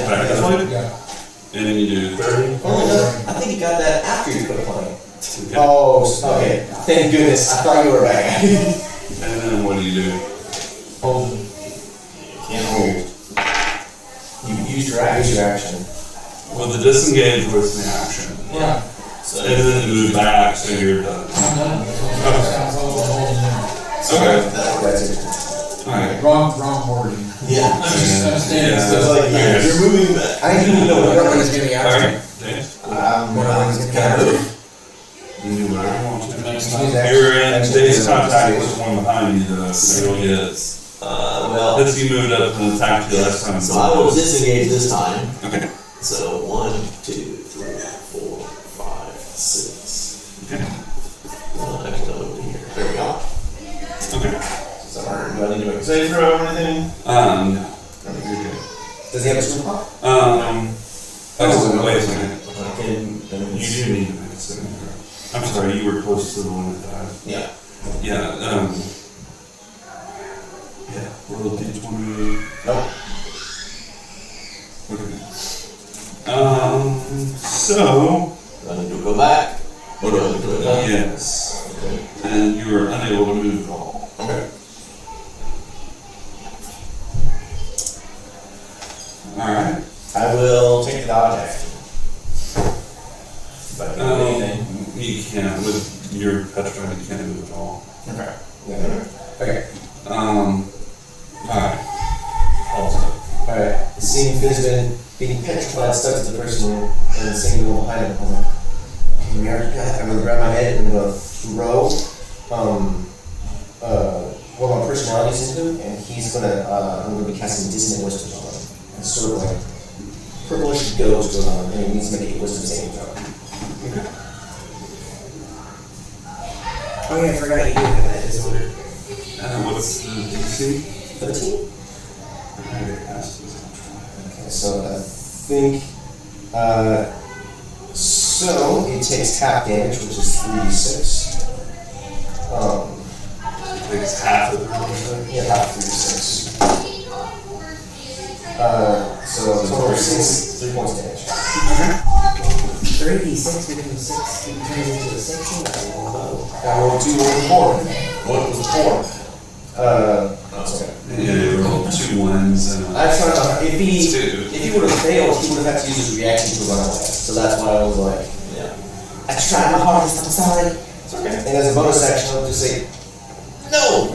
Back this way? Yeah. And then you do 30. Oh, no, I think you got that after you put a plane. Okay. Oh, okay. Thank goodness. I thought you were back. And then what do you do? Hold. Can't hold. You use your action. Use your action. Well, the disengage was the action. Yeah. So, and then you move back, so you're done. I'm done. That's all I'm holding there. Okay. That's it. Alright. Wrong wording. Yeah. I'm standing Yeah. still. It's like, you're moving back. I didn't even know what One is getting out. Alright. James? Can I move? You do whatever you want to. Next You're in today's contact with the one behind you, though, so you'll get. Well, Because you moved up and attacked you last time. so I will disengage this time. Okay. So 1, 2, 3, 4, 5, 6. Okay. Actually, I'll over here. There we go. Okay. Do I need to make a save throw or anything? No. I think you're good. Does he have a swim pop? Oh, wait a second. Okay. You do need to make a second throw. I'm sorry, you were close to the one that died. Yeah. Yeah, yeah, roll d20. Nope. Okay. So, Do I need to go back? Or do I need to do it now? yes. And you were unable to move at all. Okay. Alright. I will take the dodge action. If I can do anything. You can't, with your petrified, you can't move at all. Okay. Okay. Alright. Alright. Seeing Fizbin being petrified, stuck to the person and seeing the one behind him, I'm gonna grab my head and I'm gonna throw one of my personalities into him, and he's gonna I'm gonna be casting dissonant wisdom on him. It's sort of like purplish ghost going on, and he needs to make a wisdom saving throw. Oh yeah, I forgot you did have that disorder. What's the DC? 13? Okay, Okay, so I think so it takes half damage, which is 3d6. it's half of the Yeah, half 3d6. So a total of 3 points of damage. 3d6 became 6, it turns into a 16. I rolled 2 over 4. What was the 4? Okay. Yeah, you roll 2 ones and I tried to, if two. he would have failed, he would have had to use his reaction to run away. So that's why I was like, Yeah. I tried my hardest, I'm sorry. It's okay. And as a bonus action, I'll just say, no!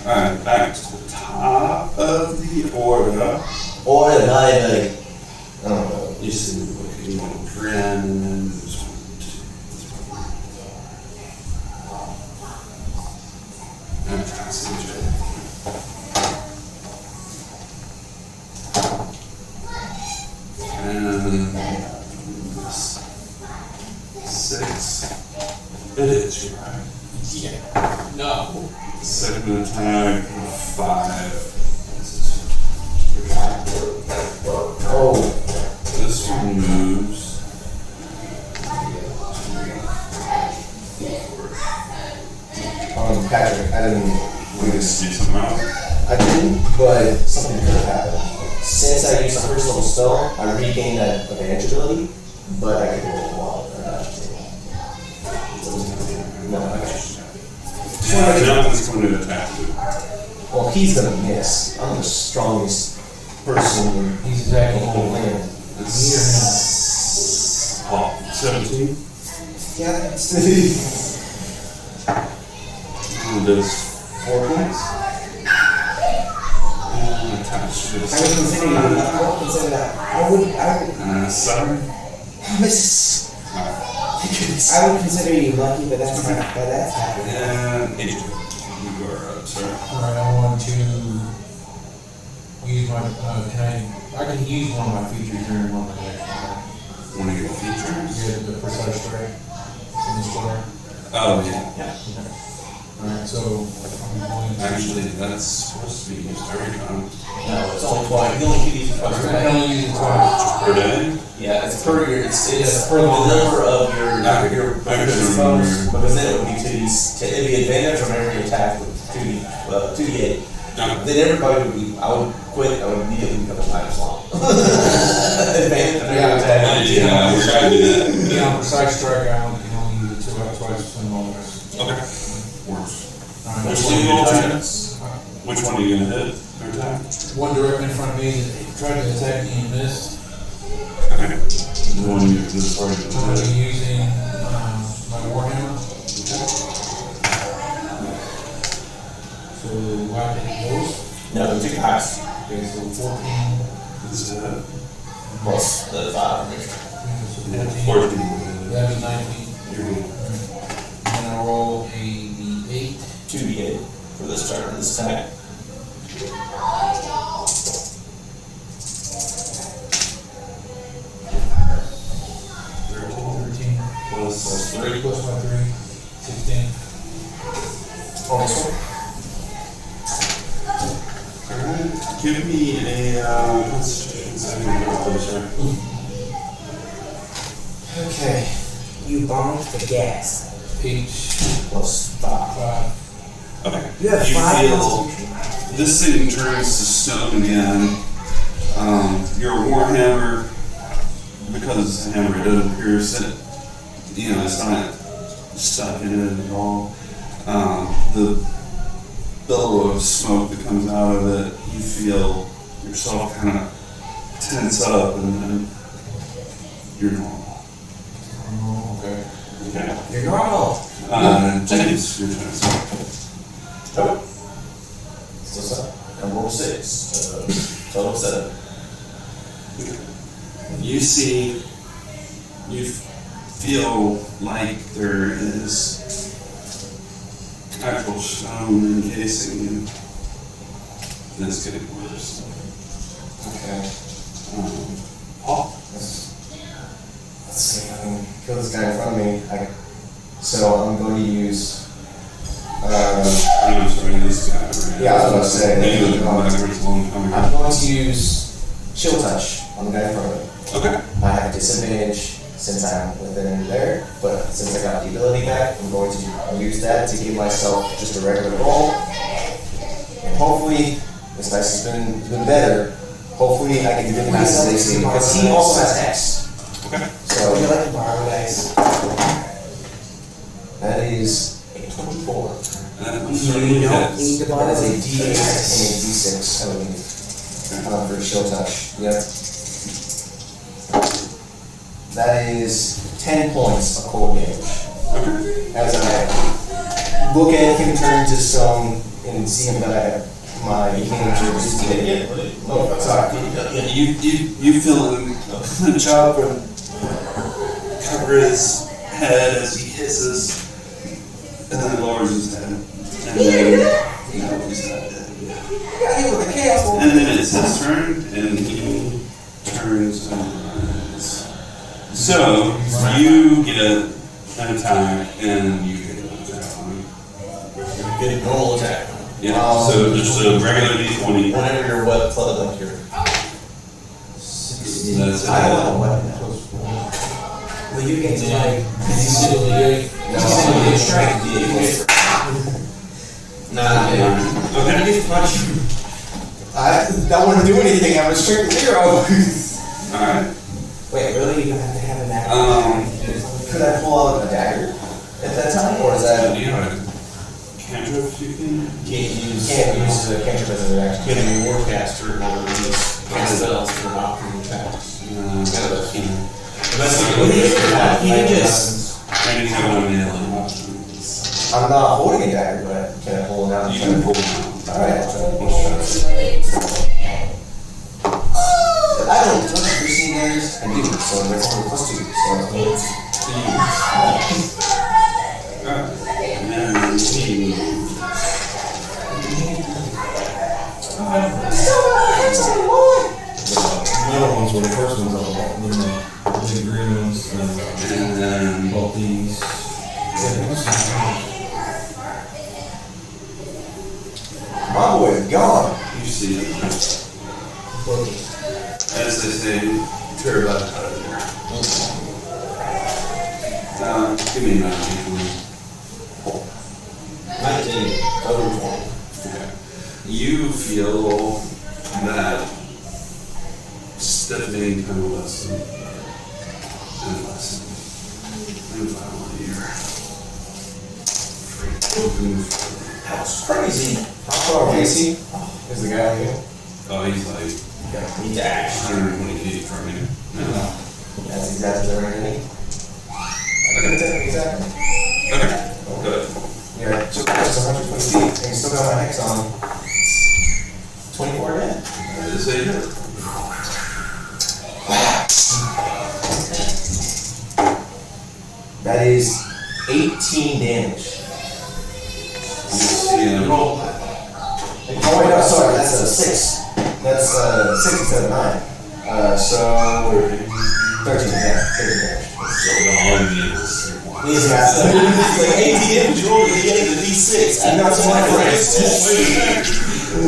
Alright, back to the top of the order. Or a diabetic. I don't know. You see, okay, you want to grin, and then there's 1, 2, 3. I'm trying to see which way. And 6. It is, you're right. Yeah. No. Second attack, 5. Oh. This one moves. Patrick, I didn't do this. See something else? I didn't, but something could have happened. Since I used the first level spell, I regained that advantage ability, but I could roll a wall. No, Yeah, Jonathan's going to attack you. well, he's gonna miss. I'm the strongest person in He's the attacking whole you. land. It's 17. Yeah, it's Who does 4 points? And attach to I would consider you. I would consider that. I would. 7. Misses. Alright. I would consider you lucky, but that's not. But that's happening. And 8. You are up, sir. Alright, I want to use my, I can use one of my features during one of my next round. One of your features? Yeah, the precise strike in the square. Oh, yeah. Alright, so I'm going to. Actually, that's supposed to be used every time. No, it's only twice. You only can use it twice. I can only use it twice. Per day? Yeah, it's per your, it's Yeah, per per the long number of your I couldn't bonus, remember. because then it would be 2d, it'd be advantage from every attack with 2d8. No. Then everybody would be, I would quit, I would immediately become a times long. Advantage from every attack. Yeah, we're trying to do that. Yeah, on precise strike, I only can only use it twice in all this. Okay. Works. Alright, Which so one are you roll attacking? chance. Which one are you going to hit? Or attack? One directly in front of me that tried to attack me and missed. Okay. The one you this part of I'm going to the be using my warhammer. So I can hit those. No, you take the highest, Okay, so 14. This is it. plus the 5. So 14. 14. That is 19. You're good. And I roll a d8. 2d8 for this turn, this attack. Plus 3 plus my 3. 16. Also, Alright. Give me a constitution saving throw, sir. okay. You bombed the gas. H Plus 5. 5. Okay. You have You 5 feel constitution. this thing turns to stone again. Your warhammer, because it's a hammer, it doesn't pierce it. You know, it's not stuck in it at all. The billow of smoke that comes out of it, you feel yourself kind of tense up, and then you're normal. Oh, okay. Okay. You're normal. James, your turn. Oh. Still 7. And roll 6. Total 7. You see, you feel like there is actual stone encasing you. And it's getting worse. Okay. Paul? Let's see if I can kill this guy in front of me. So I'm going to use. I'm sorry, this guy. Right? Yeah, I was about to say. You look backwards a long time I'm ago. going to use Chill Touch on the guy in front of me. Okay. I have a disadvantage since I'm within there, but since I got the ability back, I'm going to use that to give myself just a regular roll. And hopefully, this dice has been better. Hopefully, I can get past this AC because he also has X. Okay. So would you like to borrow dice? That is a 24. You That is a D8 and a D6. I would need for Chill Touch. Yep. That is 10 points of cold damage. Okay. As I look at him turn to stone and see him that I have my hand to just get it. Oh, sorry. You feel him chop and cover his head as he hisses, and then lowers his head. And then, no, he's not dead. And then it's his turn, and he turns and runs. So, you get an attack, and you get an attack on him. Get a normal attack. Yeah, so just a regular d20. Whenever you're wet, like you're. That's I don't have a weapon. Well, you get to like. No, strength. Nah, Okay. Just punch. I don't want to do anything. I'm a strength 0. Alright. Wait, really? You have to have an axe? Could I pull out a dagger at that time, or is that? You have a cantrip you can? Can't use the cantrip as an action. Can be warcaster or use cast spells for optional attacks. He can just. Maybe have a melee option. I'm not holding a dagger, but can I pull it out? You can pull it out. Alright, I'll try. I don't touch pristine daggers. I do, so that's only +2. Middle ones were the first ones all about, then the big green ones, And then both these. My boy is gone. you see it. As they say, turbot out of there. Give me another d20. 19 over 20. Okay. You feel that stiffening kind of lesson. And lesson. And finally you're free to move forward. That's crazy. How far away is he? Is the guy here? Oh, he's like He dashed. 120 feet from you. That's exactly the right thing. I can tell you exactly. Okay, good. Yeah, just 120 feet, and you still got my X on. 24 again. That is a hit. That is 18 damage. You see him. Oh wait, no, sorry, that's a 6. That's 6 instead of 9. So 13, yeah, 13 damage. So all you need is 3 He's got It's like 18 damage, you roll the D8 to D6. And that's my friend.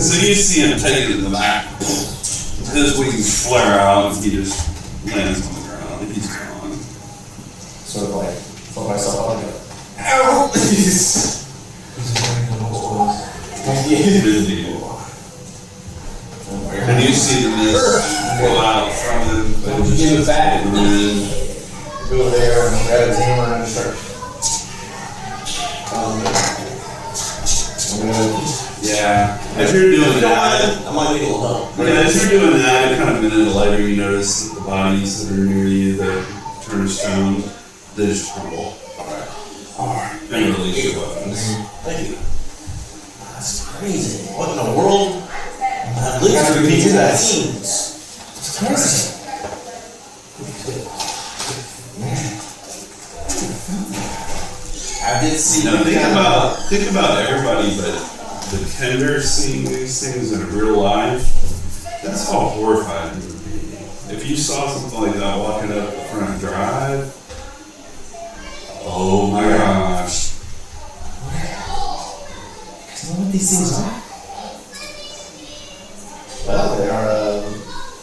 So you see him take it in the back. His wings flare out and he just lands on the ground. He's gone. Sort of like, flip myself up and go, ow! He's wearing the most clothes. Indeed. And you see the mist go out from him. Don't you give it back. And then Go there and grab his hammer and start. yeah, as you're doing that, I might need a little help. yeah, as you're doing that, kind of a minute later, you notice that the bodies that are near you that turn to stone, they just crumble. And release your weapons. Thank you. That's crazy. What in the world? Lizard people do that. It's crazy. I did see. Now think about everybody, but the Kender seeing these things in real life. That's how horrified you would be if you saw something like that walking up the front drive. Oh my gosh! You know what these things are? Well,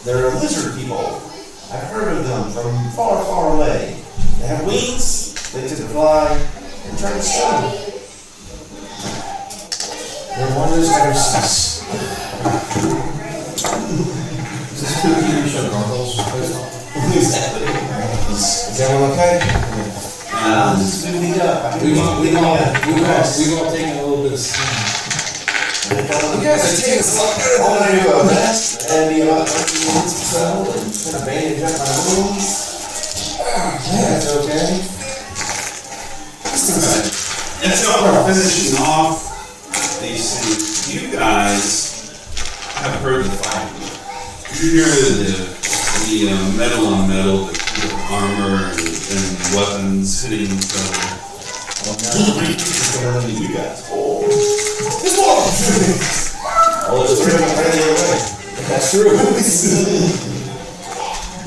they're lizard people. I've heard of them from far, far away. They have wings, they tend to fly, and try to stone. They're wonders ever since. Is this cool TV show Gargoyles? Exactly. Is everyone okay? We've all taken a little bit of steam. You guys are taking us long. I want to do a rest and be about 30 minutes or so and put a bandage up my wounds. That's okay. And so we're finishing off these things. You guys have heard the fight. You hear the metal on metal, the armor and weapons hitting each other. It's gonna run into you guys. Oh, it's three of them right the other way. That's true.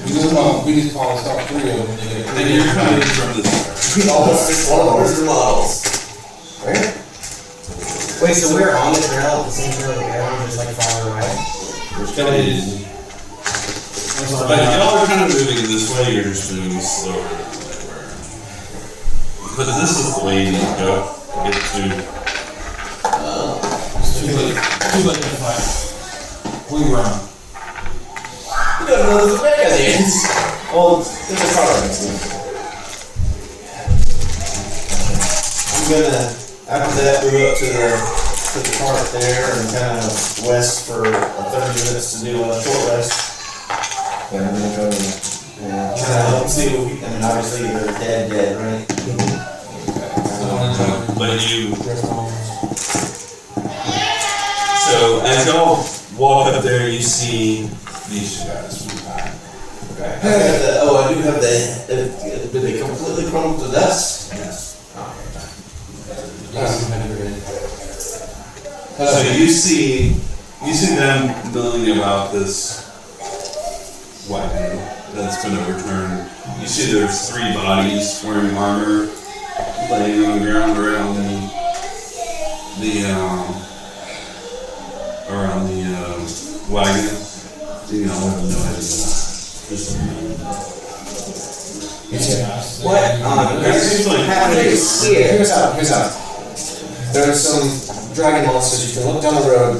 We just polished off 3 of them. And you're coming from this. We almost just one of the models. Right? Wait, so we're on the trail at the same trail that we're just like farther away? But y'all are kind of moving this way, you're just moving slower than they were. Because this is the way you go get to. Too late to fight. We run. You don't know the bad guys is. Oh, there's a car next to me. I'm gonna, after that, move up to the park there and kind of west for 30 minutes to do a short rest. Yeah, I'm gonna go to Kind of help see what we, I mean, obviously they're dead, right? But you. So as y'all walk up there, you see these two guys from behind. Okay. I do have the, did they completely crumble to dust? Yes. Oh, So you see them milling about this wagon that's been overturned. You see there's 3 bodies wearing armor laying on the ground around the wagon. You know, I have no idea. What? It seems like Here's how. There's some dragon monsters. You can look down the road.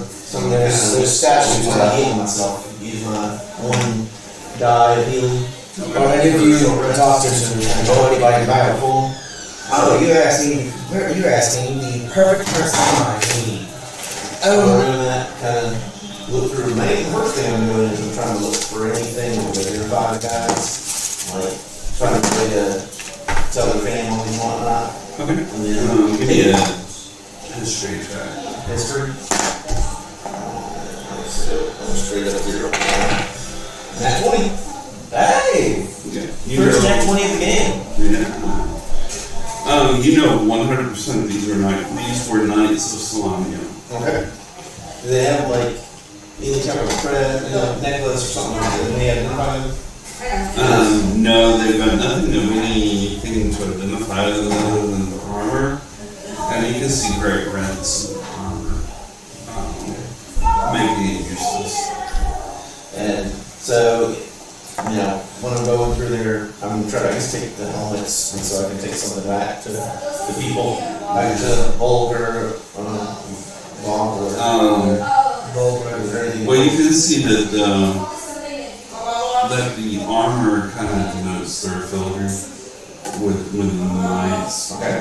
There's statues. I'm not healing myself. Use my one die of healing. Or any of you doctors who know anybody back home. Oh, you're asking the perfect person to find me. I'm doing that, kind of look through. The first thing I'm doing is I'm trying to look for anything with their 5 guys, like trying to tell their families and whatnot. Okay. And then Give me a history check. history. Straight up 0. Nat 20. Hey! Okay. First nat 20 of the game. Yeah. You know 100% these were knights of Salamia. Okay. Do they have like any type of necklace or something like that? Do they identify them? No, they've got nothing of anything to identify them other than the armor. And you can see great rents in the armor, making it useless. And so, when I'm going through there, I'm going to try to take the helmets, and so I can take some of it back to the people, back to Vogler, Vogler. Well, you can see that the armor kind of denotes their affiliation with the knights. Okay.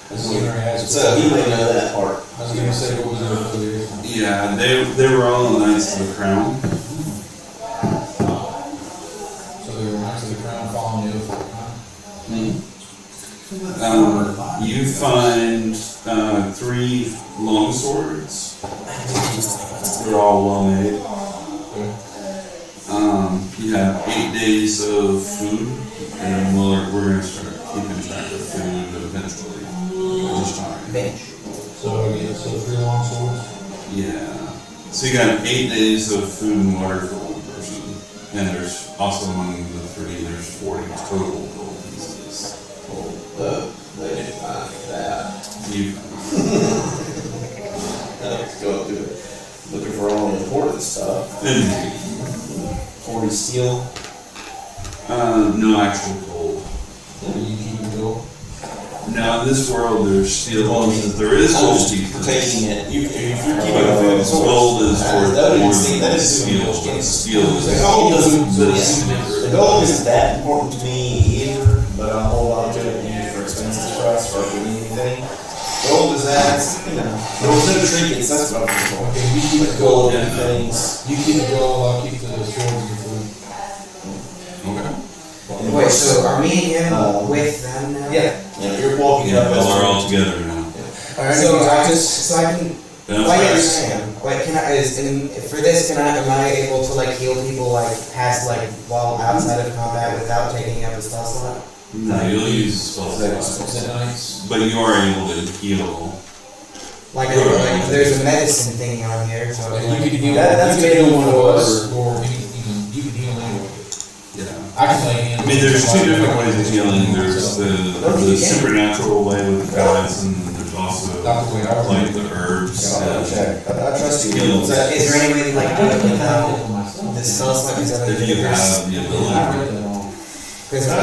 So he may know that part. I was gonna say, what was their affiliation? Yeah, they were all the Knights of the Crown. So they were Knights of the Crown following the oath, You find 3 long swords. They're all well made. You have 8 days of food, and we're going to start keeping track of food eventually. This time. So 3 long swords? Yeah. So you got 8 days of food and water for 1 person. And there's also among the 3, there's 40 total gold pieces. They didn't find that. You Let's go through it. Looking for all the important stuff. 40 steel. no actual gold. Are you keeping gold? Now in this world there's steel pieces. There is gold pieces. Taking it. If you're keeping But a food source. gold is worth that more is- that than is steel. steel. Steel is The gold doesn't. this. The gold isn't that important to me either, but I'll hold on to it and use it for expenses for us or if we need anything. Gold is that, gold's no trinkets, that's what I'm looking for. Okay, you keep the Gold gold. and things. You keep the gold, I'll keep the swords and food. Okay. And Wait, so are me and him with them now? Yeah, you're walking Yeah, up. well, they're all together now. Alright, so I can, like I understand, like can I, for this, am I able to like heal people like past like while outside of combat without taking up a spell slot? No, you'll use spell slots. But you are able to heal. Like there's a medicine thing on here, so Like, like, you could heal, That's you could heal one of us, or- or you could heal anyone. Yeah. I can lay hands. I mean, there's two different ways of healing. There's the supernatural way with the gods, and there's also Not the way I like the herbs. I'll check. I trust you. Heal. is there any way to like do it without the spell slot? Is that If you have the ability. Because I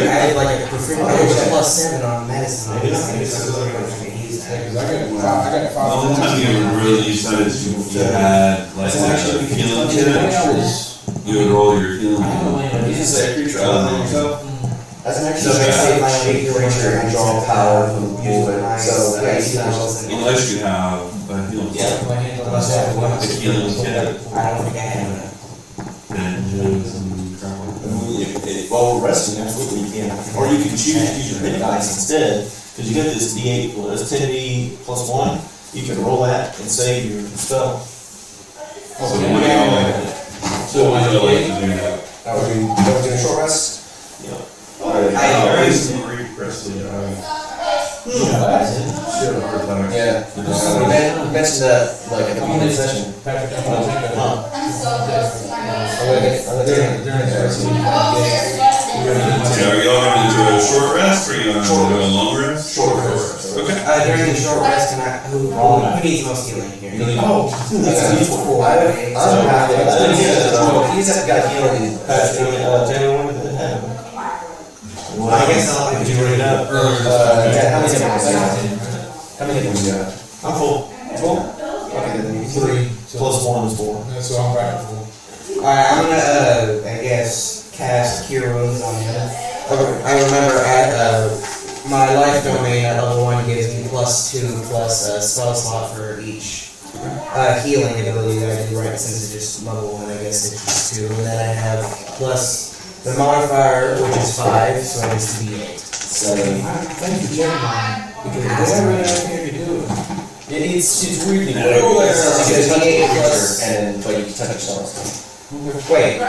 had like a +7 on medicine. Maybe not. I got The only time you ever really used that is if you had like a healing kit. You would roll your healing kit. You just say a creature other than yourself. As an So extra basically, my shape creature and draw power from you. So yeah, that's Unless you have a healing kit. A healing kit. I don't think I have that. Bandages and crap like that. While we're resting, absolutely you can. Or you can choose to use your hit dice instead, because you get this D8, well, it's 10D plus 1. You can roll that and save your spell. So what do y'all like? So what do y'all like to do now? Are we doing a short rest? Yeah. Marie Presley, She had a hard time. Yeah. We mentioned that, like, at the beginning of the session. Patrick, I'm gonna take a. Yeah, are y'all going to do a short rest, or are you going to do a long rest? Short rest. Okay. During the short rest, who needs most healing here? Oh, that's a useful. I don't have to. He's got healing. I guess I'll Did you bring it up? Yeah, how many hit points? How many hit points you got? I'm full. Full? Okay, then you 3 plus 1 is 4. That's what I'm practical. Alright, I'm gonna, I guess, cast Cure Wounds on him. I remember at, my life domain at level 1 gives me +2 plus a spell slot for each healing ability that I do, right, since it's just level 1, I guess it's just 2. And then I have plus the modifier, which is 5, so I guess to be 8. 7. Thank you, gentlemen, because I really don't care to do it. It's weirdly No, because D8 plus, and but you can touch yourself. wait, No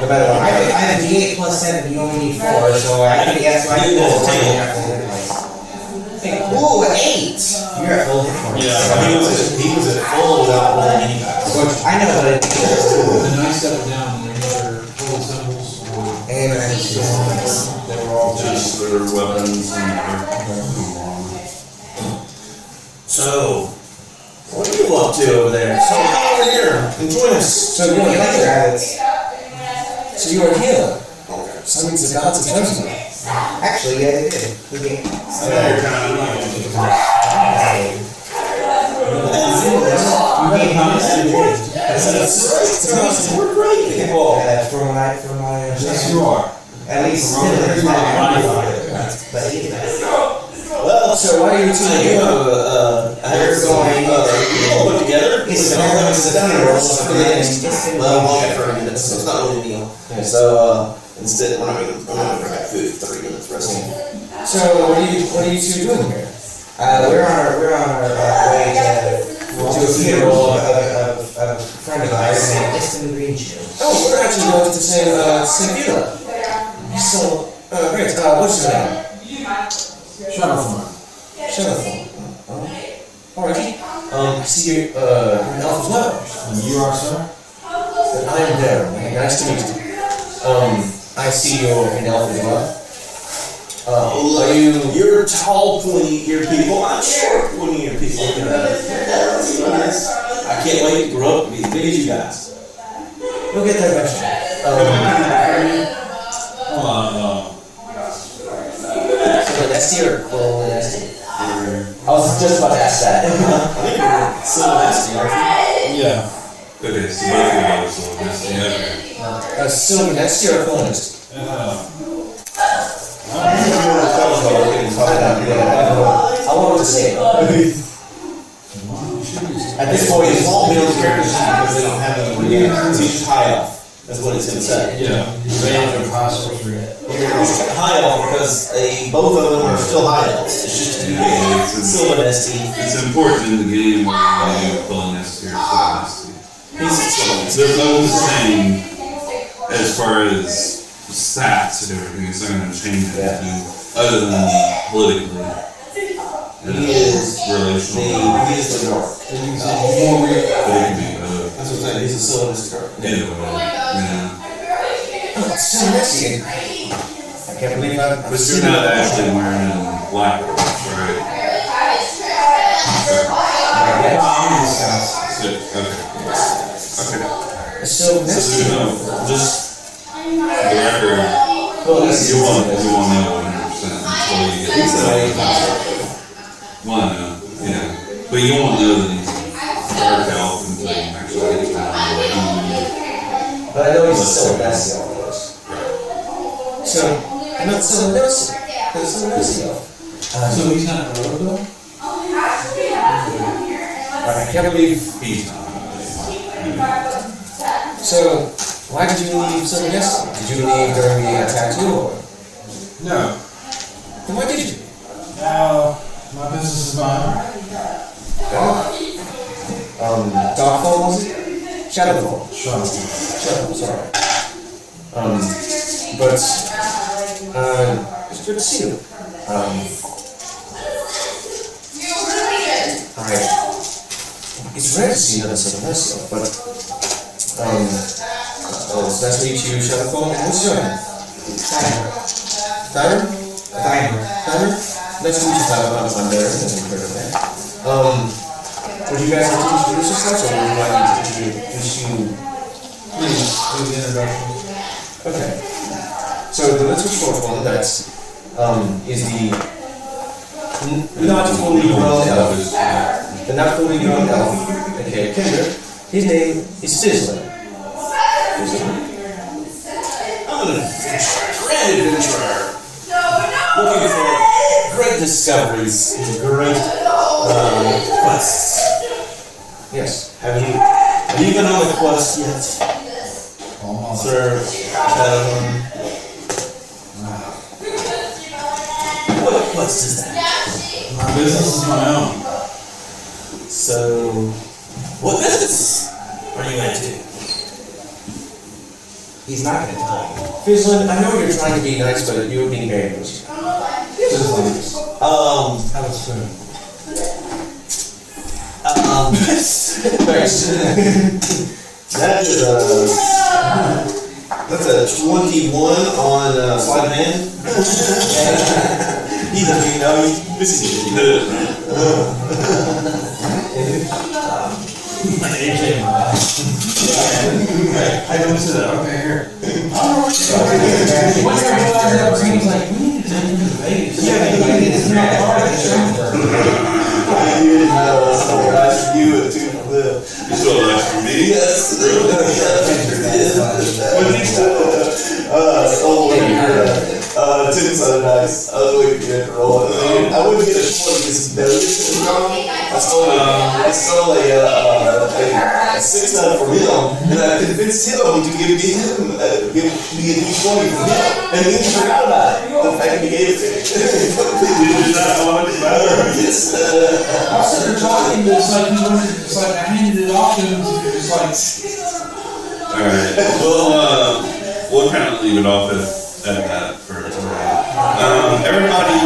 matter what. I have D8 plus 7, you only need 4, so I can, yeah, so I can roll 1. Ooh, 8! You're at full hit points. He was at full without rolling any dice. I know, but The nice step down, they're either total symbols or and they were all Just their weapons and their So, what are you up to over there? So, come over here and join us. so you're like rabbits. So you are a healer. Okay. So that means the gods have chosen you. Actually, yeah, they did. They did. So they're kind of We're great people. For my, yes, you are. at least, there's not but Well, so why are you two here? They're going, all put together? it's Well, I'll get for a minute, so it's not really a meal. So, instead, I'm not gonna bring back food for 3 minutes resting. So, what are you two doing here? we're on our way to a funeral of a friend of ours named Ipsin Greenshield. Oh, we're actually going to the same funeral. So, great. What's his name? Shutterford. Alright. I see you're an elf as well. And you are, sir? And I am there. Okay, nice to meet you. I see you're an elf as well. Are you're tall, pointy-eared people. I'm short, pointy-eared people. I can't wait to grow up and be as big as you guys. We'll get there eventually. So next year, I was just about to ask that. So nasty, aren't you? Yeah. Okay, so both of you are so this. Yeah. So next year, colonist. I wanted to say it. At this point, it's all build characters because they don't have any. He's just high up. That's what it's gonna say. Yeah. Advantage of high sorcery. High elf because both of them are still high elves. It's just Silver Nesty. It's important in the game when you pull Nesty or Silver Nesty. He's They're both the same as far as stats and everything. It's not going to change anything other than politically. He is relational. He is the dark. But it can be both. That's what I'm saying. He's a Silver Nesty dark. Yeah. So messy. I can't believe I've But you're not actually wearing black, right? Okay. So messy. Just the record. Well, this You won't know 100% until you get to that. Well, no, yeah. But you won't know that he's dark elf until you actually get to that. But I know he's a Silver Nesty elf. So, I'm not Silver Nesty. Because Silver Nesty elf. So he's not a rogue though? I can't believe. He's not. So, why did you leave Silver Nesty? Did you leave during the attack too, or? No. Then why did you? My business is mine. Darkfall was it? Shadowfall. Shadowfall. Sorry. But it's good to see you. It's rare to see another Silver Nesty, but it's nice to meet you, Shadowfall. What's your name? Tyler? Tyler? Nice to meet you, Tyler. I'm there. I've heard of that. Would you guys like to introduce yourselves, or would you like me to introduce you? Please, do the introduction. Okay. So the little short one that is the not fully grown elf. The not fully grown elf. Okay, Kinder. His name is Sizzler. I'm an great adventurer. Looking for great discoveries and great quests. Yes. Have you been on the quest yet? Sir Shadowrun? What quest is that? My business is my own. So, what business are you into? He's not gonna tell you. Fizzlin, I know you're trying to be nice, but you're being very nice. How soon? That's a 21 on sleight of hand. He doesn't even know he's missing it. I don't listen to that. Okay, here. What's our he's like, we need to take him to Vegas. You didn't know so nice for you and two for them. You saw that for me? Yes. Tim's so nice. I was waiting for you to roll it. I wouldn't get a 20 because no, I stole a 6 out from him, and I convinced him to give me a D20 from him, and then he forgot about it. The fact that he gave it to me. You did not want it better. Yes. I was sitting there talking, but it's like I handed it off to him, it's like. Alright, well, we'll kind of leave it off at that for today. Everybody